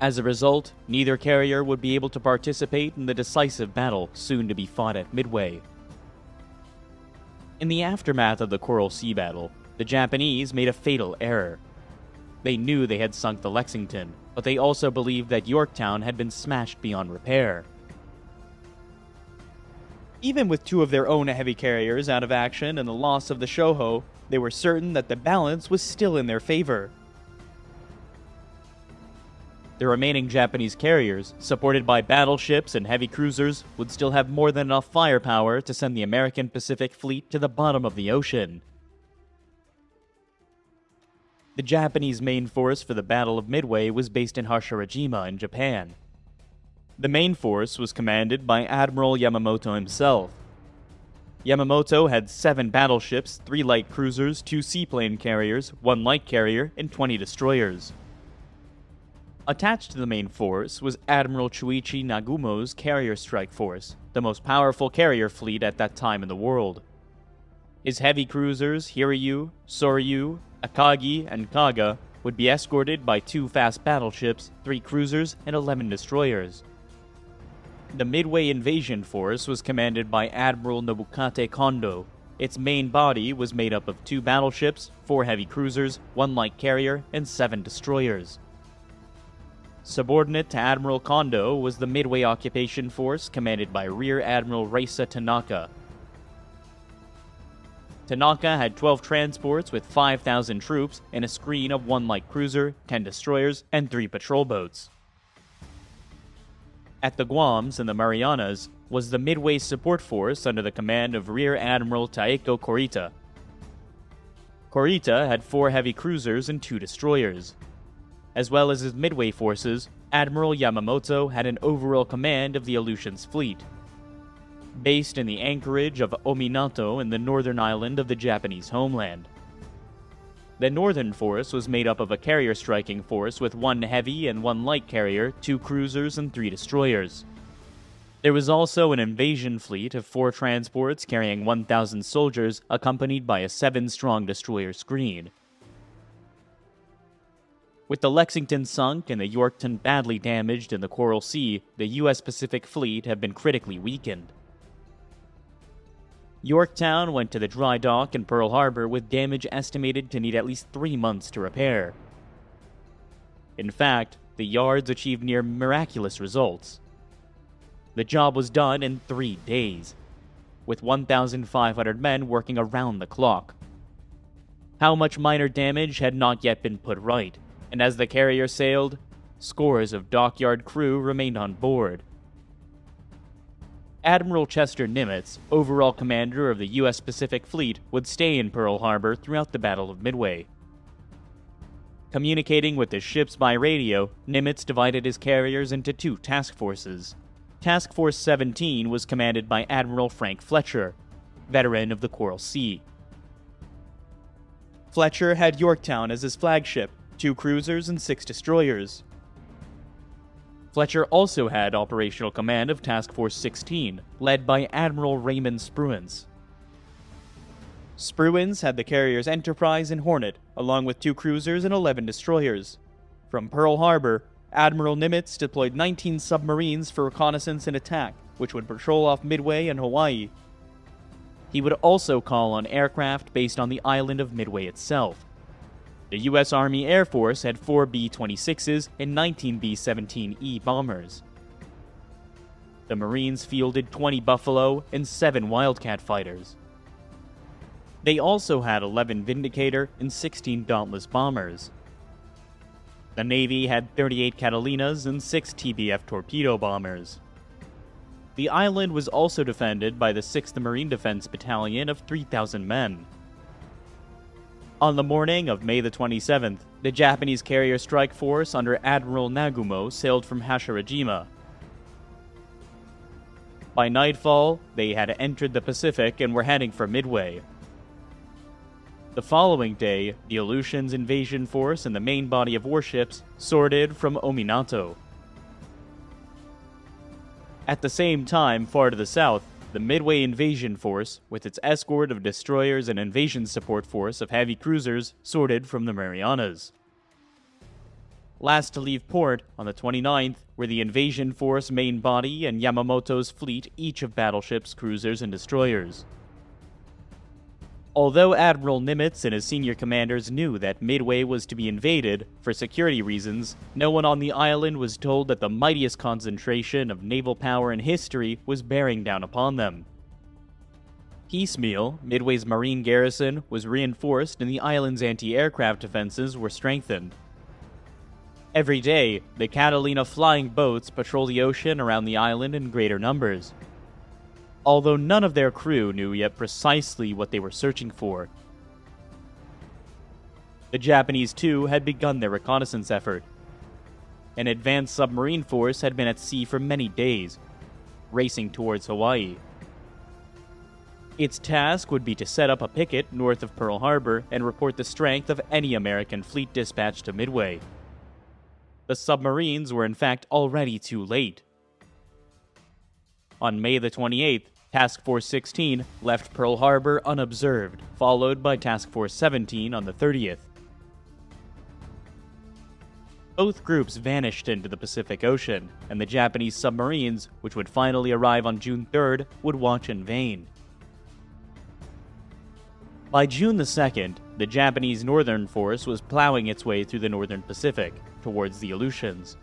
As a result, neither carrier would be able to participate in the decisive battle soon to be fought at Midway. In the aftermath of the Coral Sea battle, the Japanese made a fatal error. They knew they had sunk the Lexington, but they also believed that Yorktown had been smashed beyond repair. Even with 2 of their own heavy carriers out of action and the loss of the Shoho, they were certain that the balance was still in their favor. The remaining Japanese carriers, supported by battleships and heavy cruisers, would still have more than enough firepower to send the American Pacific Fleet to the bottom of the ocean. The Japanese main force for the Battle of Midway was based in Hashirajima in Japan. The main force was commanded by Admiral Yamamoto himself. Yamamoto had 7 battleships, 3 light cruisers, 2 seaplane carriers, 1 light carrier, and 20 destroyers. Attached to the main force was Admiral Chuichi Nagumo's carrier strike force, the most powerful carrier fleet at that time in the world. His heavy cruisers, Hiru, Soryu, Akagi, and Kaga, would be escorted by 2 fast battleships, 3 cruisers, and 11 destroyers. The Midway invasion force was commanded by Admiral Nobukate Kondo. Its main body was made up of 2 battleships, 4 heavy cruisers, 1 light carrier, and 7 destroyers. Subordinate to Admiral Kondo was the Midway occupation force commanded by Rear Admiral Reisa Tanaka. Tanaka had 12 transports with 5,000 troops and a screen of 1 light cruiser, 10 destroyers, and 3 patrol boats. At the Guams and the Marianas was the Midway support force under the command of Rear Admiral Taeko Kurita. Kurita had 4 heavy cruisers and 2 destroyers. As well as his Midway forces, Admiral Yamamoto had an overall command of the Aleutians fleet. based in the anchorage of Ominato in the northern island of the Japanese homeland. The northern force was made up of a carrier striking force with 1 heavy and 1 light carrier, 2 cruisers, and 3 destroyers. There was also an invasion fleet of 4 transports carrying 1,000 soldiers, accompanied by a 7-strong destroyer screen. With the Lexington sunk and the Yorktown badly damaged in the Coral Sea, the U.S. Pacific Fleet had been critically weakened. Yorktown went to the dry dock in Pearl Harbor with damage estimated to need at least 3 months to repair. In fact, the yards achieved near miraculous results. The job was done in 3 days, with 1,500 men working around the clock. How much minor damage had not yet been put right, and as the carrier sailed, scores of dockyard crew remained on board. Admiral Chester Nimitz, overall commander of the U.S. Pacific Fleet, would stay in Pearl Harbor throughout the Battle of Midway. Communicating with his ships by radio, Nimitz divided his carriers into 2 task forces. Task Force 17 was commanded by Admiral Frank Fletcher, veteran of the Coral Sea. Fletcher had Yorktown as his flagship, 2 cruisers and 6 destroyers. Fletcher also had operational command of Task Force 16, led by Admiral Raymond Spruance. Spruance had the carriers Enterprise and Hornet, along with 2 cruisers and 11 destroyers. From Pearl Harbor, Admiral Nimitz deployed 19 submarines for reconnaissance and attack, which would patrol off Midway and Hawaii. He would also call on aircraft based on the island of Midway itself. The U.S. Army Air Force had 4 B-26s and 19 B-17E bombers. The Marines fielded 20 Buffalo and 7 Wildcat fighters. They also had 11 Vindicator and 16 Dauntless bombers. The Navy had 38 Catalinas and 6 TBF torpedo bombers. The island was also defended by the 6th Marine Defense Battalion of 3,000 men. On the morning of May the 27th, the Japanese carrier strike force under Admiral Nagumo sailed from Hashirajima. By nightfall, they had entered the Pacific and were heading for Midway. The following day, the Aleutians invasion force and the main body of warships sorted from Ominato. At the same time, far to the south, the Midway invasion force, with its escort of destroyers and invasion support force of heavy cruisers, sorted from the Marianas. Last to leave port, on the 29th, were the invasion force main body and Yamamoto's fleet, each of battleships, cruisers, and destroyers. Although Admiral Nimitz and his senior commanders knew that Midway was to be invaded, for security reasons, no one on the island was told that the mightiest concentration of naval power in history was bearing down upon them. Piecemeal, Midway's marine garrison was reinforced and the island's anti-aircraft defenses were strengthened. Every day, the Catalina flying boats patrol the ocean around the island in greater numbers. Although none of their crew knew yet precisely what they were searching for. The Japanese, too, had begun their reconnaissance effort. An advanced submarine force had been at sea for many days, racing towards Hawaii. Its task would be to set up a picket north of Pearl Harbor and report the strength of any American fleet dispatched to Midway. The submarines were in fact already too late. On May the 28th, Task Force 16 left Pearl Harbor unobserved, followed by Task Force 17 on the 30th. Both groups vanished into the Pacific Ocean, and the Japanese submarines, which would finally arrive on June 3rd, would watch in vain. By June the 2nd, the Japanese Northern Force was plowing its way through the Northern Pacific, towards the Aleutians.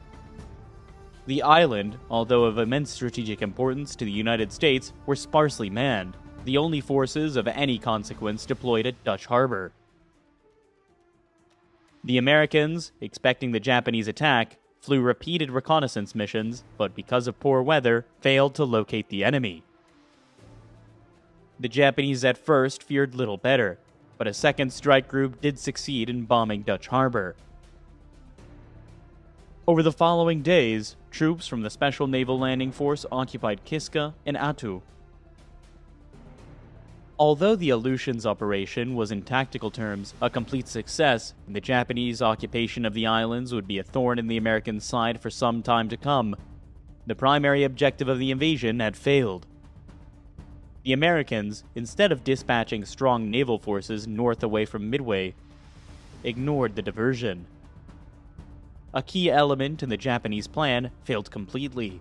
The island, although of immense strategic importance to the United States, were sparsely manned, the only forces of any consequence deployed at Dutch Harbor. The Americans, expecting the Japanese attack, flew repeated reconnaissance missions, but because of poor weather, failed to locate the enemy. The Japanese at first feared little better, but a second strike group did succeed in bombing Dutch Harbor. Over the following days, troops from the Special Naval Landing Force occupied Kiska and Attu. Although the Aleutians operation was in tactical terms a complete success, and the Japanese occupation of the islands would be a thorn in the American side for some time to come, the primary objective of the invasion had failed. The Americans, instead of dispatching strong naval forces north away from Midway, ignored the diversion. A key element in the Japanese plan failed completely.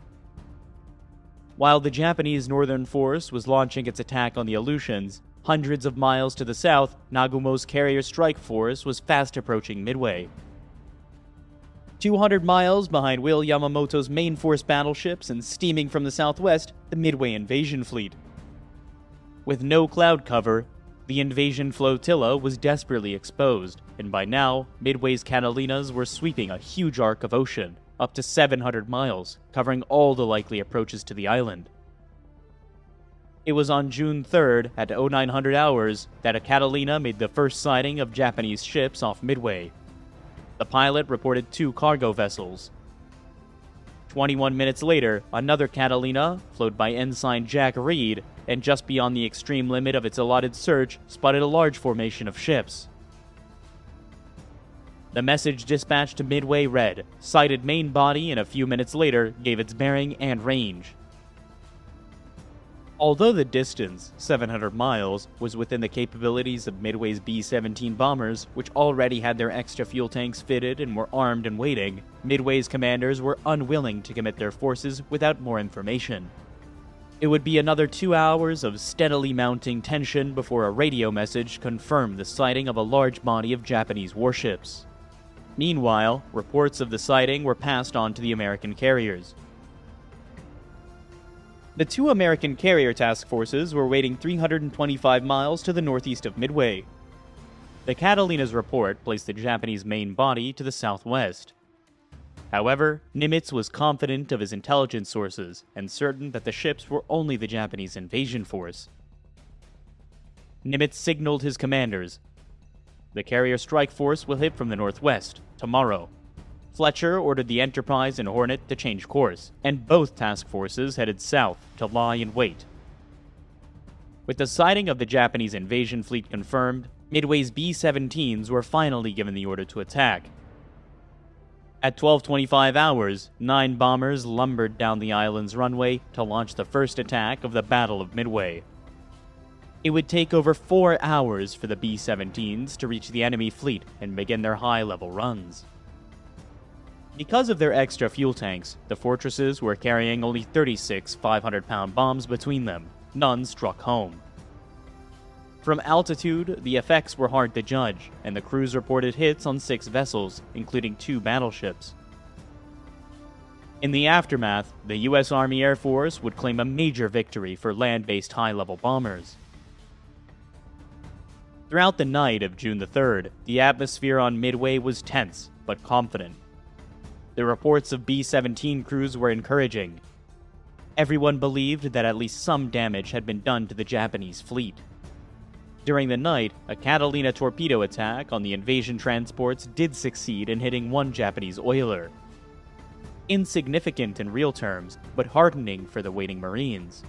While the Japanese northern force was launching its attack on the Aleutians, hundreds of miles to the south, Nagumo's carrier strike force was fast approaching Midway. 200 miles behind Will Yamamoto's main force battleships and steaming from the southwest, the Midway invasion fleet. With no cloud cover, the invasion flotilla was desperately exposed, and by now, Midway's Catalinas were sweeping a huge arc of ocean, up to 700 miles, covering all the likely approaches to the island. It was on June 3rd at 0900 hours that a Catalina made the first sighting of Japanese ships off Midway. The pilot reported 2 cargo vessels. 21 minutes later, another Catalina, flown by Ensign Jack Reed, and just beyond the extreme limit of its allotted search, spotted a large formation of ships. The message dispatched to Midway read, "Sighted main body," and a few minutes later gave its bearing and range. Although the distance, 700 miles, was within the capabilities of Midway's B-17 bombers, which already had their extra fuel tanks fitted and were armed and waiting, Midway's commanders were unwilling to commit their forces without more information. It would be another 2 hours of steadily mounting tension before a radio message confirmed the sighting of a large body of Japanese warships. Meanwhile, reports of the sighting were passed on to the American carriers. The 2 American carrier task forces were waiting 325 miles to the northeast of Midway. The Catalina's report placed the Japanese main body to the southwest. However, Nimitz was confident of his intelligence sources and certain that the ships were only the Japanese invasion force. Nimitz signaled his commanders, "The carrier strike force will hit from the northwest, tomorrow." Fletcher ordered the Enterprise and Hornet to change course, and both task forces headed south to lie in wait. With the sighting of the Japanese invasion fleet confirmed, Midway's B-17s were finally given the order to attack. At 12:25 hours, 9 bombers lumbered down the island's runway to launch the first attack of the Battle of Midway. It would take over 4 hours for the B-17s to reach the enemy fleet and begin their high-level runs. Because of their extra fuel tanks, the fortresses were carrying only 36 500-pound bombs between them. None struck home. From altitude, the effects were hard to judge, and the crews reported hits on 6 vessels, including 2 battleships. In the aftermath, the U.S. Army Air Force would claim a major victory for land-based high-level bombers. Throughout the night of June the 3rd, the atmosphere on Midway was tense, but confident. The reports of B-17 crews were encouraging. Everyone believed that at least some damage had been done to the Japanese fleet. During the night, a Catalina torpedo attack on the invasion transports did succeed in hitting 1 Japanese oiler. Insignificant in real terms, but heartening for the waiting Marines.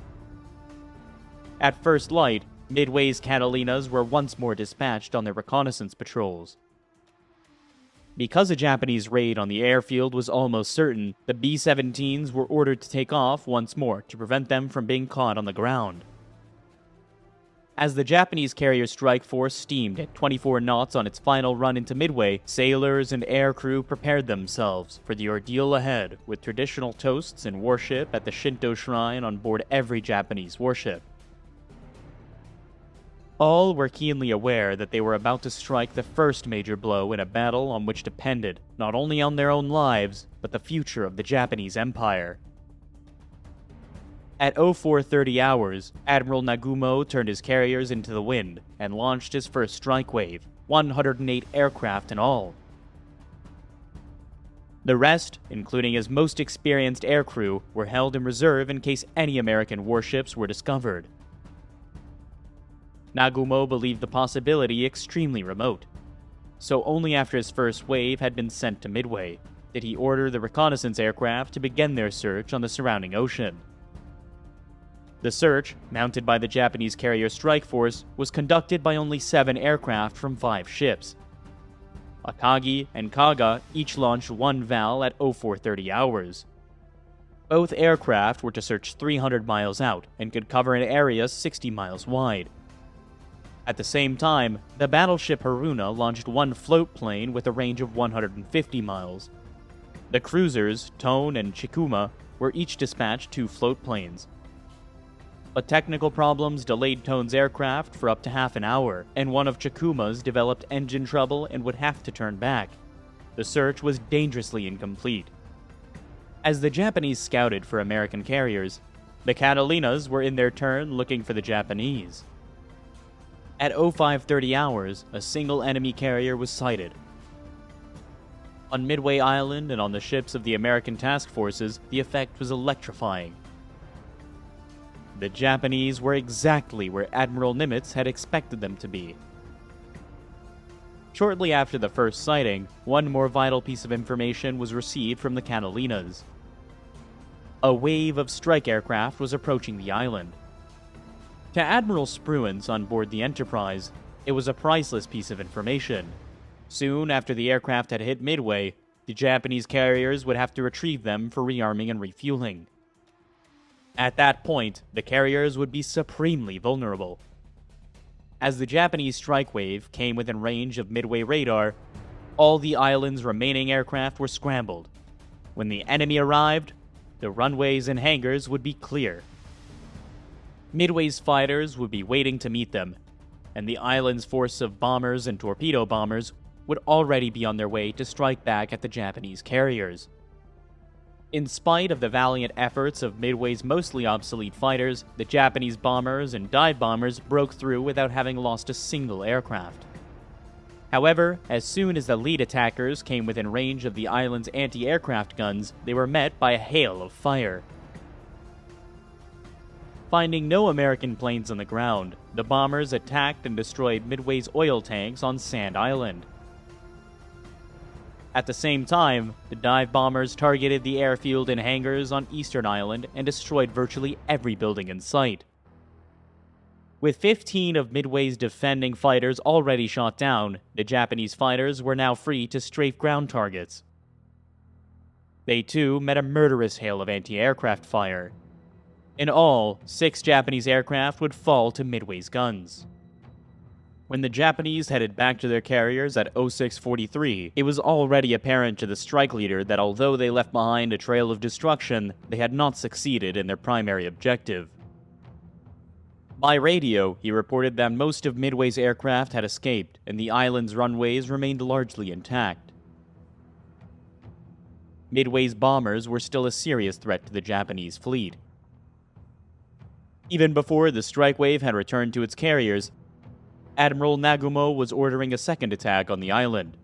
At first light, Midway's Catalinas were once more dispatched on their reconnaissance patrols. Because a Japanese raid on the airfield was almost certain, the B-17s were ordered to take off once more to prevent them from being caught on the ground. As the Japanese carrier strike force steamed at 24 knots on its final run into Midway, sailors and air crew prepared themselves for the ordeal ahead with traditional toasts and worship at the Shinto shrine on board every Japanese warship. All were keenly aware that they were about to strike the first major blow in a battle on which depended not only on their own lives, but the future of the Japanese Empire. At 0430 hours, Admiral Nagumo turned his carriers into the wind and launched his first strike wave, 108 aircraft in all. The rest, including his most experienced aircrew, were held in reserve in case any American warships were discovered. Nagumo believed the possibility extremely remote, so only after his first wave had been sent to Midway did he order the reconnaissance aircraft to begin their search on the surrounding ocean. The search, mounted by the Japanese carrier strike force, was conducted by only 7 aircraft from 5 ships. Akagi and Kaga each launched 1 VAL at 0430 hours. Both aircraft were to search 300 miles out and could cover an area 60 miles wide. At the same time, the battleship Haruna launched 1 float plane with a range of 150 miles. The cruisers, Tone and Chikuma, were each dispatched 2 float planes. But technical problems delayed Tone's aircraft for up to half an hour, and one of Chikuma's developed engine trouble and would have to turn back. The search was dangerously incomplete. As the Japanese scouted for American carriers, the Catalinas were in their turn looking for the Japanese. At 0530 hours, a single enemy carrier was sighted. On Midway Island and on the ships of the American task forces, the effect was electrifying. The Japanese were exactly where Admiral Nimitz had expected them to be. Shortly after the first sighting, one more vital piece of information was received from the Catalinas. A wave of strike aircraft was approaching the island. To Admiral Spruance on board the Enterprise, it was a priceless piece of information. Soon after the aircraft had hit Midway, the Japanese carriers would have to retrieve them for rearming and refueling. At that point, the carriers would be supremely vulnerable. As the Japanese strike wave came within range of Midway radar, all the island's remaining aircraft were scrambled. When the enemy arrived, the runways and hangars would be clear. Midway's fighters would be waiting to meet them, and the island's force of bombers and torpedo bombers would already be on their way to strike back at the Japanese carriers. In spite of the valiant efforts of Midway's mostly obsolete fighters, the Japanese bombers and dive bombers broke through without having lost a single aircraft. However, as soon as the lead attackers came within range of the island's anti-aircraft guns, they were met by a hail of fire. Finding no American planes on the ground, the bombers attacked and destroyed Midway's oil tanks on Sand Island. At the same time, the dive bombers targeted the airfield and hangars on Eastern Island and destroyed virtually every building in sight. With 15 of Midway's defending fighters already shot down, the Japanese fighters were now free to strafe ground targets. They too met a murderous hail of anti-aircraft fire. In all, 6 Japanese aircraft would fall to Midway's guns. When the Japanese headed back to their carriers at 0643, it was already apparent to the strike leader that although they left behind a trail of destruction, they had not succeeded in their primary objective. By radio, he reported that most of Midway's aircraft had escaped, and the island's runways remained largely intact. Midway's bombers were still a serious threat to the Japanese fleet. Even before the strike wave had returned to its carriers, Admiral Nagumo was ordering a second attack on the island.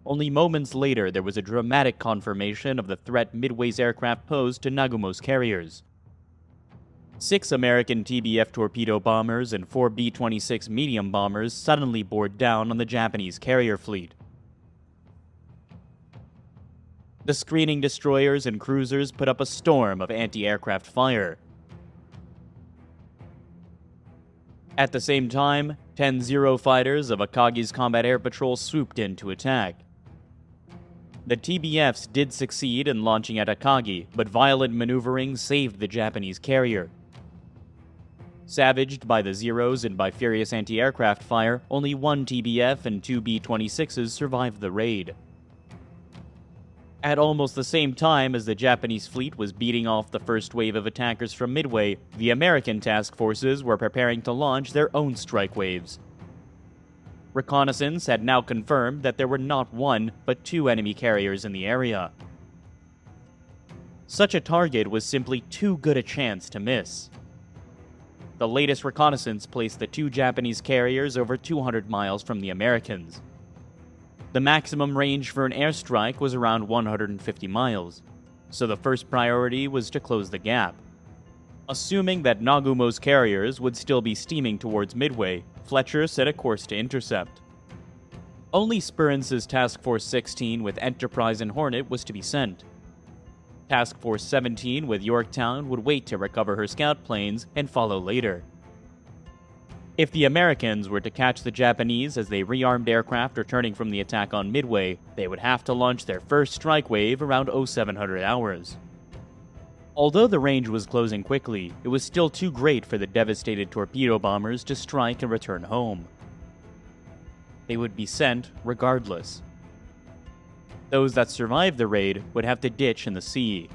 Only moments later, there was a dramatic confirmation of the threat Midway's aircraft posed to Nagumo's carriers. 6 American TBF torpedo bombers and 4 B-26 medium bombers suddenly bore down on the Japanese carrier fleet. The screening destroyers and cruisers put up a storm of anti-aircraft fire. At the same time, 10 Zero fighters of Akagi's Combat Air Patrol swooped in to attack. The TBFs did succeed in launching at Akagi, but violent maneuvering saved the Japanese carrier. Savaged by the Zeros and by furious anti-aircraft fire, only 1 TBF and 2 B-26s survived the raid. At almost the same time as the Japanese fleet was beating off the first wave of attackers from Midway, the American task forces were preparing to launch their own strike waves. Reconnaissance had now confirmed that there were not 1, but 2 enemy carriers in the area. Such a target was simply too good a chance to miss. The latest reconnaissance placed the 2 Japanese carriers over 200 miles from the Americans. The maximum range for an airstrike was around 150 miles, so the first priority was to close the gap. Assuming that Nagumo's carriers would still be steaming towards Midway, Fletcher set a course to intercept. Only Spurance's Task Force 16 with Enterprise and Hornet was to be sent. Task Force 17 with Yorktown would wait to recover her scout planes and follow later. If the Americans were to catch the Japanese as they rearmed aircraft returning from the attack on Midway, they would have to launch their first strike wave around 0700 hours. Although the range was closing quickly, it was still too great for the devastated torpedo bombers to strike and return home. They would be sent regardless. Those that survived the raid would have to ditch in the sea.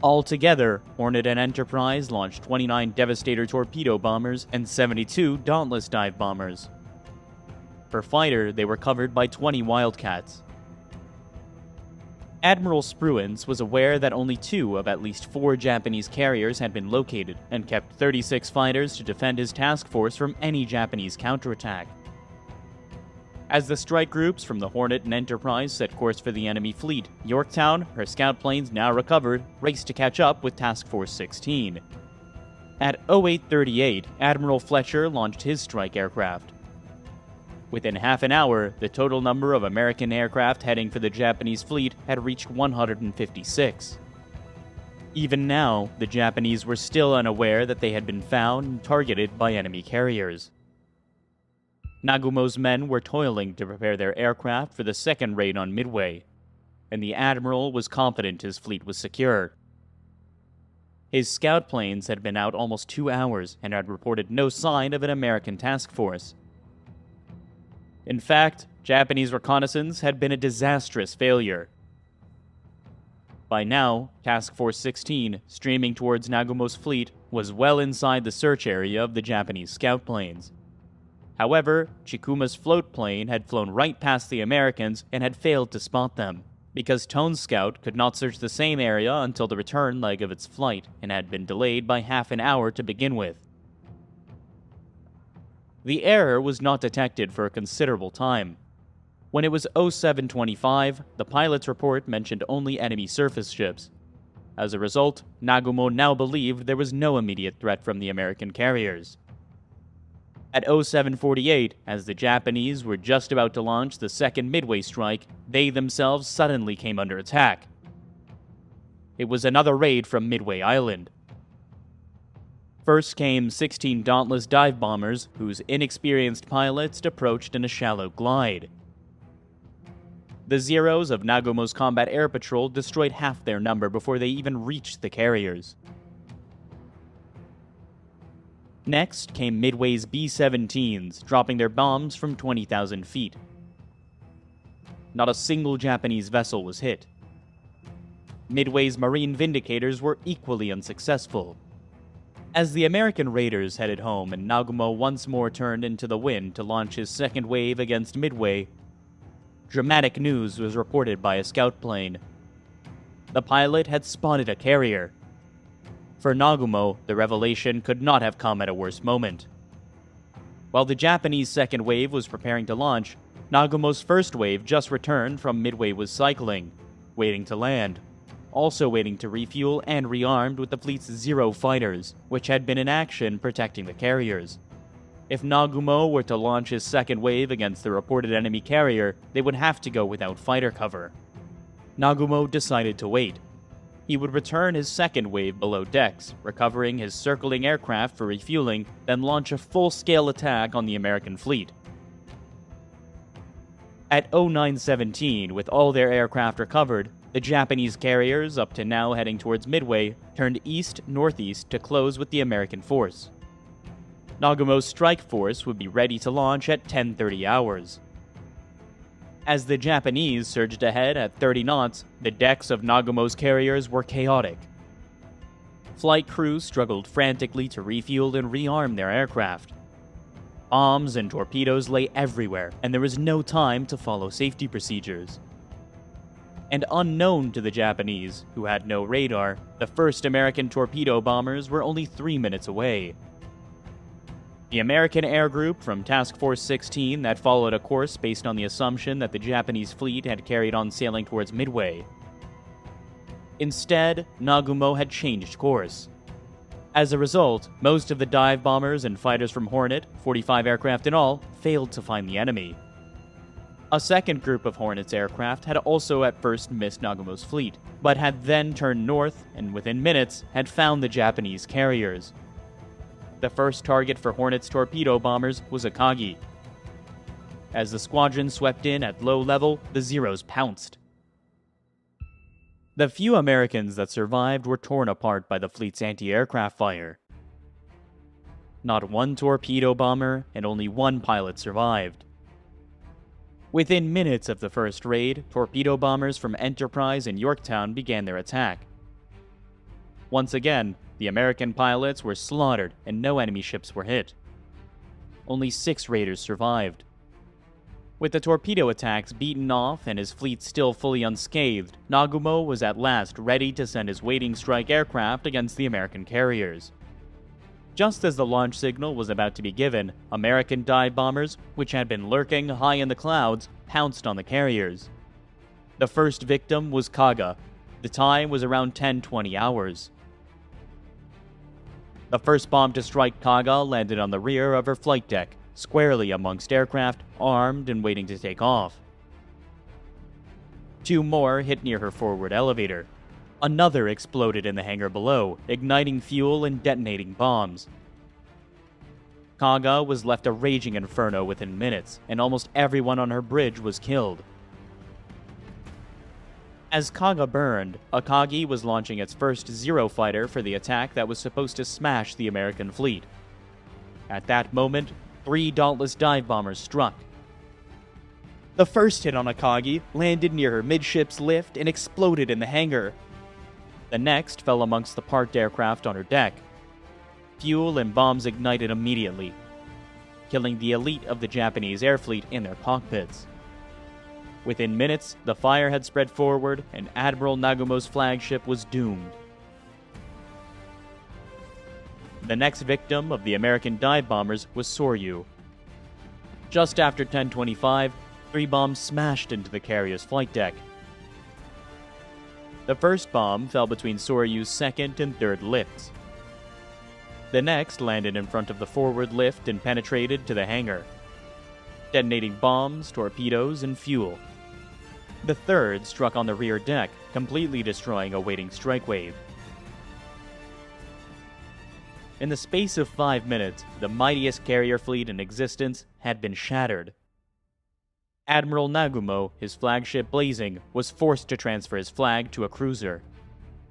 Altogether, Hornet and Enterprise launched 29 Devastator torpedo bombers and 72 Dauntless dive bombers. Per fighter, they were covered by 20 Wildcats. Admiral Spruance was aware that only 2 of at least 4 Japanese carriers had been located, and kept 36 fighters to defend his task force from any Japanese counterattack. As the strike groups from the Hornet and Enterprise set course for the enemy fleet, Yorktown, her scout planes now recovered, raced to catch up with Task Force 16. At 0838, Admiral Fletcher launched his strike aircraft. Within half an hour, the total number of American aircraft heading for the Japanese fleet had reached 156. Even now, the Japanese were still unaware that they had been found and targeted by enemy carriers. Nagumo's men were toiling to prepare their aircraft for the second raid on Midway, and the Admiral was confident his fleet was secure. His scout planes had been out almost 2 hours and had reported no sign of an American task force. In fact, Japanese reconnaissance had been a disastrous failure. By now, Task Force 16, streaming towards Nagumo's fleet, was well inside the search area of the Japanese scout planes. However, Chikuma's float plane had flown right past the Americans and had failed to spot them, because Tone's scout could not search the same area until the return leg of its flight, and had been delayed by half an hour to begin with. The error was not detected for a considerable time. When it was 0725, the pilot's report mentioned only enemy surface ships. As a result, Nagumo now believed there was no immediate threat from the American carriers. At 0748, as the Japanese were just about to launch the second Midway strike, they themselves suddenly came under attack. It was another raid from Midway Island. First came 16 Dauntless dive bombers, whose inexperienced pilots approached in a shallow glide. The Zeros of Nagumo's combat air patrol destroyed half their number before they even reached the carriers. Next came Midway's B-17s, dropping their bombs from 20,000 feet. Not a single Japanese vessel was hit. Midway's Marine Vindicators were equally unsuccessful. As the American raiders headed home and Nagumo once more turned into the wind to launch his second wave against Midway, dramatic news was reported by a scout plane. The pilot had spotted a carrier. For Nagumo, the revelation could not have come at a worse moment. While the Japanese second wave was preparing to launch, Nagumo's first wave just returned from Midway was cycling, waiting to land, also waiting to refuel and rearmed with the fleet's 0 fighters, which had been in action protecting the carriers. If Nagumo were to launch his second wave against the reported enemy carrier, they would have to go without fighter cover. Nagumo decided to wait. He would return his second wave below decks, recovering his circling aircraft for refueling, then launch a full-scale attack on the American fleet. At 0917, with all their aircraft recovered, the Japanese carriers, up to now heading towards Midway, turned east-northeast to close with the American force. Nagumo's strike force would be ready to launch at 10:30 hours. As the Japanese surged ahead at 30 knots, the decks of Nagumo's carriers were chaotic. Flight crews struggled frantically to refuel and rearm their aircraft. Bombs and torpedoes lay everywhere, and there was no time to follow safety procedures. And unknown to the Japanese, who had no radar, the first American torpedo bombers were only 3 minutes away. The American air group from Task Force 16 that followed a course based on the assumption that the Japanese fleet had carried on sailing towards Midway. Instead, Nagumo had changed course. As a result, most of the dive bombers and fighters from Hornet, 45 aircraft in all, failed to find the enemy. A second group of Hornets aircraft had also at first missed Nagumo's fleet, but had then turned north and within minutes had found the Japanese carriers. The first target for Hornets torpedo bombers was Akagi. As the squadron swept in at low level, the Zeros pounced. The few Americans that survived were torn apart by the fleet's anti-aircraft fire. Not one torpedo bomber and only one pilot survived. Within minutes of the first raid, torpedo bombers from Enterprise and Yorktown began their attack. Once again, the American pilots were slaughtered and no enemy ships were hit. Only 6 raiders survived. With the torpedo attacks beaten off and his fleet still fully unscathed, Nagumo was at last ready to send his waiting strike aircraft against the American carriers. Just as the launch signal was about to be given, American dive bombers, which had been lurking high in the clouds, pounced on the carriers. The first victim was Kaga. The time was around 10:20 hours. The first bomb to strike Kaga landed on the rear of her flight deck, squarely amongst aircraft, armed and waiting to take off. 2 more hit near her forward elevator. Another exploded in the hangar below, igniting fuel and detonating bombs. Kaga was left a raging inferno within minutes, and almost everyone on her bridge was killed. As Kaga burned, Akagi was launching its first Zero fighter for the attack that was supposed to smash the American fleet. At that moment, 3 Dauntless dive bombers struck. The first hit on Akagi landed near her midships lift and exploded in the hangar. The next fell amongst the parked aircraft on her deck. Fuel and bombs ignited immediately, killing the elite of the Japanese air fleet in their cockpits. Within minutes, the fire had spread forward and Admiral Nagumo's flagship was doomed. The next victim of the American dive bombers was Soryu. Just after 10:25, 3 bombs smashed into the carrier's flight deck. The first bomb fell between Soryu's second and third lifts. The next landed in front of the forward lift and penetrated to the hangar, detonating bombs, torpedoes, and fuel. The third struck on the rear deck, completely destroying a waiting strike wave. In the space of 5 minutes, the mightiest carrier fleet in existence had been shattered. Admiral Nagumo, his flagship blazing, was forced to transfer his flag to a cruiser.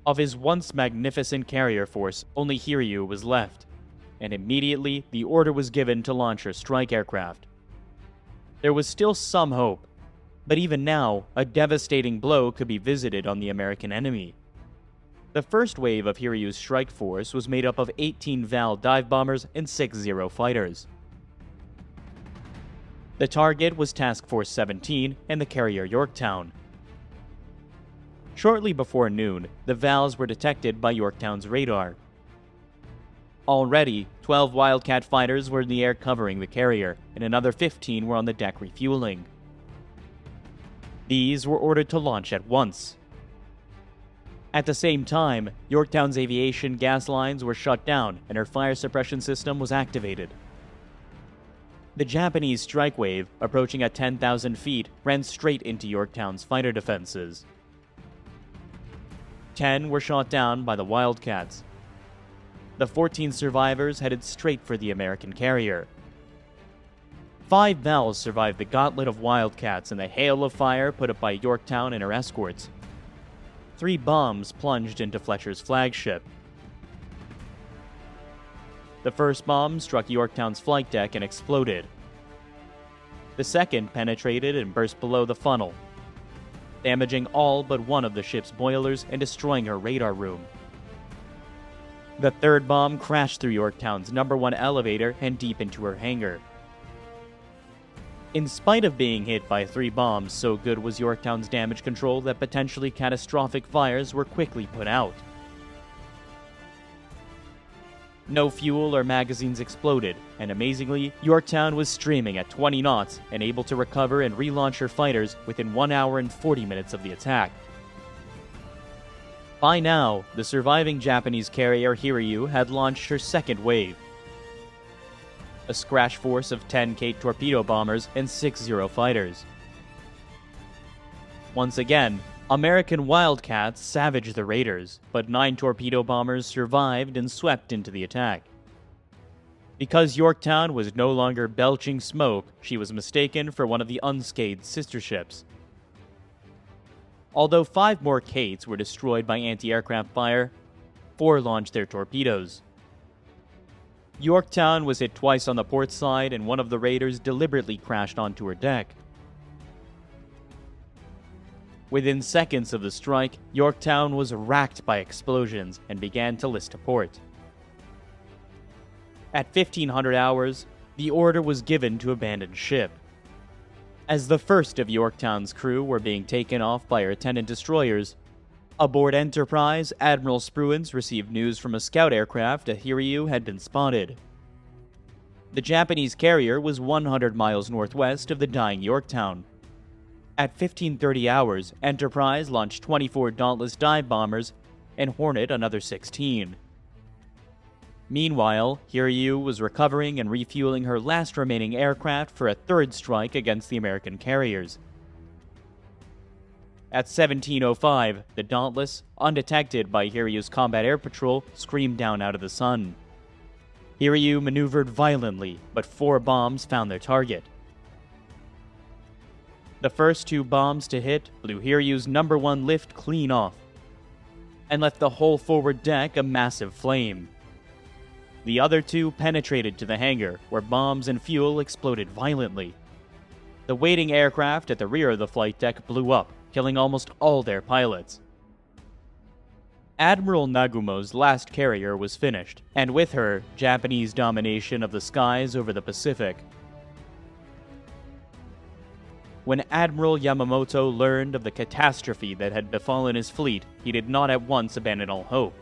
Of his once magnificent carrier force, only Hiru was left, and immediately the order was given to launch her strike aircraft. There was still some hope, but even now, a devastating blow could be visited on the American enemy. The first wave of Hiryu's strike force was made up of 18 Val dive bombers and 6 Zero fighters. The target was Task Force 17 and the carrier Yorktown. Shortly before noon, the Vals were detected by Yorktown's radar. Already, 12 Wildcat fighters were in the air covering the carrier, and another 15 were on the deck refueling. These were ordered to launch at once. At the same time, Yorktown's aviation gas lines were shut down and her fire suppression system was activated. The Japanese strike wave, approaching at 10,000 feet, ran straight into Yorktown's fighter defenses. 10 were shot down by the Wildcats. The 14 survivors headed straight for the American carrier. 5 Vals survived the gauntlet of Wildcats and the hail of fire put up by Yorktown and her escorts. 3 bombs plunged into Fletcher's flagship. The first bomb struck Yorktown's flight deck and exploded. The second penetrated and burst below the funnel, damaging all but one of the ship's boilers and destroying her radar room. The third bomb crashed through Yorktown's #1 elevator and deep into her hangar. In spite of being hit by 3 bombs, so good was Yorktown's damage control that potentially catastrophic fires were quickly put out. No fuel or magazines exploded, and amazingly, Yorktown was streaming at 20 knots and able to recover and relaunch her fighters within 1 hour and 40 minutes of the attack. By now, the surviving Japanese carrier Hiru had launched her second wave. A scratch force of 10 Kate torpedo bombers and 6 Zero fighters. Once again, American Wildcats savaged the raiders, but 9 torpedo bombers survived and swept into the attack. Because Yorktown was no longer belching smoke, she was mistaken for one of the unscathed sister ships. Although 5 more Kates were destroyed by anti-aircraft fire, 4 launched their torpedoes. Yorktown was hit twice on the port side, and one of the raiders deliberately crashed onto her deck. Within seconds of the strike, Yorktown was racked by explosions and began to list to port. At 1500 hours, the order was given to abandon ship. As the first of Yorktown's crew were being taken off by her attendant destroyers, aboard Enterprise, Admiral Spruance received news from a scout aircraft a Hiru had been spotted. The Japanese carrier was 100 miles northwest of the dying Yorktown. At 1530 hours, Enterprise launched 24 Dauntless dive bombers and Hornet another 16. Meanwhile, Hiru was recovering and refueling her last remaining aircraft for a third strike against the American carriers. At 1705, the Dauntless, undetected by Hiru's combat air patrol, screamed down out of the sun. Hiru maneuvered violently, but 4 bombs found their target. The first 2 bombs to hit blew Hiru's number 1 lift clean off, and left the whole forward deck a massive flame. The other 2 penetrated to the hangar, where bombs and fuel exploded violently. The waiting aircraft at the rear of the flight deck blew up, killing almost all their pilots. Admiral Nagumo's last carrier was finished, and with her, Japanese domination of the skies over the Pacific. When Admiral Yamamoto learned of the catastrophe that had befallen his fleet, he did not at once abandon all hope.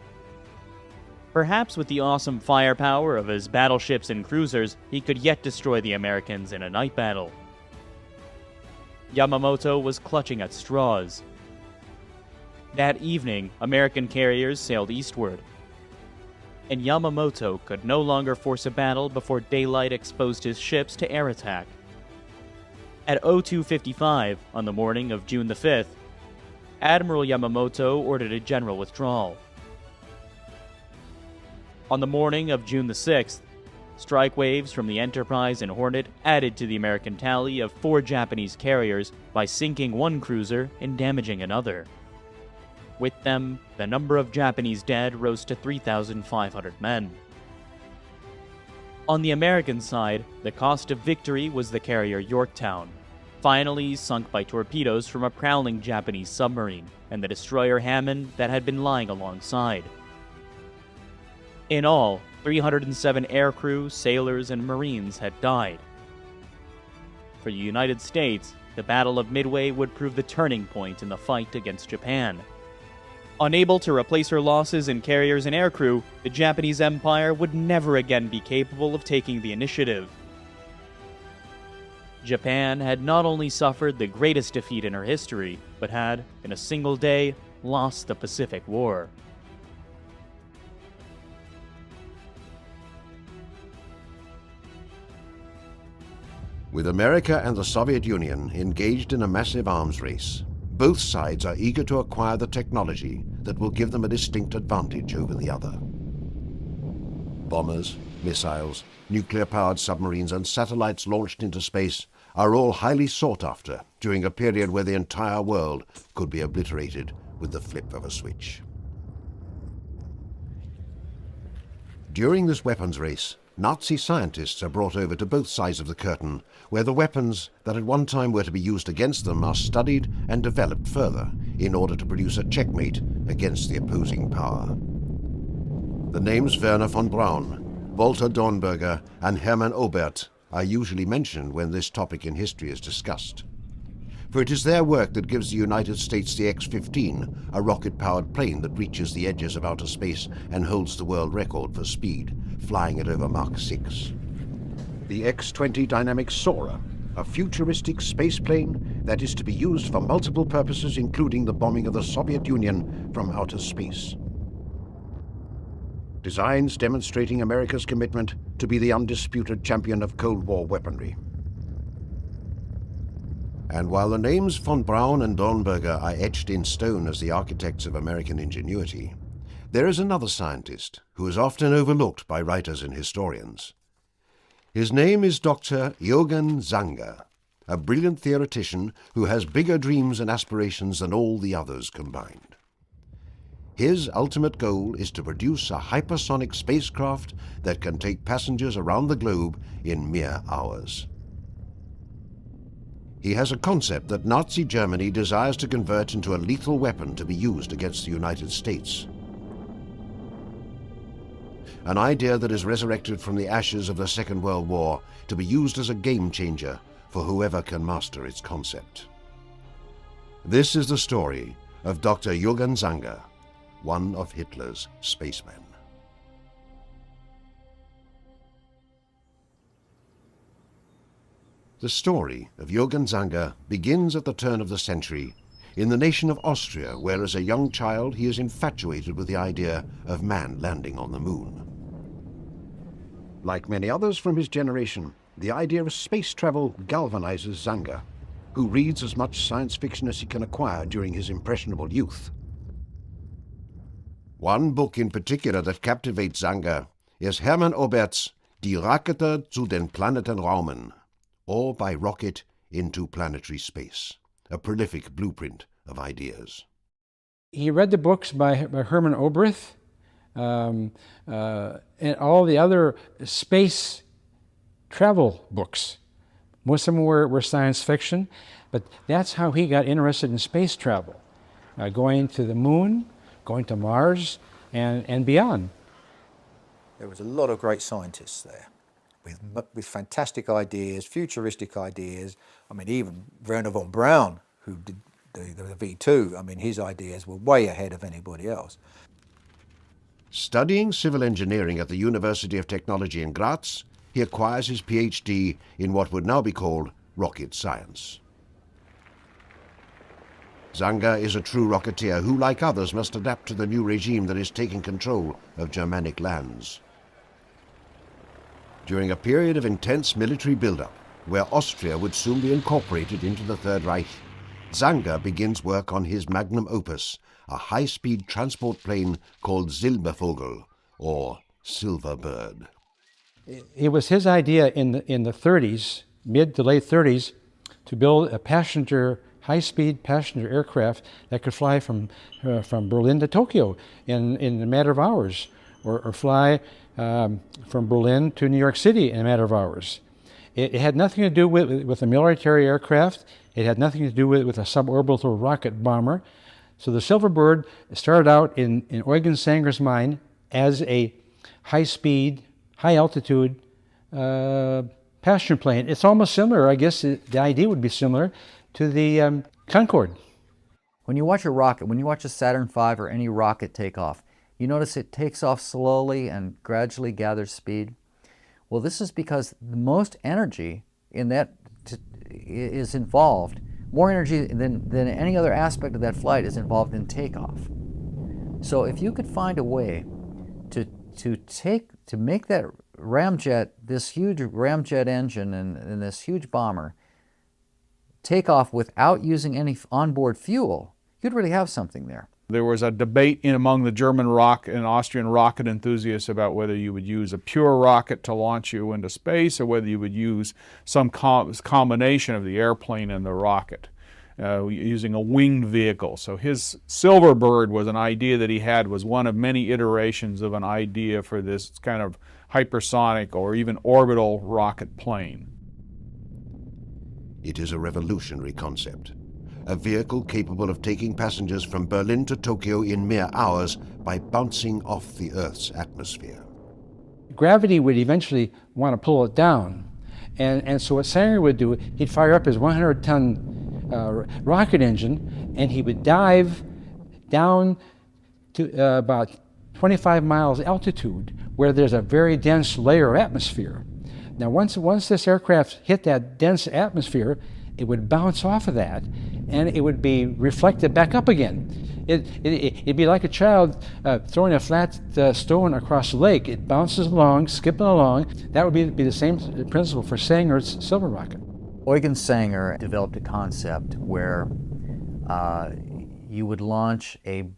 Perhaps with the awesome firepower of his battleships and cruisers, he could yet destroy the Americans in a night battle. Yamamoto was clutching at straws. That evening, American carriers sailed eastward, and Yamamoto could no longer force a battle before daylight exposed his ships to air attack. At 02:55, on the morning of June the 5th, Admiral Yamamoto ordered a general withdrawal. On the morning of June the 6th, strike waves from the Enterprise and Hornet added to the American tally of 4 Japanese carriers by sinking 1 cruiser and damaging another. With them, the number of Japanese dead rose to 3,500 men. On the American side, the cost of victory was the carrier Yorktown, finally sunk by torpedoes from a prowling Japanese submarine, and the destroyer Hammond that had been lying alongside. In all, 307 aircrew, sailors, and Marines had died. For the United States, the Battle of Midway would prove the turning point in the fight against Japan. Unable to replace her losses in carriers and aircrew, the Japanese Empire would never again be capable of taking the initiative. Japan had not only suffered the greatest defeat in her history, but had, in a single day, lost the Pacific War. With America and the Soviet Union engaged in a massive arms race, both sides are eager to acquire the technology that will give them a distinct advantage over the other. Bombers, missiles, nuclear-powered submarines, and satellites launched into space are all highly sought after during a period where the entire world could be obliterated with the flip of a switch. During this weapons race, Nazi scientists are brought over to both sides of the curtain, where the weapons that at one time were to be used against them are studied and developed further in order to produce a checkmate against the opposing power. The names Werner von Braun, Walter Dornberger, and Hermann Oberth are usually mentioned when this topic in history is discussed. For it is their work that gives the United States the X-15, a rocket-powered plane that reaches the edges of outer space and holds the world record for speed, flying at over Mach 6. The X-20 Dynamic Soarer, a futuristic space plane that is to be used for multiple purposes, including the bombing of the Soviet Union from outer space. Designs demonstrating America's commitment to be the undisputed champion of Cold War weaponry. And while the names von Braun and Dornberger are etched in stone as the architects of American ingenuity, there is another scientist who is often overlooked by writers and historians. His name is Dr. Eugen Sanger, a brilliant theoretician who has bigger dreams and aspirations than all the others combined. His ultimate goal is to produce a hypersonic spacecraft that can take passengers around the globe in mere hours. He has a concept that Nazi Germany desires to convert into a lethal weapon to be used against the United States. An idea that is resurrected from the ashes of the Second World War to be used as a game changer for whoever can master its concept. This is the story of Dr. Eugen Sanger, one of Hitler's spacemen. The story of Eugen Sanger begins at the turn of the century in the nation of Austria, where as a young child he is infatuated with the idea of man landing on the moon. Like many others from his generation, the idea of space travel galvanizes Sanger, who reads as much science fiction as he can acquire during his impressionable youth. One book in particular that captivates Sanger is Hermann Obert's Die Rakete zu den Planetenraumen, or By Rocket into Planetary Space, a prolific blueprint of ideas. He read the books by Hermann Oberth and all the other space travel books. Most of them were science fiction, but that's how he got interested in space travel, going to the moon, going to Mars, and beyond. There was a lot of great scientists there with fantastic ideas, futuristic ideas. I mean, even Werner von Braun, who did the V2, I mean, his ideas were way ahead of anybody else. Studying civil engineering at the University of Technology in Graz, he acquires his PhD in what would now be called rocket science. Sanger is a true rocketeer who, like others, must adapt to the new regime that is taking control of Germanic lands. During a period of intense military buildup, where Austria would soon be incorporated into the Third Reich, Sanger begins work on his magnum opus, a high-speed transport plane called Silbervogel, or Silverbird. It was his idea in the 30s, mid to late 30s, to build a high-speed passenger aircraft that could fly from Berlin to Tokyo in a matter of hours, or fly from Berlin to New York City in a matter of hours. It had nothing to do with a military aircraft. It had nothing to do with a suborbital rocket bomber. So the Silverbird started out in Eugen Sanger's mind as a high-speed, high-altitude passenger plane. It's almost similar, I guess the idea would be similar, to the Concorde. When you watch a rocket, when you watch a Saturn V or any rocket take off, you notice it takes off slowly and gradually gathers speed. Well, this is because the most energy in that is involved, more energy than any other aspect of that flight is involved in takeoff. So if you could find a way to make that ramjet, this huge ramjet engine and this huge bomber, take off without using any onboard fuel, you'd really have something there. There was a debate among the German and Austrian rocket enthusiasts about whether you would use a pure rocket to launch you into space or whether you would use some combination of the airplane and the rocket, using a winged vehicle. So his Silverbird was an idea that he had, was one of many iterations of an idea for this kind of hypersonic or even orbital rocket plane. It is a revolutionary concept. A vehicle capable of taking passengers from Berlin to Tokyo in mere hours by bouncing off the Earth's atmosphere. Gravity would eventually want to pull it down. And so what Sanger would do, he'd fire up his 100-ton rocket engine, and he would dive down to about 25 miles altitude, where there's a very dense layer of atmosphere. Now, once this aircraft hit that dense atmosphere, it would bounce off of that, and it would be reflected back up again. It'd be like a child throwing a flat stone across the lake. It bounces along, skipping along. That would be the same principle for Sanger's Silver Rocket. Eugen Sanger developed a concept where you would launch a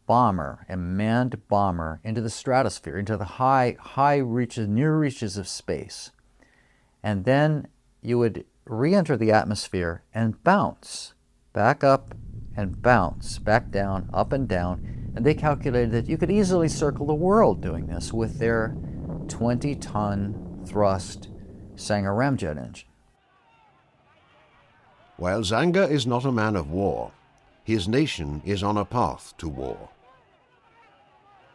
bomber, a manned bomber, into the stratosphere, into the high reaches, near reaches of space. And then you would re-enter the atmosphere and bounce back up and bounce back down, up and down. And they calculated that you could easily circle the world doing this with their 20-ton thrust Sanger ramjet engine. While Sanger is not a man of war, his nation is on a path to war.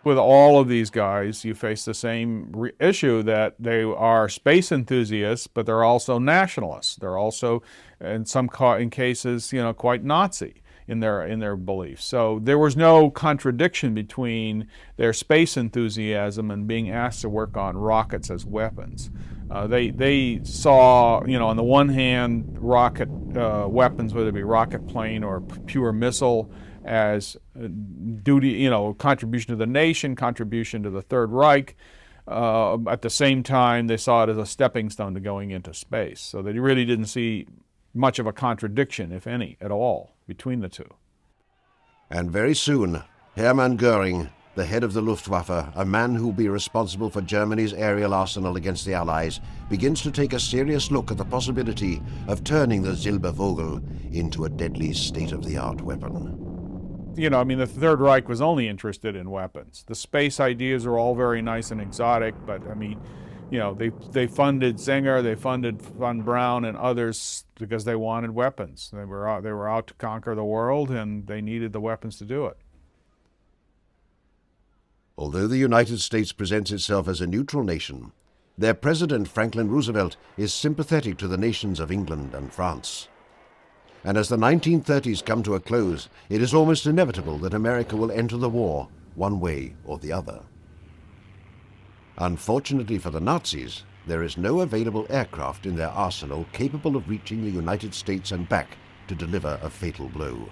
With all of these guys, you face the same issue that they are space enthusiasts, but they're also nationalists. They're also, in some cases, quite Nazi in their beliefs. So there was no contradiction between their space enthusiasm and being asked to work on rockets as weapons. They saw, on the one hand, rocket weapons, whether it be rocket plane or pure missile, as duty, contribution to the nation, contribution to the Third Reich. At the same time, they saw it as a stepping stone to going into space. So they really didn't see much of a contradiction, if any, at all, between the two. And very soon, Hermann Göring, the head of the Luftwaffe, a man who will be responsible for Germany's aerial arsenal against the Allies, begins to take a serious look at the possibility of turning the Silbervogel into a deadly state-of-the-art weapon. The Third Reich was only interested in weapons. The space ideas are all very nice and exotic, but they funded Sanger, they funded von Braun and others because they wanted weapons. They were out to conquer the world, and they needed the weapons to do it. Although the United States presents itself as a neutral nation, their President Franklin Roosevelt is sympathetic to the nations of England and France. And as the 1930s come to a close, it is almost inevitable that America will enter the war one way or the other. Unfortunately for the Nazis, there is no available aircraft in their arsenal capable of reaching the United States and back to deliver a fatal blow.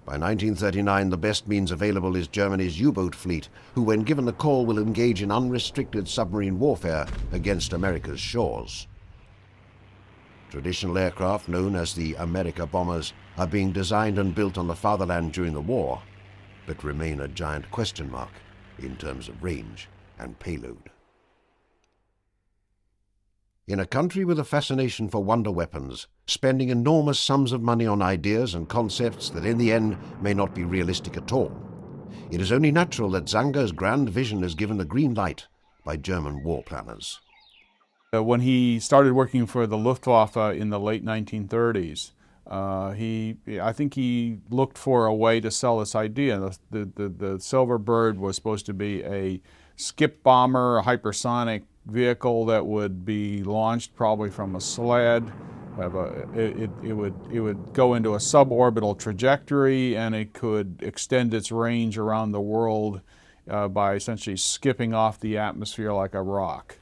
By 1939, the best means available is Germany's U-boat fleet, who, when given the call, will engage in unrestricted submarine warfare against America's shores. Traditional aircraft, known as the America bombers, are being designed and built on the fatherland during the war, but remain a giant question mark in terms of range and payload. In a country with a fascination for wonder weapons, spending enormous sums of money on ideas and concepts that in the end may not be realistic at all, it is only natural that Sanger's grand vision is given the green light by German war planners. When he started working for the Luftwaffe in the late 1930s, I think he looked for a way to sell this idea. The Silverbird was supposed to be a skip bomber, a hypersonic vehicle that would be launched probably from a sled. It would go into a suborbital trajectory, and it could extend its range around the world by essentially skipping off the atmosphere like a rock.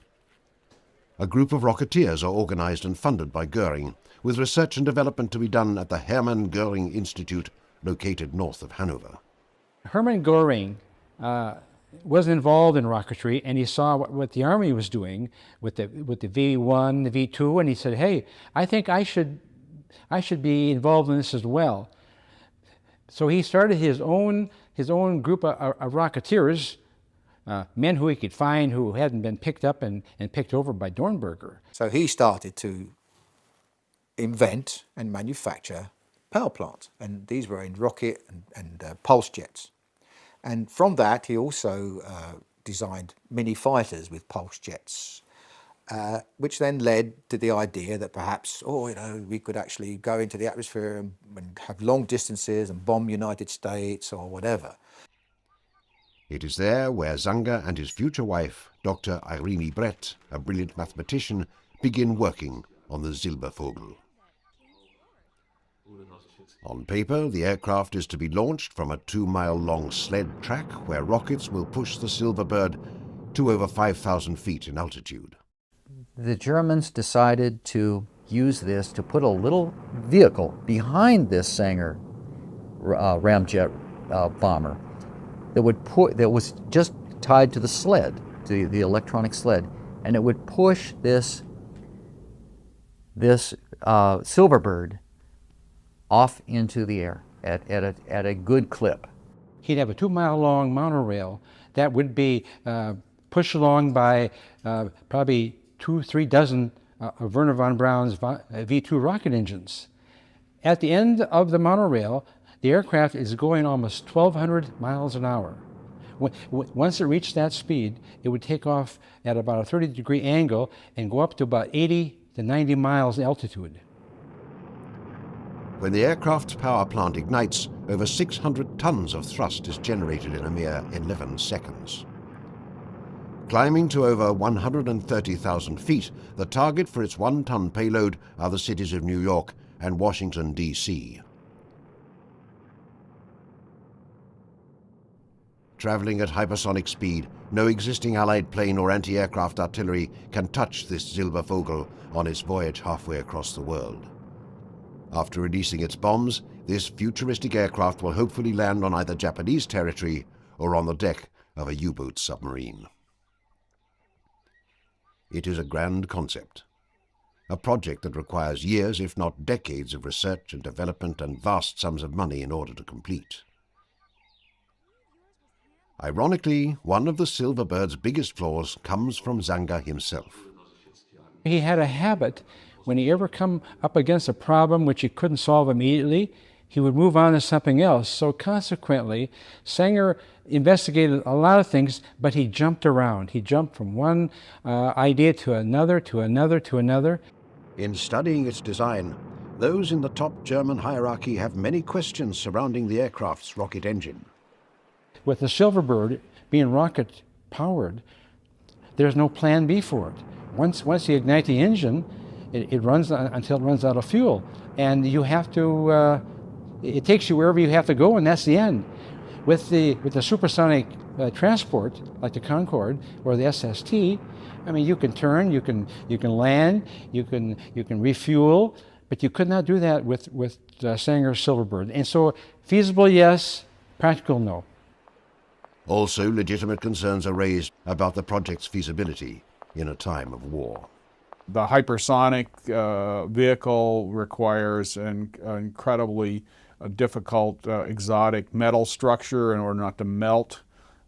A group of rocketeers are organized and funded by Göring, with research and development to be done at the Hermann Göring Institute, located north of Hanover. Hermann Göring was involved in rocketry, and he saw what the Army was doing with the V1, the V2, and he said, "Hey, I think I should be involved in this as well." So he started his own group of rocketeers, men who he could find who hadn't been picked up and picked over by Dornberger. So he started to invent and manufacture power plants, and these were in rocket and pulse jets. And from that, he also designed mini fighters with pulse jets, which then led to the idea that perhaps, we could actually go into the atmosphere and have long distances and bomb United States or whatever. It is there where Sanger and his future wife, Dr. Irene Brett, a brilliant mathematician, begin working on the Silbervogel. On paper, the aircraft is to be launched from a 2-mile-long sled track where rockets will push the Silverbird to over 5,000 feet in altitude. The Germans decided to use this to put a little vehicle behind this Sanger ramjet bomber that was just tied to the sled, to the electronic sled, and it would push this Silverbird off into the air at a good clip. He'd have a 2-mile-long monorail that would be pushed along by probably 2-3 dozen of Werner von Braun's V2 rocket engines. At the end of the monorail, the aircraft is going almost 1,200 miles an hour. Once it reached that speed, it would take off at about a 30-degree angle and go up to about 80 to 90 miles altitude. When the aircraft's power plant ignites, over 600 tons of thrust is generated in a mere 11 seconds. Climbing to over 130,000 feet, the target for its 1-ton payload are the cities of New York and Washington, D.C. Traveling at hypersonic speed, no existing Allied plane or anti-aircraft artillery can touch this Silbervogel on its voyage halfway across the world. After releasing its bombs, this futuristic aircraft will hopefully land on either Japanese territory or on the deck of a U-boat submarine. It is a grand concept, a project that requires years, if not decades, of research and development and vast sums of money in order to complete. Ironically, one of the Silverbird's biggest flaws comes from Sanger himself. He had a habit, when he ever come up against a problem which he couldn't solve immediately, he would move on to something else. So consequently, Sanger investigated a lot of things, but he jumped around. He jumped from one idea to another, to another, to another. In studying its design, those in the top German hierarchy have many questions surrounding the aircraft's rocket engine. With the Silverbird being rocket-powered, there's no plan B for it. Once you ignite the engine, it runs until it runs out of fuel. And you have to, it takes you wherever you have to go, and that's the end. With the supersonic transport, like the Concorde or the SST, I mean, you can turn, you can land, you can refuel, but you could not do that with Sanger's Silverbird. And so, feasible, yes; practical, no. Also, legitimate concerns are raised about the project's feasibility in a time of war. The hypersonic vehicle requires an incredibly difficult exotic metal structure in order not to melt.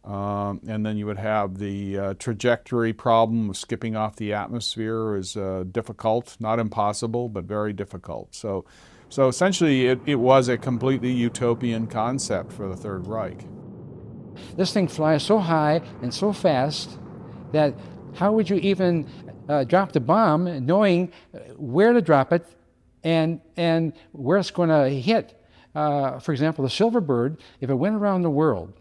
And then you would have the trajectory problem of skipping off the atmosphere is difficult, not impossible, but very difficult. So essentially it was a completely utopian concept for the Third Reich. This thing flies so high and so fast that how would you even drop the bomb knowing where to drop it and where it's going to hit? For example, the Silverbird, if it went around the world,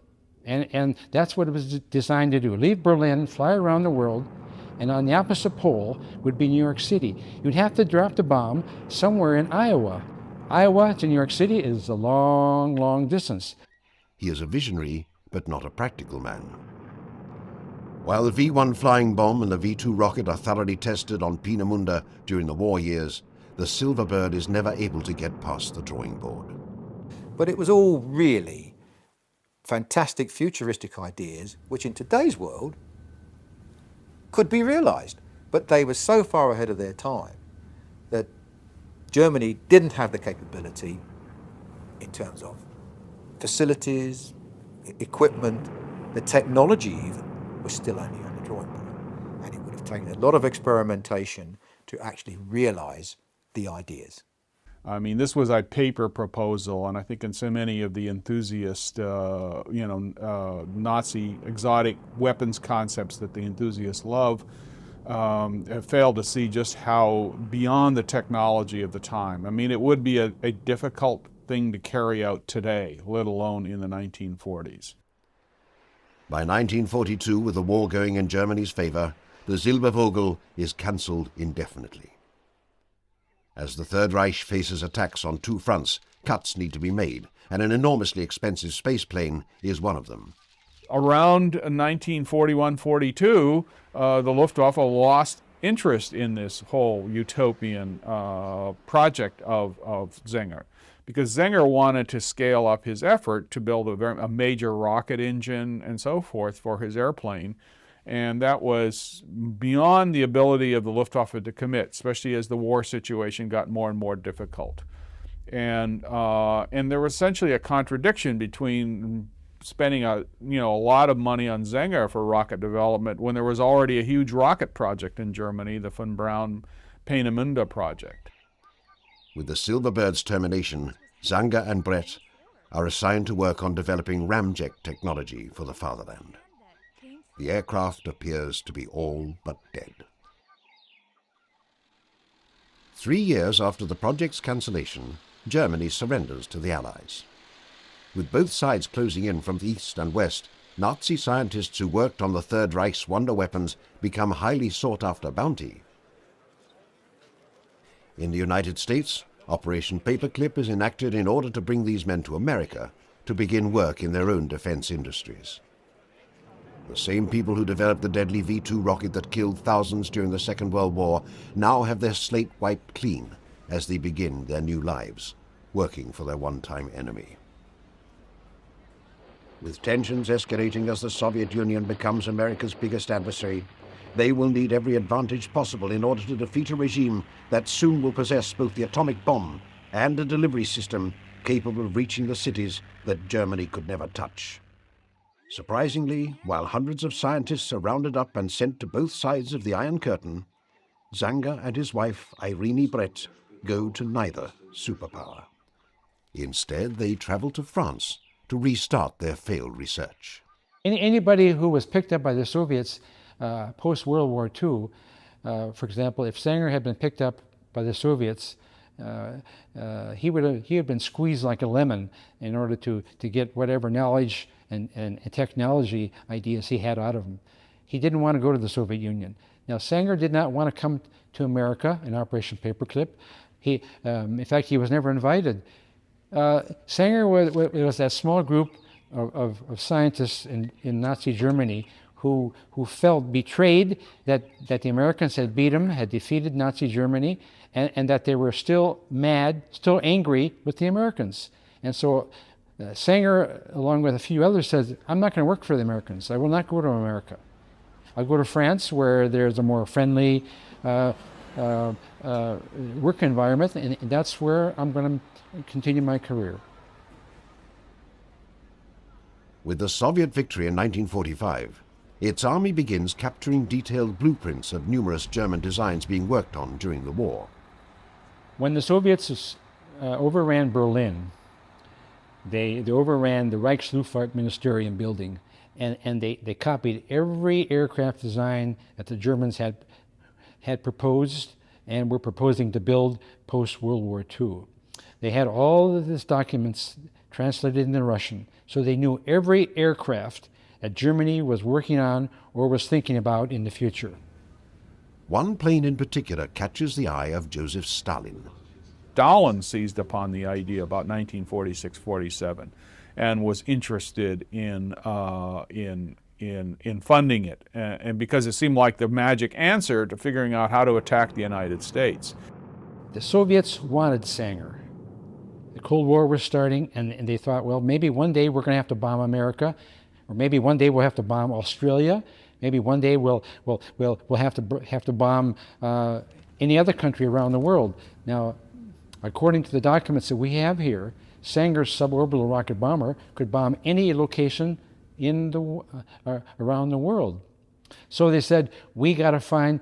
and that's what it was designed to do, leave Berlin, fly around the world, and on the opposite pole would be New York City. You'd have to drop the bomb somewhere in Iowa. Iowa to New York City is a long, long distance. He is a visionary, but not a practical man. While the V-1 flying bomb and the V-2 rocket are thoroughly tested on Peenemünde during the war years, the Silverbird is never able to get past the drawing board. But it was all really fantastic futuristic ideas which in today's world could be realised. But they were so far ahead of their time that Germany didn't have the capability in terms of facilities, equipment, the technology even was still only on the drawing board. And it would have taken a lot of experimentation to actually realise the ideas. I mean, this was a paper proposal, and I think in so many of the enthusiast, Nazi exotic weapons concepts that the enthusiasts love, have failed to see just how beyond the technology of the time. I mean, it would be a difficult thing to carry out today, let alone in the 1940s. By 1942, with the war going in Germany's favor, the Silbervogel is cancelled indefinitely. As the Third Reich faces attacks on two fronts, cuts need to be made, and an enormously expensive space plane is one of them. Around 1941-42, the Luftwaffe lost interest in this whole utopian project of Sanger, because Sanger wanted to scale up his effort to build a major rocket engine and so forth for his airplane. And that was beyond the ability of the Luftwaffe to commit, especially as the war situation got more and more difficult. And there was essentially a contradiction between spending a lot of money on Sanger for rocket development when there was already a huge rocket project in Germany, the von Braun-Peenemünde project. With the Silverbird's termination, Sanger and Brett are assigned to work on developing ramjet technology for the fatherland. The aircraft appears to be all but dead. 3 years after the project's cancellation, Germany surrenders to the Allies. With both sides closing in from the east and west, Nazi scientists who worked on the Third Reich's wonder weapons become highly sought-after bounty. In the United States, Operation Paperclip is enacted in order to bring these men to America to begin work in their own defense industries. The same people who developed the deadly V-2 rocket that killed thousands during the Second World War now have their slate wiped clean as they begin their new lives, working for their one-time enemy. With tensions escalating as the Soviet Union becomes America's biggest adversary, they will need every advantage possible in order to defeat a regime that soon will possess both the atomic bomb and a delivery system capable of reaching the cities that Germany could never touch. Surprisingly, while hundreds of scientists are rounded up and sent to both sides of the Iron Curtain, Sanger and his wife, Irene Brett, go to neither superpower. Instead, they travel to France to restart their failed research. Anybody who was picked up by the Soviets post-World War II, for example, if Sanger had been picked up by the Soviets, he had been squeezed like a lemon in order to get whatever knowledge and technology ideas he had out of him. He didn't want to go to the Soviet Union. Now, Sanger did not want to come to America in Operation Paperclip. In fact, he was never invited. Sanger was that small group of scientists in Nazi Germany who felt betrayed that the Americans had beat them, had defeated Nazi Germany, and that they were still mad, still angry with the Americans. And so Sanger, along with a few others, said, I'm not going to work for the Americans. I will not go to America. I'll go to France, where there's a more friendly work environment, and that's where I'm going to continue my career. With the Soviet victory in 1945, its army begins capturing detailed blueprints of numerous German designs being worked on during the war. When the Soviets overran Berlin, they overran the Reichsluftfahrt Ministerium building, and they copied every aircraft design that the Germans had proposed and were proposing to build post-World War II. They had all of these documents translated into Russian, so they knew every aircraft that Germany was working on or was thinking about in the future. One plane in particular catches the eye of Joseph Stalin. Stalin seized upon the idea about 1946-47 and was interested in funding it, and because it seemed like the magic answer to figuring out how to attack the United States. The Soviets wanted Sanger. The Cold War was starting, and they thought, well, maybe one day we're going to have to bomb America, or maybe one day we'll have to bomb Australia. Maybe one day we'll have to bomb any other country around the world. Now, according to the documents that we have here, Sanger's suborbital rocket bomber could bomb any location in around the world. So they said,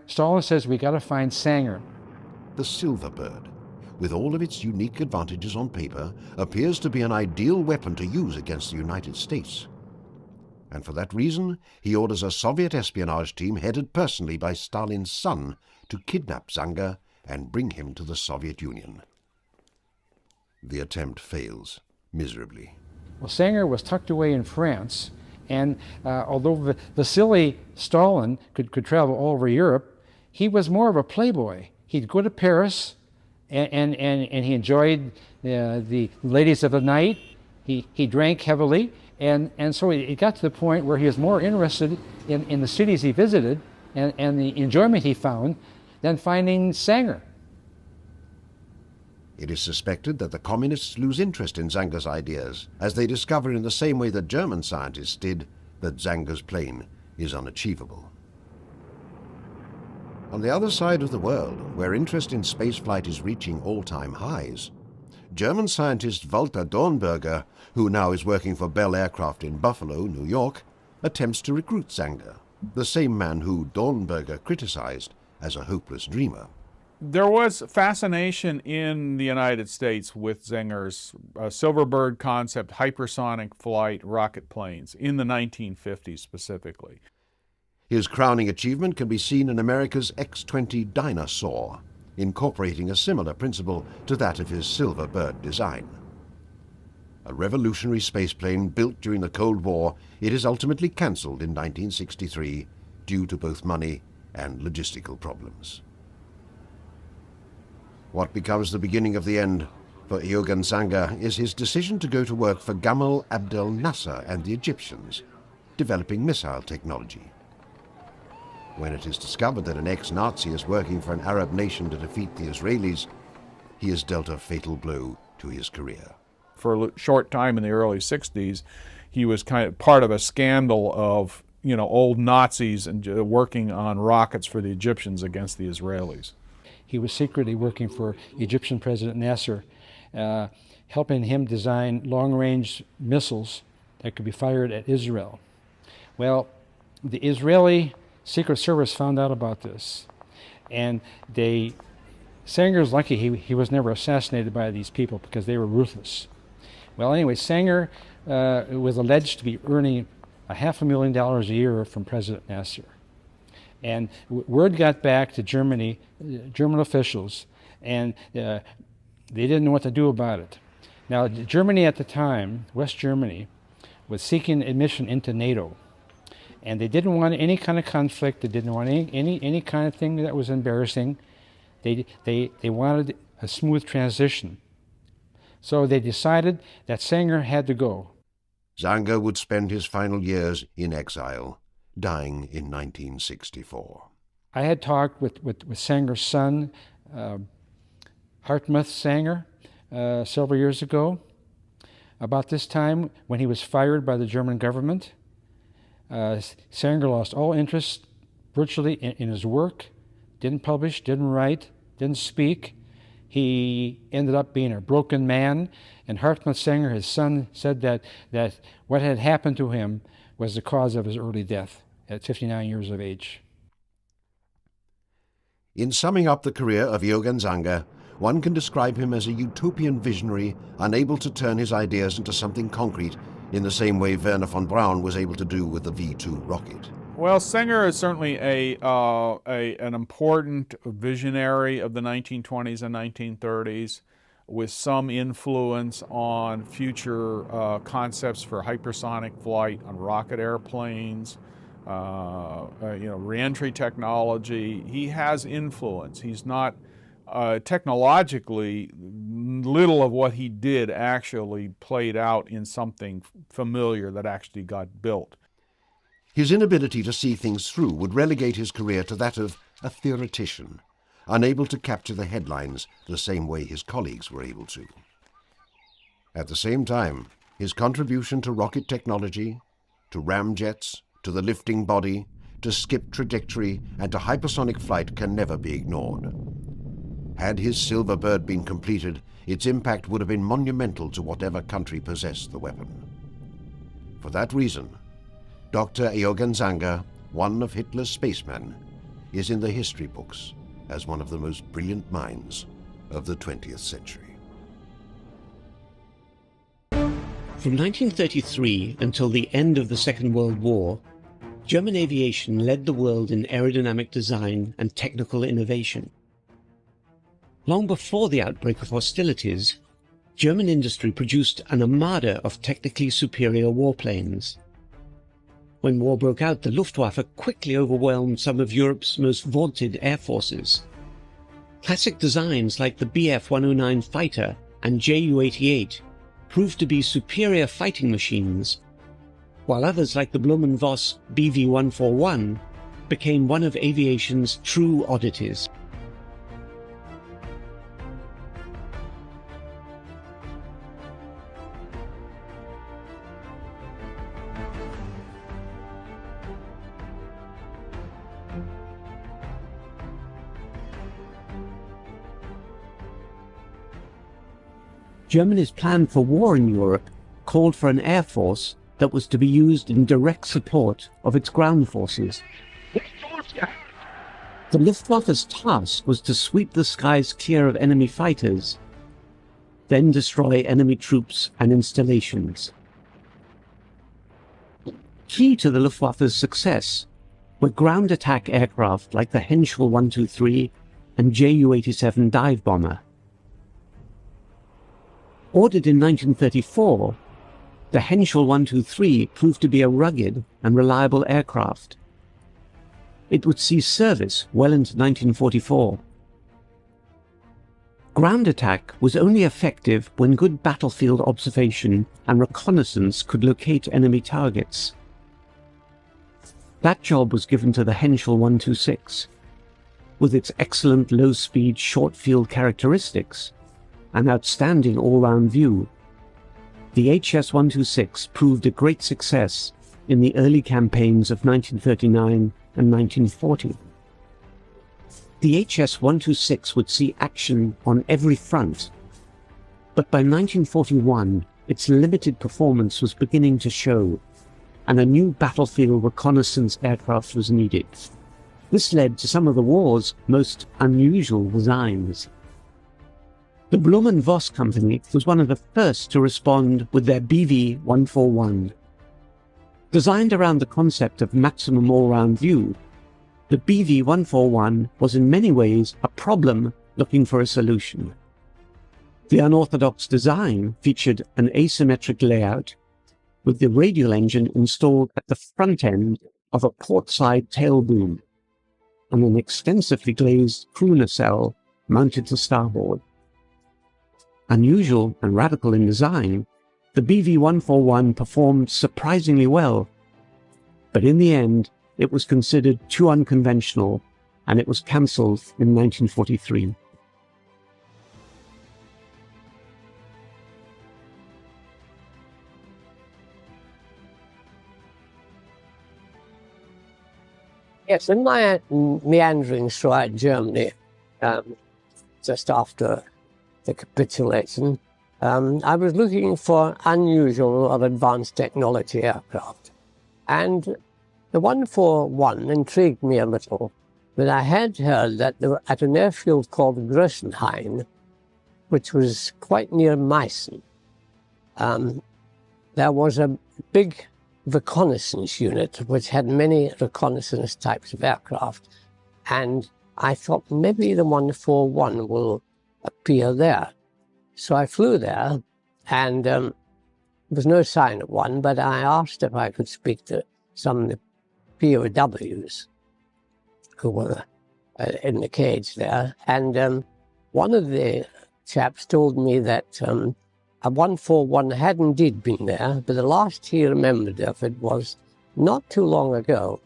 Stalin says, we got to find Sanger. The Silverbird, with all of its unique advantages on paper, appears to be an ideal weapon to use against the United States. And for that reason, he orders a Soviet espionage team headed personally by Stalin's son to kidnap Sanger and bring him to the Soviet Union. The attempt fails miserably. Well, Sanger was tucked away in France, and although Vasily Stalin could travel all over Europe, he was more of a playboy. He'd go to Paris, and he enjoyed the ladies of the night. He drank heavily, and so it got to the point where he was more interested in the cities he visited and the enjoyment he found than finding Sanger. It is suspected that the communists lose interest in Sanger's ideas as they discover, in the same way that German scientists did, that Sanger's plane is unachievable. On the other side of the world, where interest in spaceflight is reaching all-time highs, German scientist Walter Dornberger, who now is working for Bell Aircraft in Buffalo, New York, attempts to recruit Sanger, the same man who Dornberger criticized as a hopeless dreamer. There was fascination in the United States with Sanger's Silverbird concept, hypersonic flight rocket planes, in the 1950s specifically. His crowning achievement can be seen in America's X-20 Dinosaur, incorporating a similar principle to that of his Silverbird design. A revolutionary spaceplane built during the Cold War, it is ultimately cancelled in 1963 due to both money and logistical problems. What becomes the beginning of the end for Eugen Sanger is his decision to go to work for Gamal Abdel Nasser and the Egyptians, developing missile technology. When it is discovered that an ex-Nazi is working for an Arab nation to defeat the Israelis, he is dealt a fatal blow to his career. For a short time in the early 60s, he was kind of part of a scandal of, old Nazis and working on rockets for the Egyptians against the Israelis. He was secretly working for Egyptian President Nasser, helping him design long-range missiles that could be fired at Israel. Well, the Israeli Secret Service found out about this, and Sanger's lucky he was never assassinated by these people because they were ruthless. Well, anyway, Sanger was alleged to be earning $500,000 a year from President Nasser. And word got back to Germany, German officials, and they didn't know what to do about it. Now, Germany at the time, West Germany, was seeking admission into NATO. And they didn't want any kind of conflict. They didn't want any kind of thing that was embarrassing. They wanted a smooth transition. So they decided that Sanger had to go. Sanger would spend his final years in exile, dying in 1964. I had talked with Sanger's son, Hartmut Sanger, several years ago, about this time when he was fired by the German government. Sanger lost all interest virtually in his work, didn't publish, didn't write, didn't speak. He ended up being a broken man, and Hartmut Sanger, his son, said that what had happened to him was the cause of his early death at 59 years of age. In summing up the career of Eugen Sanger, one can describe him as a utopian visionary unable to turn his ideas into something concrete in the same way Wernher von Braun was able to do with the V-2 rocket. Well, Sanger is certainly an important visionary of the 1920s and 1930s, with some influence on future concepts for hypersonic flight on rocket airplanes, reentry technology. He has influence. He's not technologically, little of what he did actually played out in something familiar that actually got built. His inability to see things through would relegate his career to that of a theoretician, unable to capture the headlines the same way his colleagues were able to. At the same time, his contribution to rocket technology, to ramjets, to the lifting body, to skip trajectory, and to hypersonic flight can never be ignored. Had his Silverbird been completed, its impact would have been monumental to whatever country possessed the weapon. For that reason, Dr. Eugen Sanger, one of Hitler's spacemen, is in the history books as one of the most brilliant minds of the 20th century. From 1933 until the end of the Second World War, German aviation led the world in aerodynamic design and technical innovation. Long before the outbreak of hostilities, German industry produced an armada of technically superior warplanes. When war broke out, the Luftwaffe quickly overwhelmed some of Europe's most vaunted air forces. Classic designs like the Bf-109 fighter and Ju-88 proved to be superior fighting machines, while others like the Blohm Voss BV-141 became one of aviation's true oddities. Germany's plan for war in Europe called for an air force that was to be used in direct support of its ground forces. The Luftwaffe's task was to sweep the skies clear of enemy fighters, then destroy enemy troops and installations. Key to the Luftwaffe's success were ground attack aircraft like the Henschel 123 and Ju-87 dive bomber. Ordered in 1934, the Henschel 123 proved to be a rugged and reliable aircraft. It would see service well into 1944. Ground attack was only effective when good battlefield observation and reconnaissance could locate enemy targets. That job was given to the Henschel 126. With its excellent low-speed, short-field characteristics and outstanding all-round view, the HS-126 proved a great success in the early campaigns of 1939 and 1940. The HS-126 would see action on every front, but by 1941 its limited performance was beginning to show, and a new battlefield reconnaissance aircraft was needed. This led to some of the war's most unusual designs. The Blohm Voss Company was one of the first to respond with their BV-141. Designed around the concept of maximum all-round view, the BV-141 was in many ways a problem looking for a solution. The unorthodox design featured an asymmetric layout with the radial engine installed at the front end of a portside tail boom and an extensively glazed crew nacelle mounted to starboard. Unusual and radical in design, the BV-141 performed surprisingly well, but in the end it was considered too unconventional and it was cancelled in 1943. Yes, in my meandering throughout Germany, just after the capitulation, I was looking for unusual or advanced technology aircraft. And the 141 intrigued me a little, but I had heard that they were at an airfield called Großenhain, which was quite near Meissen. There was a big reconnaissance unit which had many reconnaissance types of aircraft, and I thought maybe the 141 will appear there. So I flew there, and there was no sign of one, but I asked if I could speak to some of the POWs who were in the cage there, and one of the chaps told me that a 141 had indeed been there, but the last he remembered of it was not too long ago.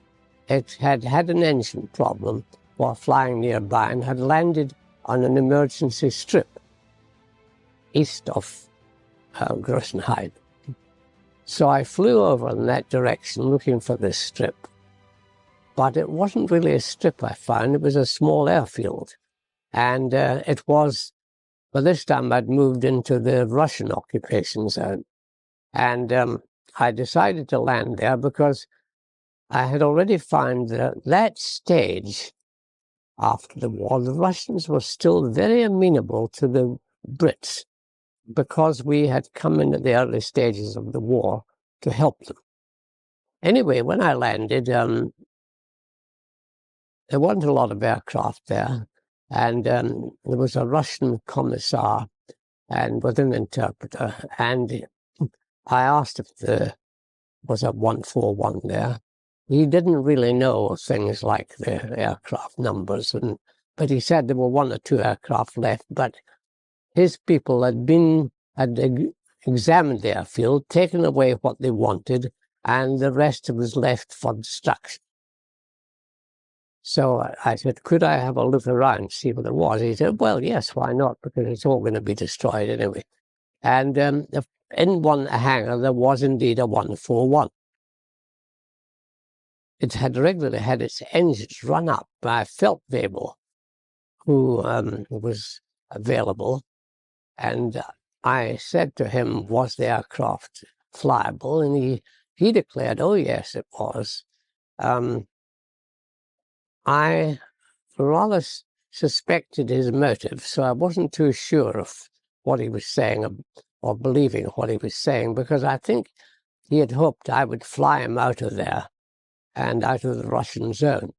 It had had an engine problem while flying nearby and had landed on an emergency strip east of Großenhain. So I flew over in that direction looking for this strip. But it wasn't really a strip, I found. It was a small airfield. And it was, by this time I'd moved into the Russian occupation zone. And I decided to land there because I had already found that at that stage after the war, the Russians were still very amenable to the Brits because we had come in at the early stages of the war to help them. Anyway, when I landed, there wasn't a lot of aircraft there, and there was a Russian commissar and with an interpreter, and I asked if there was a 141 there. He didn't really know things like the aircraft numbers, but he said there were one or two aircraft left, but his people had examined the airfield, taken away what they wanted, and the rest was left for destruction. So I said, could I have a look around, see what it was? He said, well, yes, why not? Because it's all going to be destroyed anyway. And in one hangar, there was indeed a 141. It had regularly had its engines run up by Feldwebel, who was available. And I said to him, was the aircraft flyable? And he declared, oh yes, it was. I rather suspected his motive, so I wasn't too sure of what he was saying or believing what he was saying, because I think he had hoped I would fly him out of there and out of the Russian zone.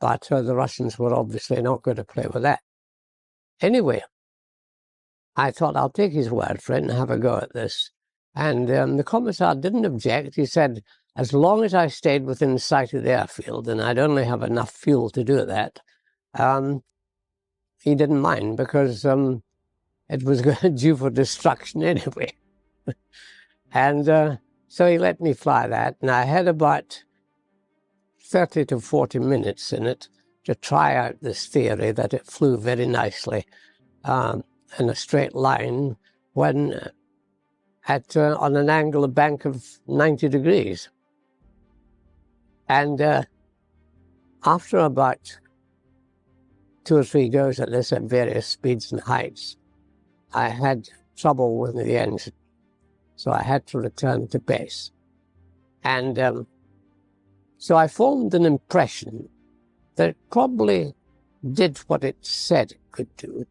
But the Russians were obviously not going to play with that. Anyway, I thought I'll take his word for it and have a go at this. And the commissar didn't object. He said, as long as I stayed within sight of the airfield and I'd only have enough fuel to do that, he didn't mind, because it was due for destruction anyway. And so he let me fly that, and I had about 30 to 40 minutes in it to try out this theory that it flew very nicely in a straight line when on an angle of bank of 90 degrees. And after about 2 or 3 goes at this at various speeds and heights, I had trouble with the engine, so I had to return to base. And so I formed an impression that it probably did what it said it could do,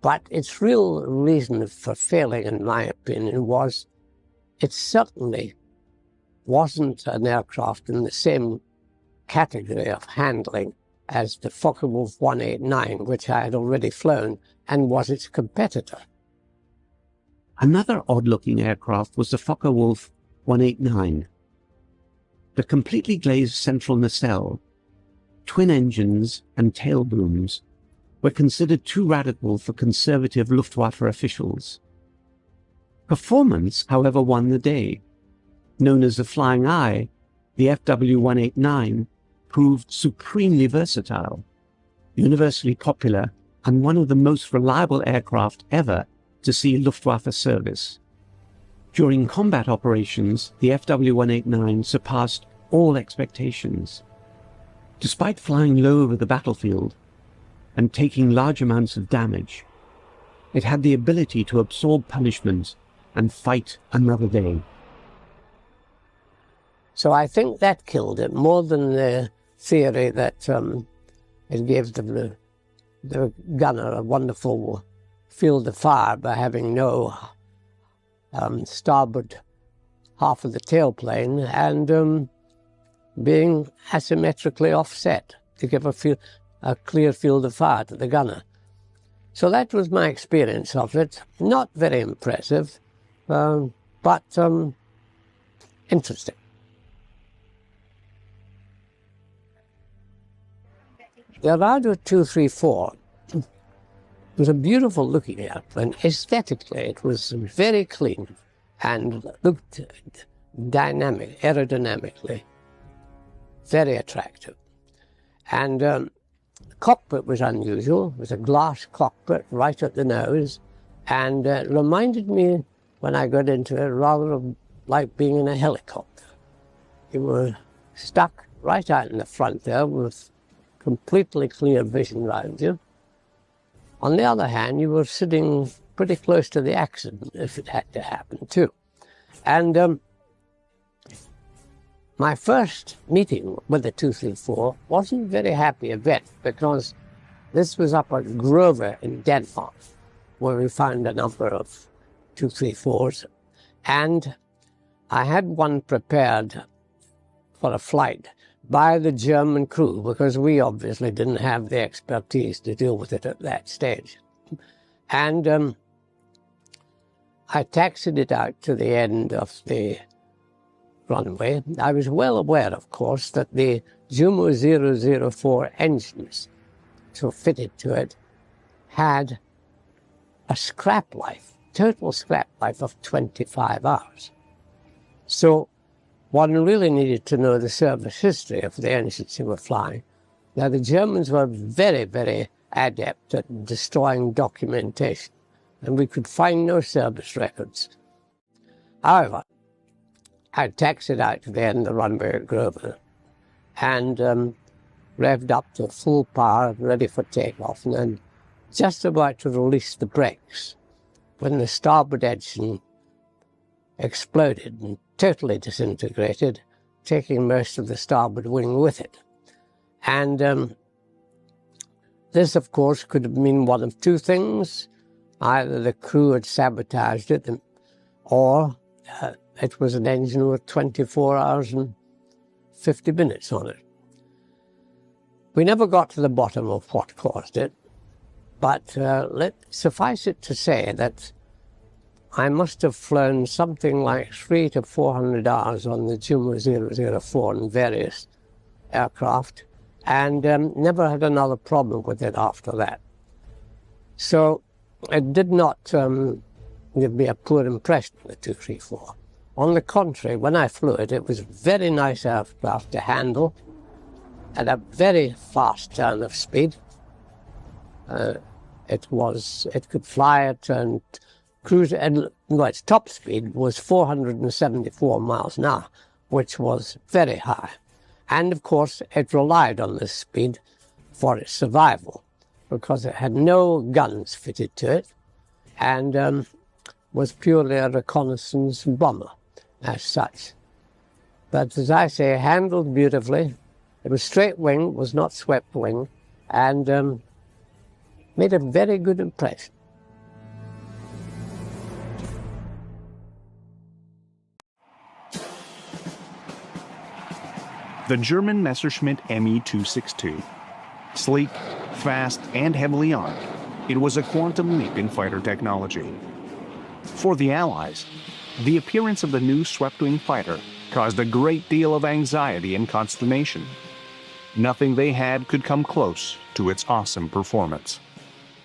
but its real reason for failing, in my opinion, was it certainly wasn't an aircraft in the same category of handling as the Focke-Wulf 189, which I had already flown and was its competitor. Another odd-looking aircraft was the Focke-Wulf 189. The completely glazed central nacelle, twin engines and tail booms were considered too radical for conservative Luftwaffe officials. Performance, however, won the day. Known as the Flying Eye, the FW-189 proved supremely versatile, universally popular, and one of the most reliable aircraft ever to see Luftwaffe service. During combat operations, the FW-189 surpassed all expectations. Despite flying low over the battlefield and taking large amounts of damage, it had the ability to absorb punishment and fight another day. So I think that killed it more than the theory that it gave the gunner a wonderful field of fire by having no starboard half of the tailplane and being asymmetrically offset to give a clear field of fire to the gunner. So that was my experience of it. Not very impressive, but interesting. The Arado 234 was a beautiful looking airplane. Aesthetically, it was very clean and looked dynamic, aerodynamically, very attractive. And the cockpit was unusual. It was a glass cockpit right at the nose, and it reminded me, when I got into it, rather of like being in a helicopter. You were stuck right out in the front there with completely clear vision around you. On the other hand, you were sitting pretty close to the accident if it had to happen too. And my first meeting with the 234 wasn't a very happy event, because this was up at Grove in Denmark, where we found a number of 234s, and I had one prepared for a flight by the German crew, because we obviously didn't have the expertise to deal with it at that stage. And I taxied it out to the end of the runway. I was well aware, of course, that the Jumo 004 engines, which were fitted to it, had a scrap life, total scrap life of 25 hours. So one really needed to know the service history of the engines you were flying. Now, the Germans were very, very adept at destroying documentation, and we could find no service records. However, I taxied out to the end of the runway at Grosvenor and revved up to full power, ready for takeoff, and then just about to release the brakes when the starboard engine exploded and totally disintegrated, taking most of the starboard wing with it. And this, of course, could mean one of two things. Either the crew had sabotaged it, or it was an engine with 24 hours and 50 minutes on it. We never got to the bottom of what caused it, but suffice it to say that I must have flown something like 300 to 400 hours on the Jumo 004 and various aircraft, and never had another problem with it after that. So it did not give me a poor impression, the 234. On the contrary, when I flew it, it was a very nice aircraft to handle, at a very fast turn of speed. It could fly at and cruise, and its top speed was 474 miles an hour, which was very high. And of course, it relied on this speed for its survival, because it had no guns fitted to it, and was purely a reconnaissance bomber as such. But as I say, handled beautifully. It was straight wing, was not swept wing, and made a very good impression. The German Messerschmitt Me 262. Sleek, fast, and heavily armed, it was a quantum leap in fighter technology. For the Allies, the appearance of the new swept-wing fighter caused a great deal of anxiety and consternation. Nothing they had could come close to its awesome performance.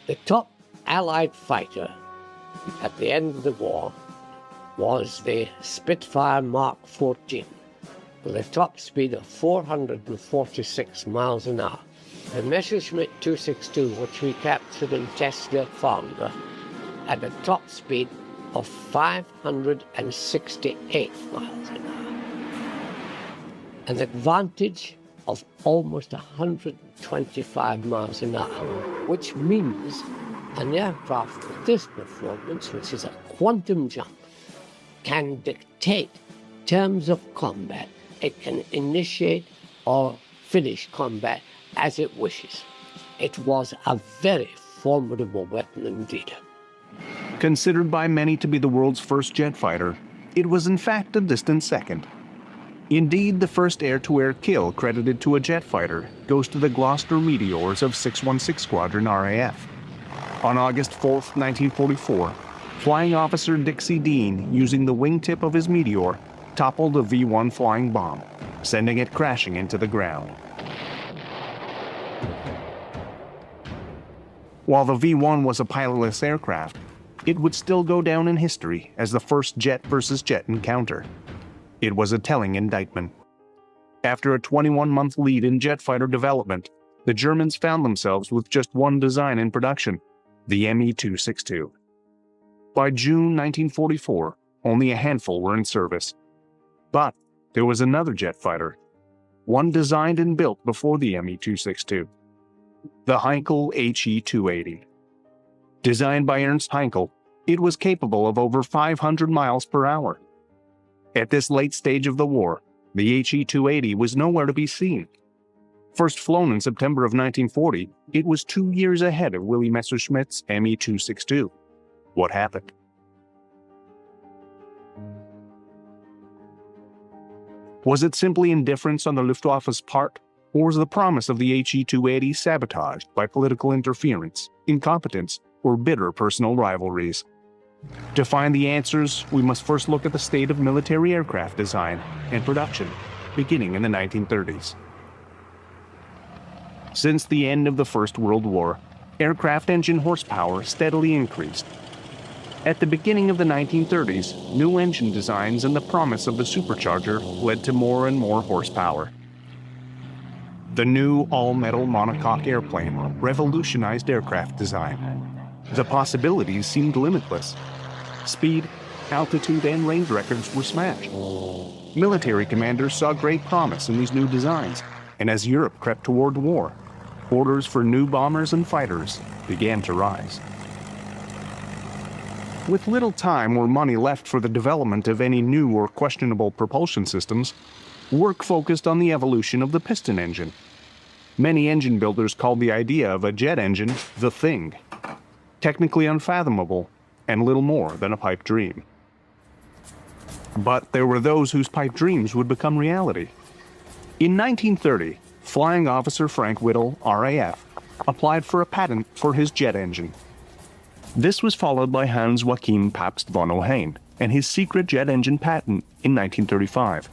The top Allied fighter at the end of the war was the Spitfire Mark 14, with a top speed of 446 miles an hour. The Messerschmitt 262, which we captured and tested at Founder, had a top speed of 568 miles an hour. An advantage of almost 125 miles an hour, which means an aircraft with this performance, which is a quantum jump, can dictate terms of combat. It can initiate or finish combat as it wishes. It was a very formidable weapon indeed. Considered by many to be the world's first jet fighter, it was in fact a distant second. Indeed, the first air-to-air kill credited to a jet fighter goes to the Gloucester Meteors of 616 Squadron RAF. On August 4, 1944, Flying Officer Dixie Dean, using the wingtip of his Meteor, toppled a V-1 flying bomb, sending it crashing into the ground. While the V-1 was a pilotless aircraft, it would still go down in history as the first jet versus jet encounter. It was a telling indictment. After a 21-month lead in jet fighter development, the Germans found themselves with just one design in production, the Me 262. By June 1944, only a handful were in service. But there was another jet fighter, one designed and built before the Me 262, the Heinkel HE-280. Designed by Ernst Heinkel, it was capable of over 500 miles per hour. At this late stage of the war, the HE-280 was nowhere to be seen. First flown in September of 1940, it was 2 years ahead of Willy Messerschmitt's Me 262. What happened? Was it simply indifference on the Luftwaffe's part, or was the promise of the HE-280 sabotaged by political interference, incompetence, or bitter personal rivalries? To find the answers, we must first look at the state of military aircraft design and production, beginning in the 1930s. Since the end of the First World War, aircraft engine horsepower steadily increased. At the beginning of the 1930s, new engine designs and the promise of the supercharger led to more and more horsepower. The new all-metal monocoque airplane revolutionized aircraft design. The possibilities seemed limitless. Speed, altitude, and range records were smashed. Military commanders saw great promise in these new designs, and as Europe crept toward war, orders for new bombers and fighters began to rise. With little time or money left for the development of any new or questionable propulsion systems, work focused on the evolution of the piston engine. Many engine builders called the idea of a jet engine the thing, technically unfathomable and little more than a pipe dream. But there were those whose pipe dreams would become reality. In 1930, Flying Officer Frank Whittle, RAF, applied for a patent for his jet engine. This was followed by Hans Joachim Pabst von Ohain and his secret jet engine patent in 1935.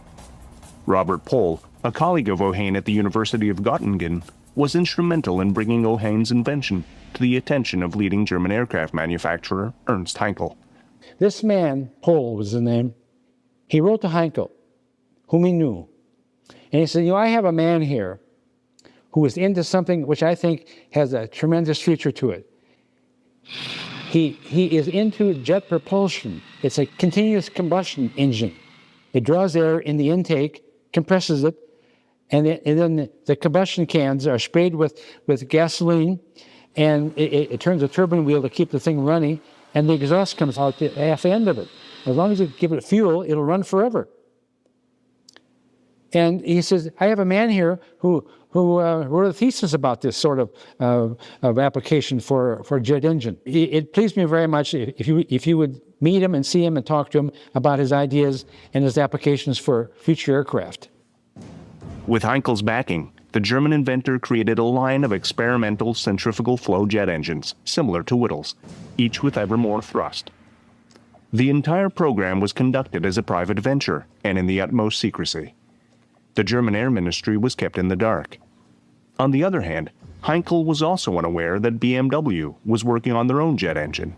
Robert Pohl, a colleague of Ohain at the University of Göttingen, was instrumental in bringing Ohain's invention to the attention of leading German aircraft manufacturer Ernst Heinkel. This man, Pohl was his name, he wrote to Heinkel, whom he knew. And he said, I have a man here who is into something which I think has a tremendous future to it. He is into jet propulsion. It's a continuous combustion engine. It draws air in the intake, compresses it, and then the combustion cans are sprayed with gasoline, and it turns a turbine wheel to keep the thing running, and the exhaust comes out the half end of it. As long as you give it fuel, it'll run forever. And he says, I have a man here who wrote a thesis about this sort of application for a jet engine. It pleased me very much if you would meet him and see him and talk to him about his ideas and his applications for future aircraft. With Heinkel's backing, the German inventor created a line of experimental centrifugal flow jet engines, similar to Whittle's, each with ever more thrust. The entire program was conducted as a private venture and in the utmost secrecy. The German Air Ministry was kept in the dark. On the other hand, Heinkel was also unaware that BMW was working on their own jet engine.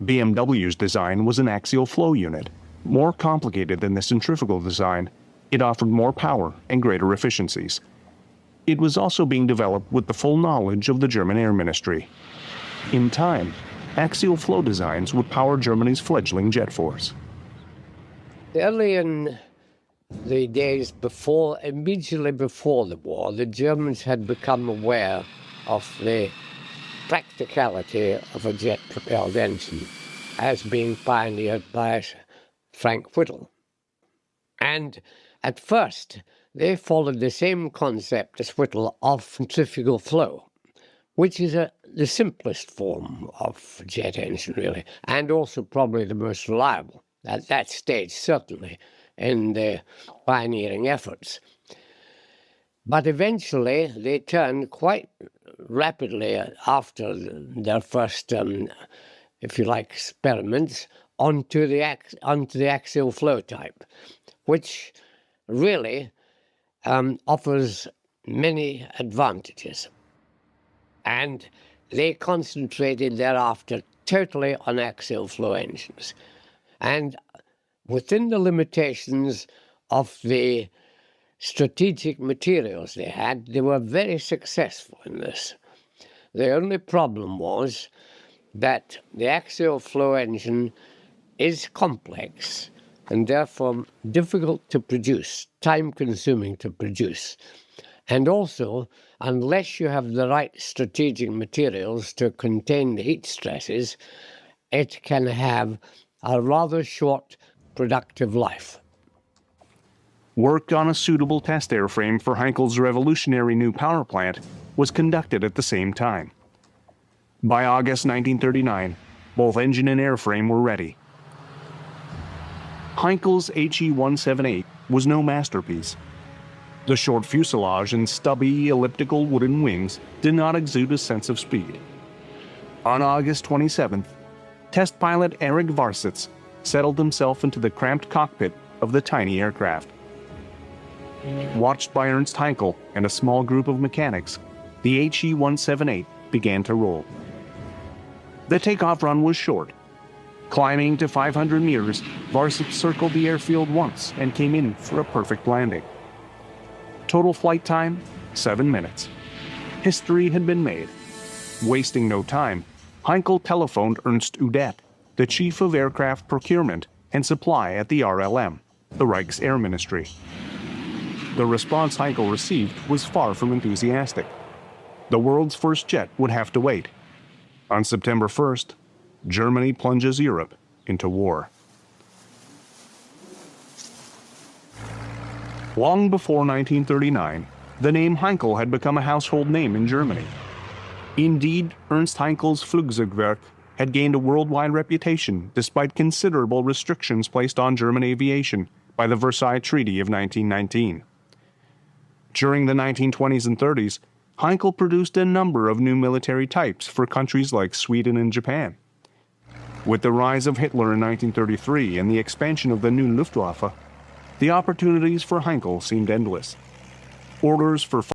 BMW's design was an axial flow unit. More complicated than the centrifugal design, it offered more power and greater efficiencies. It was also being developed with the full knowledge of the German Air Ministry. In time, axial flow designs would power Germany's fledgling jet force. Early in the days immediately before the war, the Germans had become aware of the practicality of a jet-propelled engine as being pioneered by Frank Whittle. And at first, they followed the same concept as Whittle of centrifugal flow, which is the simplest form of jet engine, really, and also probably the most reliable, at that stage, certainly, in the pioneering efforts. But eventually, they turned quite rapidly after their first, if you like, experiments onto the axial flow type, which really offers many advantages. And they concentrated thereafter totally on axial flow engines. And within the limitations of the strategic materials they had, they were very successful in this. The only problem was that the axial flow engine is complex and therefore difficult to produce, time-consuming to produce. And also, unless you have the right strategic materials to contain the heat stresses, it can have a rather short productive life. Work on a suitable test airframe for Heinkel's revolutionary new power plant was conducted at the same time. By August 1939, both engine and airframe were ready. Heinkel's HE-178 was no masterpiece. The short fuselage and stubby, elliptical wooden wings did not exude a sense of speed. On August 27th, test pilot Erich Varsitz settled himself into the cramped cockpit of the tiny aircraft. Watched by Ernst Heinkel and a small group of mechanics, the HE-178 began to roll. The takeoff run was short. Climbing to 500 meters, Varsitz circled the airfield once and came in for a perfect landing. Total flight time, 7 minutes. History had been made. Wasting no time, Heinkel telephoned Ernst Udet, the chief of aircraft procurement and supply at the RLM, the Reich's Air Ministry. The response Heinkel received was far from enthusiastic. The world's first jet would have to wait. On September 1st, Germany plunges Europe into war. Long before 1939, the name Heinkel had become a household name in Germany. Indeed, Ernst Heinkel's Flugzeugwerk had gained a worldwide reputation despite considerable restrictions placed on German aviation by the Versailles Treaty of 1919. During the 1920s and 30s, Heinkel produced a number of new military types for countries like Sweden and Japan. With the rise of Hitler in 1933 and the expansion of the new Luftwaffe, the opportunities for Heinkel seemed endless. Orders for